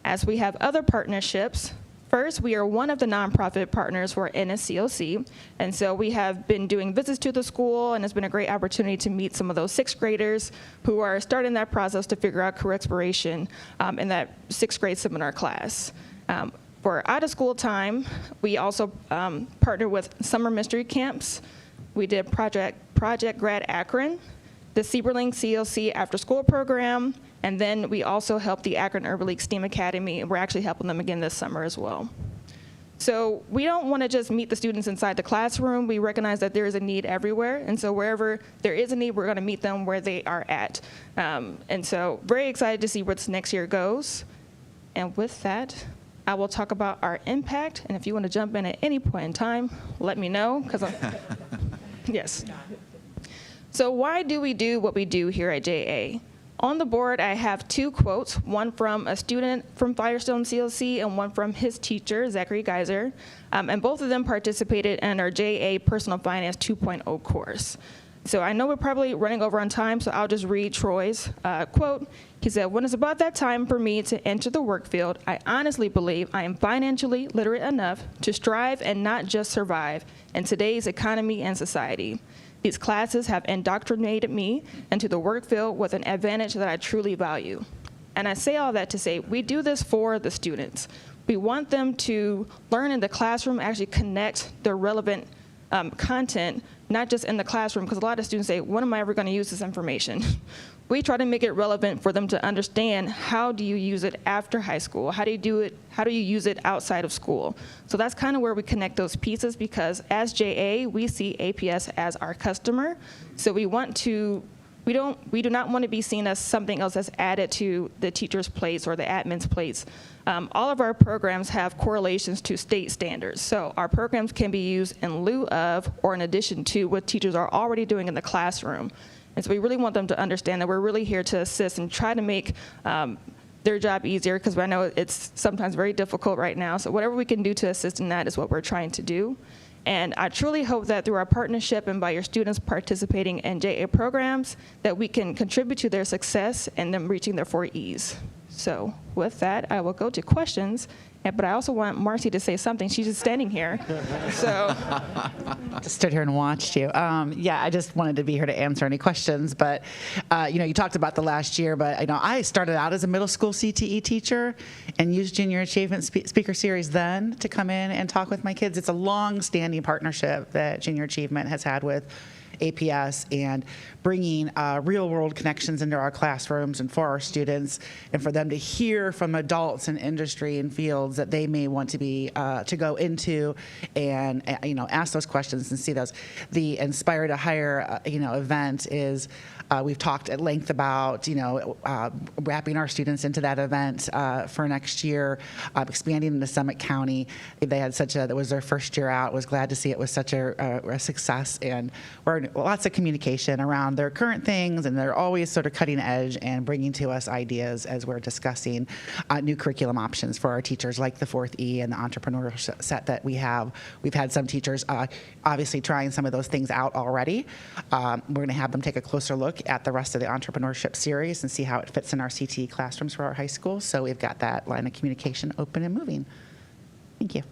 as we have other partnerships. First, we are one of the nonprofit partners for NSCLC, and so we have been doing visits to the school, and it's been a great opportunity to meet some of those 6th graders who are starting that process to figure out career exploration in that 6th grade seminar class. For out-of-school time, we also partner with summer mystery camps. We did Project Grad Akron, the Cyberlink CLC after-school program, and then we also helped the Akron Urban League STEAM Academy, and we're actually helping them again this summer as well. So we don't want to just meet the students inside the classroom. We recognize that there is a need everywhere, and so wherever there is a need, we're going to meet them where they are at. And so very excited to see where this next year goes. And with that, I will talk about our impact, and if you want to jump in at any point in time, let me know, because yes. So why do we do what we do here at JA? On the board, I have 2 quotes, one from a student from Firestone CLC and one from his teacher, Zachary Geiser, and both of them participated in our JA Personal Finance 2.0 course. So I know we're probably running over on time, so I'll just read Troy's quote. He said, "When it's about that time for me to enter the work field, I honestly believe I am financially literate enough to strive and not just survive in today's economy and society. These classes have indoctrinated me into the work field with an advantage that I truly value." And I say all that to say, we do this for the students. We want them to learn in the classroom, actually connect their relevant content, not just in the classroom, because a lot of students say, when am I ever going to use this information? We try to make it relevant for them to understand, how do you use it after high school? How do you do it? How do you use it outside of school? So that's kind of where we connect those pieces, because as JA, we see APS as our customer. So we do not want to be seen as something else that's added to the teacher's plates or the admin's plates. All of our programs have correlations to state standards. So our programs can be used in lieu of or in addition to what teachers are already doing in the classroom. And so we really want them to understand that we're really here to assist and try to make their job easier, because I know it's sometimes very difficult right now. So whatever we can do to assist in that is what we're trying to do. And I truly hope that through our partnership and by your students participating in JA programs, that we can contribute to their success and them reaching their 4 E's. So with that, I will go to questions, but I also want Marcy to say something. She's just standing here. So Just stood here and watched you. Yeah, I just wanted to be here to answer any questions. But, you talked about the last year, but, I started out as a middle school CTE teacher and used Junior Achievement Speaker Series then to come in and talk with my kids. It's a long-standing partnership that Junior Achievement has had with APS and bringing real-world connections into our classrooms and for our students, and for them to hear from adults in industry and fields that they may want to be to go into, and ask those questions and see those. The Inspire to Hire event is. We've talked at length about, wrapping our students into that event for next year, expanding into Summit County. They had that was their first year out. Was glad to see it was such a success, and we're lots of communication around their current things, and they're always sort of cutting edge and bringing to us ideas as we're discussing new curriculum options for our teachers, like the 4th E and the entrepreneurial set that we have. We've had some teachers obviously trying some of those things out already. We're going to have them take a closer look at the rest of the entrepreneurship series and see how it fits in our CTE classrooms for our high school. So we've got that line of communication open and moving. Thank you.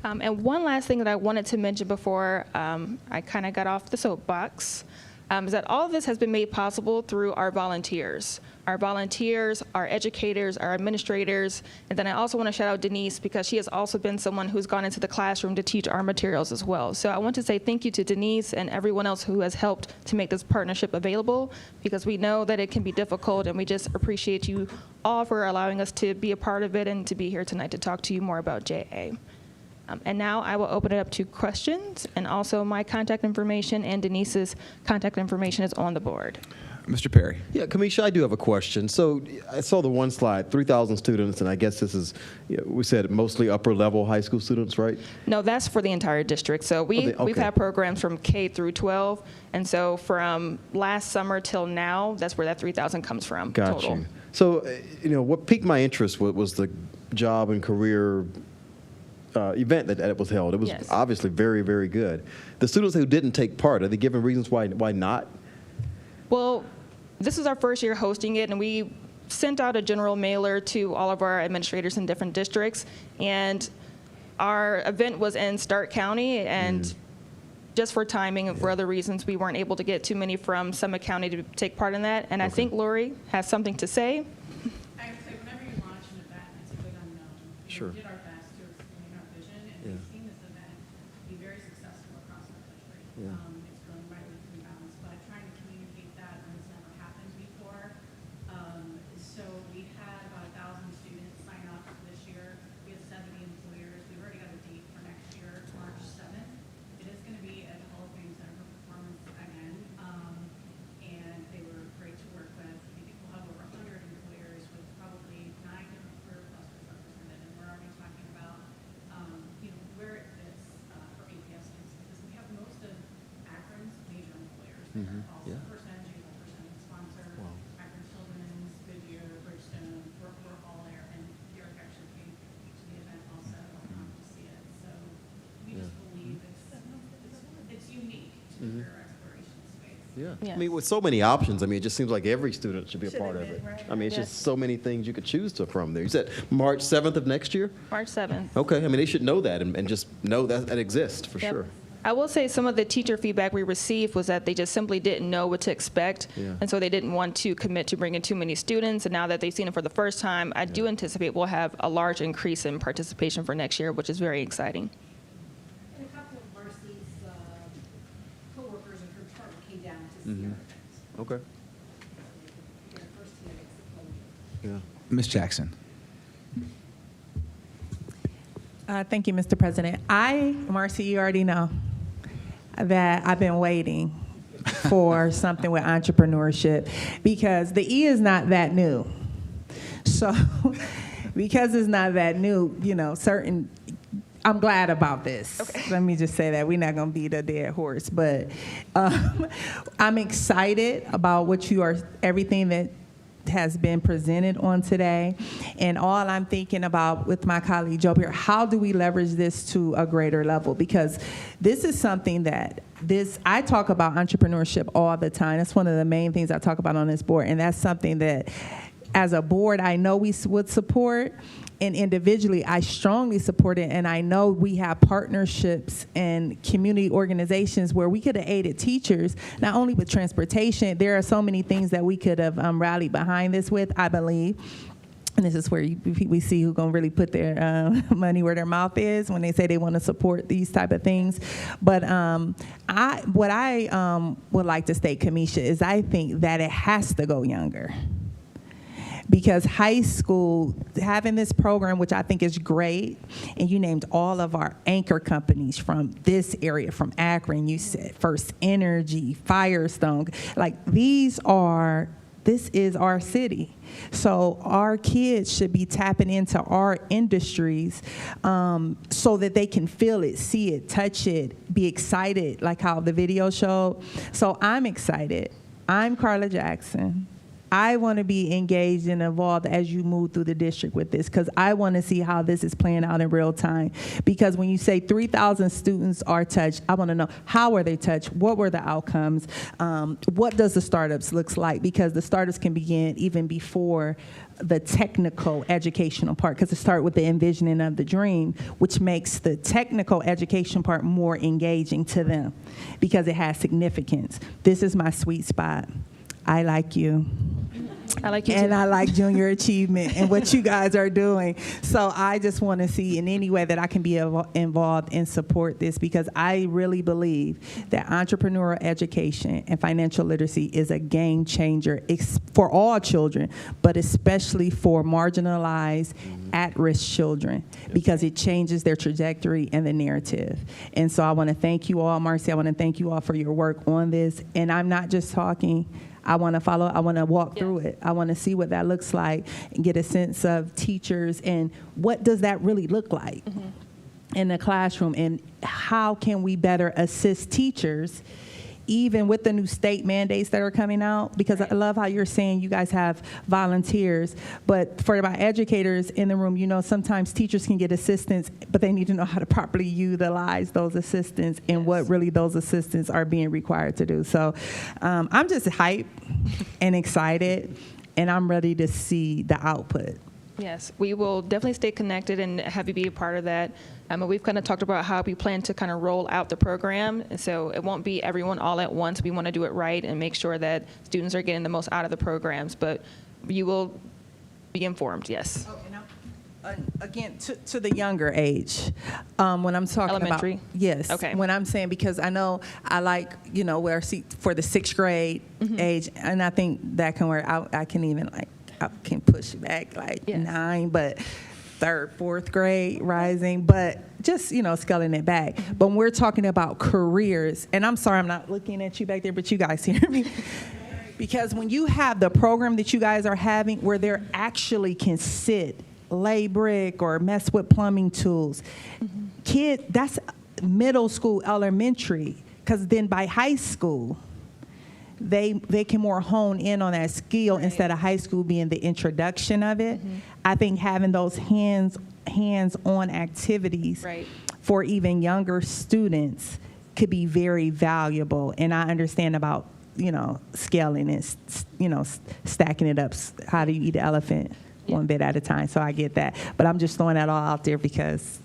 And one last thing that I wanted to mention before I kind of got off the soapbox is that all of this has been made possible through our volunteers. Our volunteers, our educators, our administrators, and then I also want to shout out Denise because she has also been someone who's gone into the classroom to teach our materials as well. So I want to say thank you to Denise and everyone else who has helped to make this partnership available, because we know that it can be difficult, and we just appreciate you all for allowing us to be a part of it and to be here tonight to talk to you more about JA. And now I will open it up to questions, and also my contact information and Denise's contact information is on the board. Mr. Perry. Yeah, Kamisha, I do have a question. So I saw the one slide, 3,000 students, and I guess this is, we said mostly upper level high school students, right? No, that's for the entire district. So we've had programs from K through 12, and so from last summer till now, that's where that 3,000 comes from. Got total. you. So, what piqued my interest was the job and career event that was held. It was obviously very, very good. The students who didn't take part, are they given reasons why not? Well, this is our first year hosting it, and we sent out a general mailer to all of our administrators in different districts, and our event was in Stark County, and just for timing and for other reasons, we weren't able to get too many from Summit County to take part in that, and I think Lori has something to say. I would say whenever you launch an event, it's a big unknown. Sure. We did our best to explain our vision, and we've seen this event be very successful across our country. Yeah. It's grown by leaps and bounds, but trying to communicate that when it's never happened before. So we had about 1,000 students sign up this year. We had 70 employers. We've already got a date for next year, March 7th. It is going to be at Hall of Fame Center for Performance again, and they were great to work with. I think we'll have over 100 employers with probably 9 different career clusters represented, and we're already talking about where it fits for APS students, because we have most of Akron's major employers there. Also, First Energy is a percentage sponsor. Akron Children's, Goodyear, Bridgestone, we're all there, and Derek actually came to the event also to see it. So we just believe it's unique to the career exploration space. Yeah. I mean, with so many options, it just seems like every student should be a part of it. Right. It's just so many things you could choose from there. You said March 7th of next year? March 7th. Okay, they should know that and just know that exists for sure. I will say some of the teacher feedback we received was that they just simply didn't know what to expect, and so they didn't want to commit to bringing too many students, and now that they've seen it for the first time, I do anticipate we'll have a large increase in participation for next year, which is very exciting. And a couple of Marcy's coworkers and her department came down to see our event. Okay. Their first year at the podium. Ms. Jackson. Thank you, Mr. President. Marcy, you already know that I've been waiting for something with entrepreneurship, because the E is not that new. So because it's not that new, I'm glad about this. Okay. Let me just say that. We're not going to beat a dead horse, but I'm excited about everything that has been presented on today, and all I'm thinking about with my colleague Joe here, how do we leverage this to a greater level? Because this is something that I talk about entrepreneurship all the time. That's one of the main things I talk about on this board, and that's something that as a board, I know we would support, and individually, I strongly support it, and I know we have partnerships and community organizations where we could have aided teachers, not only with transportation. There are so many things that we could have rallied behind this with, I believe. And this is where we see who's going to really put their money where their mouth is when they say they want to support these type of things. But what I would like to state, Kamisha, is I think that it has to go younger. Because high school, having this program, which I think is great, and you named all of our anchor companies from this area, from Akron, you said First Energy, Firestone, like this is our city. So our kids should be tapping into our industries so that they can feel it, see it, touch it, be excited, like how the video showed. So I'm excited. I'm Carla Jackson. I want to be engaged and involved as you move through the district with this, because I want to see how this is playing out in real time. Because when you say 3,000 students are touched, I want to know, how are they touched? What were the outcomes? What does the startups look like? Because the startups can begin even before the technical educational part, because it starts with the envisioning of the dream, which makes the technical education part more engaging to them because it has significance. This is my sweet spot. I like you. I like you and too. I like junior achievement and what you guys are doing. So I just want to see in any way that I can be involved and support this, because I really believe that entrepreneurial education and financial literacy is a game changer for all children, but especially for marginalized, at-risk children, because it changes their trajectory and the narrative. And so I want to thank you all, Marcy. I want to thank you all for your work on this. And I'm not just talking. I want to follow, I want to walk through it. I want to see what that looks like and get a sense of teachers and what does that really look like in the classroom, and how can we better assist teachers even with the new state mandates that are coming out, because I love how you're saying you guys have volunteers, but for my educators in the room, you know, sometimes teachers can get assistance, but they need to know how to properly utilize those assistants and what really those assistants are being required to do. So I'm just hyped and excited, and I'm ready to see the output. Yes, we will definitely stay connected and have you be a part of that. We've kind of talked about how we plan to kind of roll out the program, and so it won't be everyone all at once. We want to do it right and make sure that students are getting the most out of the programs, but you will be informed, yes. Oh, and again, to the younger age, when I'm talking elementary? about, yes, okay. When I'm saying, because I know I like, you know, where for the 6th grade age, and I think that can work. I can even I can push back 9, but 3rd, 4th grade rising, but just, you know, scaling it back. But when we're talking about careers, and I'm sorry I'm not looking at you back there, but you guys hear me. Because when you have the program that you guys are having where they actually can sit, lay brick, or mess with plumbing tools, that's middle school, elementary, because then by high school, they can more hone in on that skill instead of high school being the introduction of it. I think having those hands-on activities for even younger students could be very valuable. And I understand about, you know, scaling and, you know, stacking it up. How do you eat an elephant? One bit at a time. So I get that. But I'm just throwing that all out there because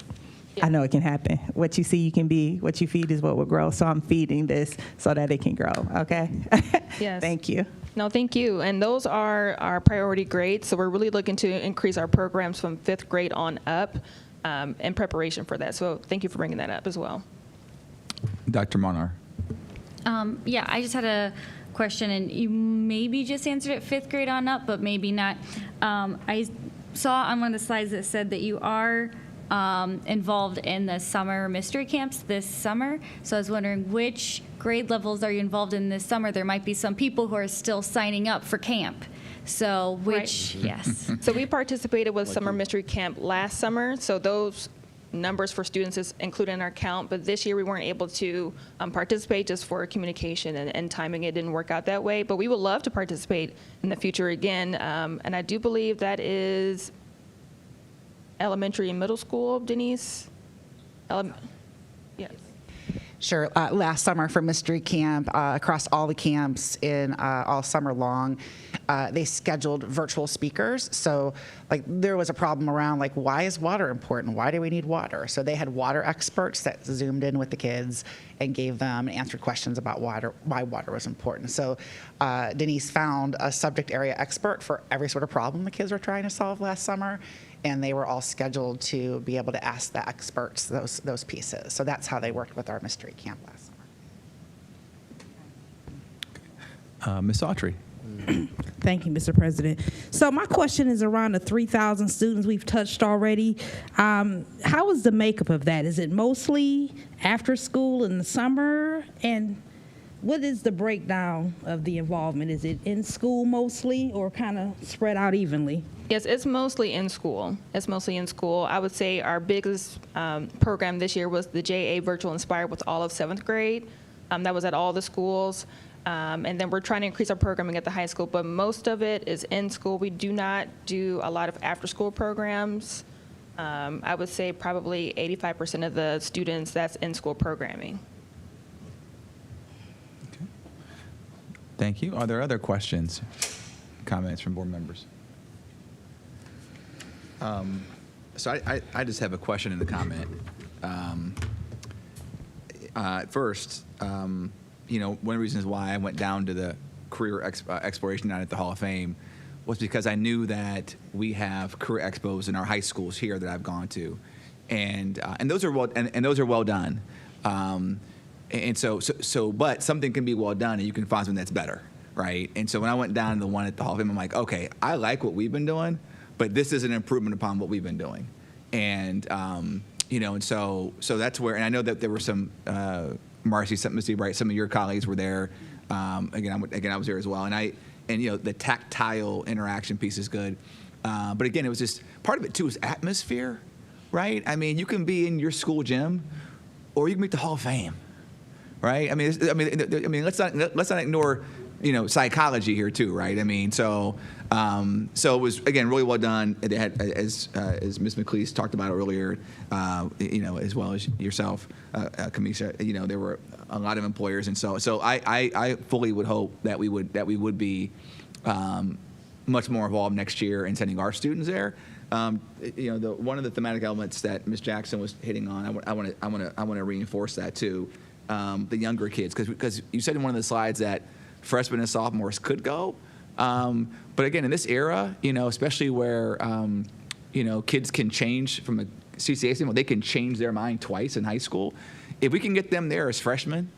I know it can happen. What you see, you can be. What you feed is what will grow. So I'm feeding this so that it can grow. Okay? Yes. Thank you. No, thank you. And those are our priority grades. So we're really looking to increase our programs from 5th grade on up in preparation for that. So thank you for bringing that up as well. Dr. Monar. Yeah, I just had a question, and you maybe just answered it 5th grade on up, but maybe not. I saw on one of the slides that said that you are involved in the summer mystery camps this summer. So I was wondering, which grade levels are you involved in this summer? There might be some people who are still signing up for camp. So which, yes. So we participated with Summer Mystery Camp last summer. So those numbers for students is included in our count. But this year we weren't able to participate just for communication and timing. It didn't work out that way. But we would love to participate in the future again. And I do believe that is elementary and middle school, Denise? Yes. Sure. Last summer for Mystery Camp, across all the camps in all summer long, they scheduled virtual speakers. So like there was a problem around like, why is water important? Why do we need water? So they had water experts that zoomed in with the kids and gave them and answered questions about water, why water was important. So Denise found a subject area expert for every sort of problem the kids were trying to solve last summer. And they were all scheduled to be able to ask the experts those pieces. So that's how they worked with our Mystery Camp last summer. Ms. Autry. Thank you, Mr. President. So my question is around the 3,000 students we've touched already. How is the makeup of that? Is it mostly after school in the summer? And what is the breakdown of the involvement? Is it in school mostly or kind of spread out evenly? Yes, it's mostly in school. It's mostly in school. I would say our biggest program this year was the JA Virtual Inspire with all of 7th grade. That was at all the schools. And then we're trying to increase our programming at the high school, but most of it is in school. We do not do a lot of after-school programs. I would say probably 85% of the students, that's in-school programming. Okay. Thank you. Are there other questions, comments from board members? So I just have a question and a comment. First, you know, one of the reasons why I went down to the career exploration night at the Hall of Fame was because I knew that we have career expos in our high schools here that I've gone to, and those are well done. And so, but something can be well done, and you can find something that's better, right? And so when I went down to the one at the Hall of Fame, I'm like, okay, I like what we've been doing, but this is an improvement upon what we've been doing. And, you know, and so that's where, and I know that there were some, Marcy, Missy Bright, some of your colleagues were there. Again, I was there as well. And you know, the tactile interaction piece is good. But again, it was just, part of it too is atmosphere, right? I mean, you can be in your school gym or you can be at the Hall of Fame, right? I mean, let's not ignore, you know, psychology here too, right? I mean, so it was, again, really well done. They had, as Ms. McLeese talked about earlier, you know, as well as yourself, Kamisha, you know, there were a lot of employers, and so I fully would hope that we would be much more involved next year in sending our students there. You know, one of the thematic elements that Ms. Jackson was hitting on, I want to reinforce that too, the younger kids, because you said in one of the slides that freshmen and sophomores could go. But again, in this era, you know, especially where, you know, kids can change from a CCA standpoint, they can change their mind twice in high school. If we can get them there as freshmen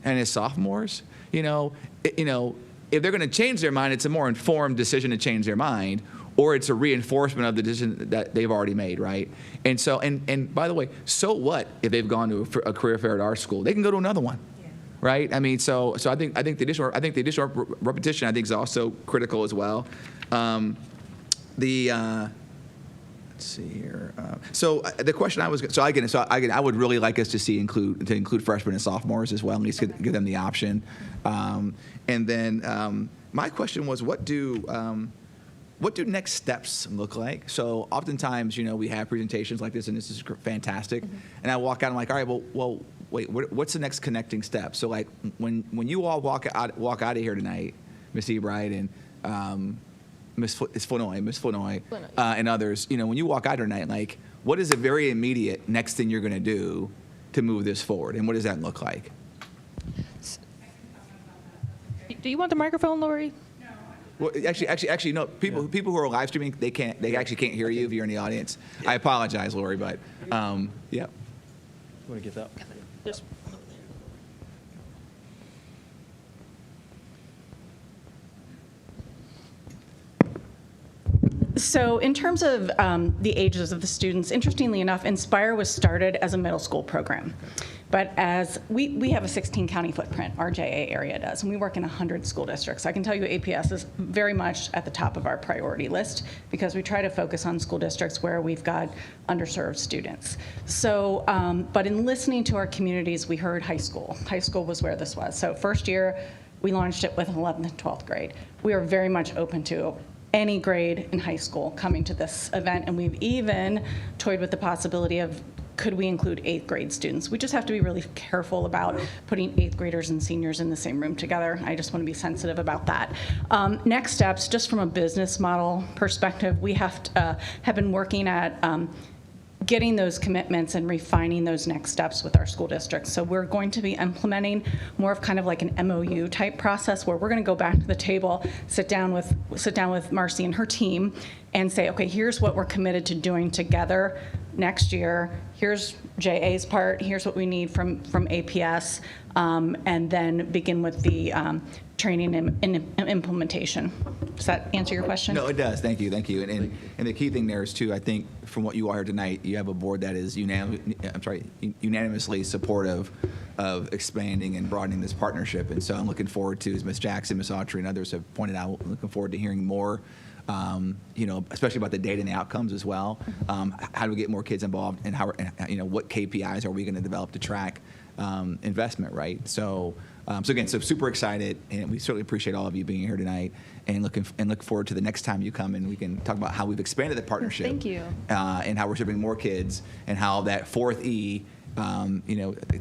and as sophomores, you know, if they're going to change their mind, it's a more informed decision to change their mind, or it's a reinforcement of the decision that they've already made, right? And so, and by the way, so what if they've gone to a career fair at our school? They can go to another one. Right. I mean, so I think the additional repetition I think is also critical as well. Let's see here. So the question I would really like us to include freshmen and sophomores as well. At least give them the option. And then my question was, what do next steps look like? So oftentimes, you know, we have presentations like this, and this is fantastic. Mm-hmm. And I walk out, I'm like, all right, well, wait, what's the next connecting step? So like when you all walk out of here tonight, Ms. Ebright and Ms. Flournoy, and others, you know, when you walk out here tonight, like, what is the very immediate next thing you're going to do to move this forward, and what does that look like? Do you want the microphone, Lori? Well, actually, no. People who are live streaming, they actually can't hear you if you're in the audience. I apologize, Lori, but yeah. You want to get that? Yes. So in terms of the ages of the students, interestingly enough, Inspire was started as a middle school program. But as we have a 16-county footprint, our JA area does, and we work in 100 school districts. I can tell you APS is very much at the top of our priority list because we try to focus on school districts where we've got underserved students. So, but in listening to our communities, we heard high school. High school was where this was. So first year, we launched it with 11th and 12th grade. We are very much open to any grade in high school coming to this event, and we've even toyed with the possibility of could we include 8th grade students? We just have to be really careful about putting 8th graders and seniors in the same room together. I just want to be sensitive about that. Next steps, just from a business model perspective, we have been working at getting those commitments and refining those next steps with our school districts. So we're going to be implementing more of kind of like an MOU type process where we're going to go back to the table, sit down with Marcy and her team and say, okay, here's what we're committed to doing together next year. Here's JA's part. Here's what we need from APS, and then begin with the training and implementation. Does that answer your question? No, it does. Thank you. Thank you. And the key thing there is, too, I think from what you all heard tonight, you have a board that is unanimously supportive of expanding and broadening this partnership. And so I'm looking forward to, as Ms. Jackson, Ms. Autry, and others have pointed out, looking forward to hearing more, especially about the data and the outcomes as well. How do we get more kids involved, and how, what KPIs are we going to develop to track investment, right? So again, super excited, and we certainly appreciate all of you being here tonight, and look forward to the next time you come and we can talk about how we've expanded the partnership. Thank you. And how we're serving more kids, and how that fourth E,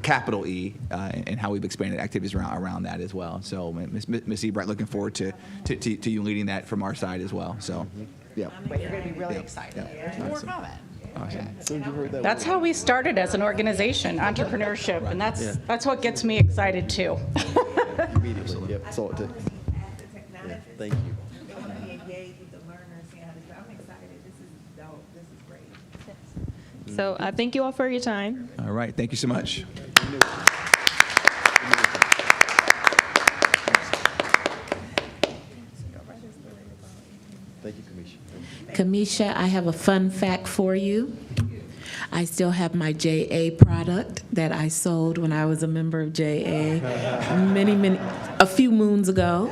capital E, and how we've expanded activities around that as well. So, Ms. Ebright, looking forward to you leading that from our side as well. So, yeah. But you're going to be really excited. More Awesome. comment. Awesome. That's how we started as an organization, entrepreneurship, and that's what gets me excited too. Immediately, yep, that's all it takes. Yeah, thank you. I want to be engaged with the learners, seeing how this, I'm excited. This is dope. This is great. So thank you all for your time. All right. Thank you so much. Thank you, Kamisha. Kamisha, I have a fun fact for you. I still have my JA product that I sold when I was a member of JA a few moons ago.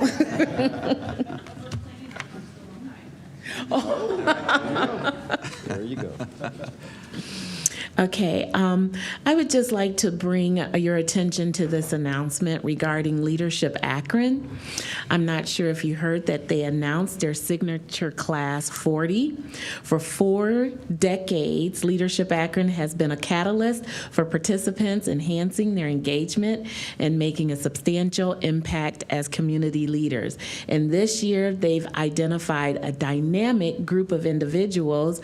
There you go. Okay, I would just like to bring your attention to this announcement regarding Leadership Akron. I'm not sure if you heard that they announced their signature class 40. For 4 decades, Leadership Akron has been a catalyst for participants enhancing their engagement and making a substantial impact as community leaders. And this year, they've identified a dynamic group of individuals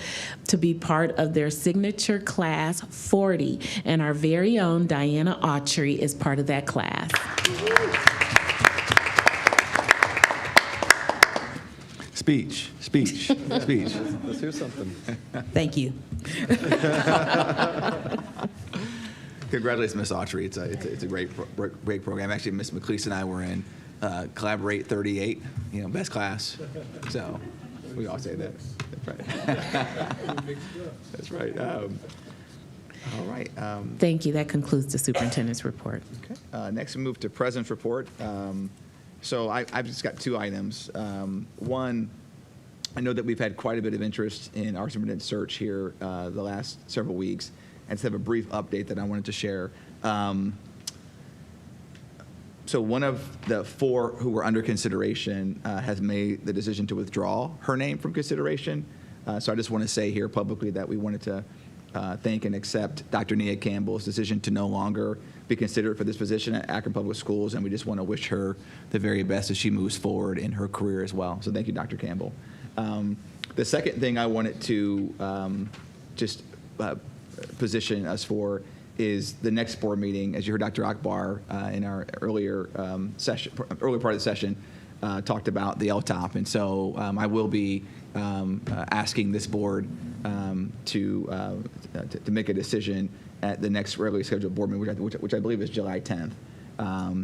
to be part of their signature class 40, and our very own Diana Autry is part of that class. Speech. Let's hear something. Thank you. Congratulations, Ms. Autry. It's a great program. Actually, Ms. McLeese and I were in Collaborate 38, best class. So we all say that. That's right. That's right. All right. Thank you. That concludes the superintendent's report. Okay. Next, we move to President's report. So I've just got 2 items. One, I know that we've had quite a bit of interest in our superintendent search here the last several weeks, and just have a brief update that I wanted to share. So one of the 4 who were under consideration has made the decision to withdraw her name from consideration. So I just want to say here publicly that we wanted to thank and accept Dr. Nia Campbell's decision to no longer be considered for this position at Akron Public Schools, and we just want to wish her the very best as she moves forward in her career as well. So thank you, Dr. Campbell. The second thing I wanted to position us for is the next board meeting. As you heard Dr. Akbar in our earlier part of the session, talked about the LTOP, and so I will be asking this board to make a decision at the next regularly scheduled board meeting, which I believe is July 10th.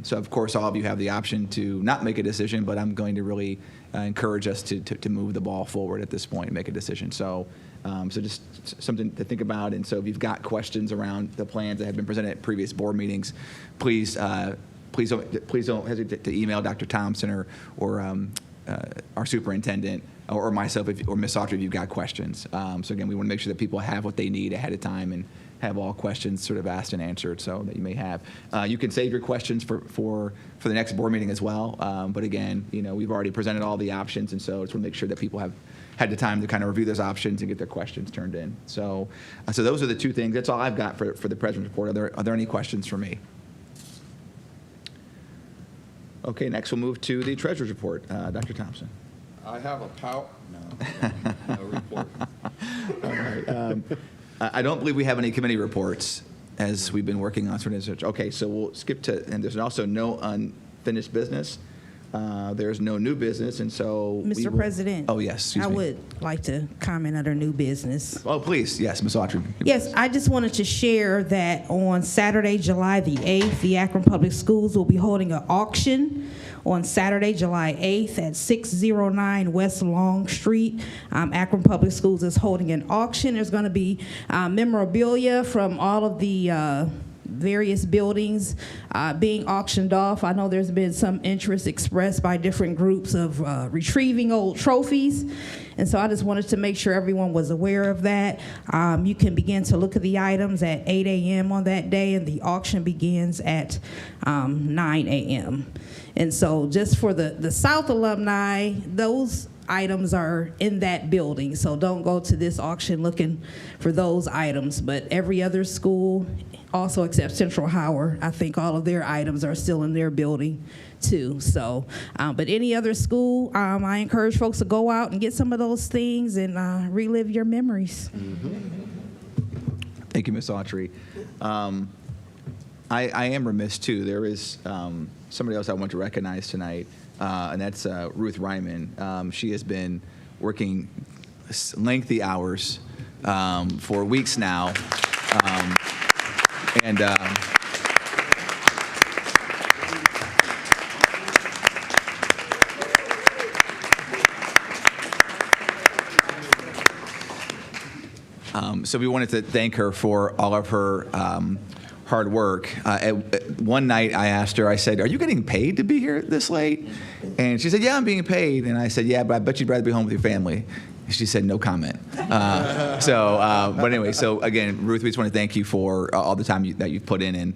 So of course, all of you have the option to not make a decision, but I'm going to really encourage us to move the ball forward at this point and make a decision. So just something to think about. And so if you've got questions around the plans that have been presented at previous board meetings, please don't hesitate to email Dr. Thompson or our superintendent or myself or Ms. Autry if you've got questions. So again, we want to make sure that people have what they need ahead of time and have all questions sort of asked and answered so that you may have. You can save your questions for the next board meeting as well. But again, we've already presented all the options, and so just want to make sure that people have had the time to kind of review those options and get their questions turned in. So those are the two things. That's all I've got for the President's report. Are there any questions for me? Okay, next we'll move to the Treasurer's report. Dr. Thompson. I have a no report. All right. I don't believe we have any committee reports as we've been working on certain research. Okay, so we'll skip to, and there's also no unfinished business. There's no new business, and so Mr. President. Oh, yes, excuse me. I would like to comment under new business. Oh, please. Yes, Ms. Autry. Yes, I just wanted to share that on Saturday, July the 8th, the Akron Public Schools will be holding an auction on Saturday, July 8th at 609 West Long Street. Akron Public Schools is holding an auction. There's going to be memorabilia from all of the various buildings being auctioned off. I know there's been some interest expressed by different groups of retrieving old trophies, and so I just wanted to make sure everyone was aware of that. You can begin to look at the items at 8 a.m. on that day, and the auction begins at 9 a.m. And so just for the South alumni, those items are in that building, so don't go to this auction looking for those items. But every other school, also except Central Howard, I think all of their items are still in their building too. So, but any other school, I encourage folks to go out and get some of those things and relive your memories. Thank you, Ms. Autry. I am remiss too. There is somebody else I want to recognize tonight, and that's Ruth Ryman. She has been working lengthy hours for weeks now. So we wanted to thank her for all of her hard work. One night I asked her, I said, "Are you getting paid to be here this late?" And she said, "Yeah, I'm being paid." And I said, "Yeah, but I bet you'd rather be home with your family." She said, "No comment." But anyway, so again, Ruth, we just want to thank you for all the time that you've put in, and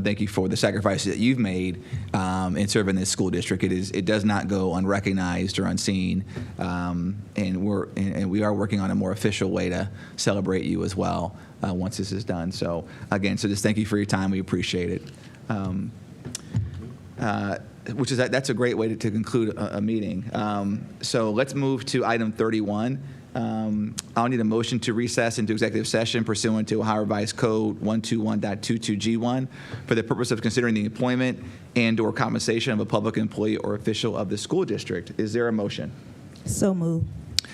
thank you for the sacrifices that you've made in serving this school district. It does not go unrecognized or unseen, and we are working on a more official way to celebrate you as well once this is done. So again, just thank you for your time. We appreciate it. That's a great way to conclude a meeting. So let's move to item 31. I'll need a motion to recess into executive session pursuant to Ohio Revised Code 121.22G1 for the purpose of considering the employment and/or compensation of a public employee or official of the school district. Is there a motion? So moved.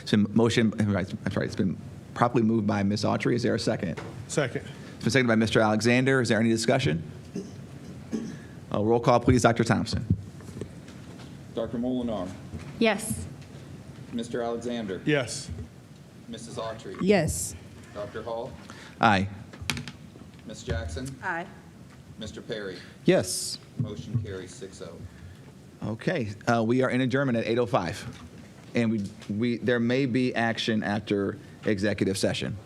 So it's been properly moved by Ms. Autry. Is there a second? Second. It's been seconded by Mr. Alexander. Is there any discussion? Roll call, please, Dr. Thompson. Dr. Molinar. Yes. Mr. Alexander. Yes. Mrs. Autry. Yes. Dr. Hall. Aye. Ms. Jackson. Aye. Mr. Perry. Yes. Motion carries 6-0. Okay, we are in adjournment at 8:05, and there may be action after executive session.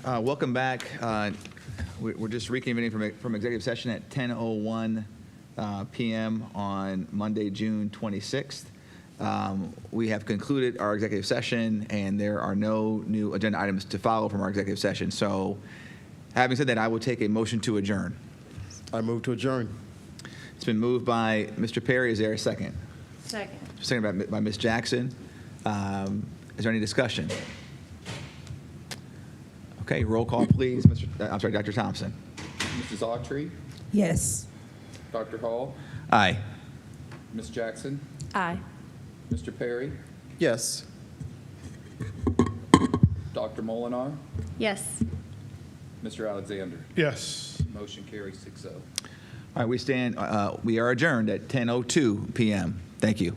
Welcome back. We're just reconvening from executive session at 10:01 p.m. on Monday, June 26th. We have concluded our executive session, and there are no new agenda items to follow from our executive session. So, having said that, I will take a motion to adjourn. I move to adjourn. It's been moved by Mr. Perry. Is there a second? Second. Second by Ms. Jackson. Is there any discussion? Okay, roll call, please. Dr. Thompson. Mrs. Autry, Yes. Dr. Hall, Aye. Ms. Jackson, Aye. Mr. Perry, Yes. Dr. Molinar, Yes. Mr. Alexander. Yes. Motion carries 6-0. All right, we are adjourned at 10:02 p.m. Thank you.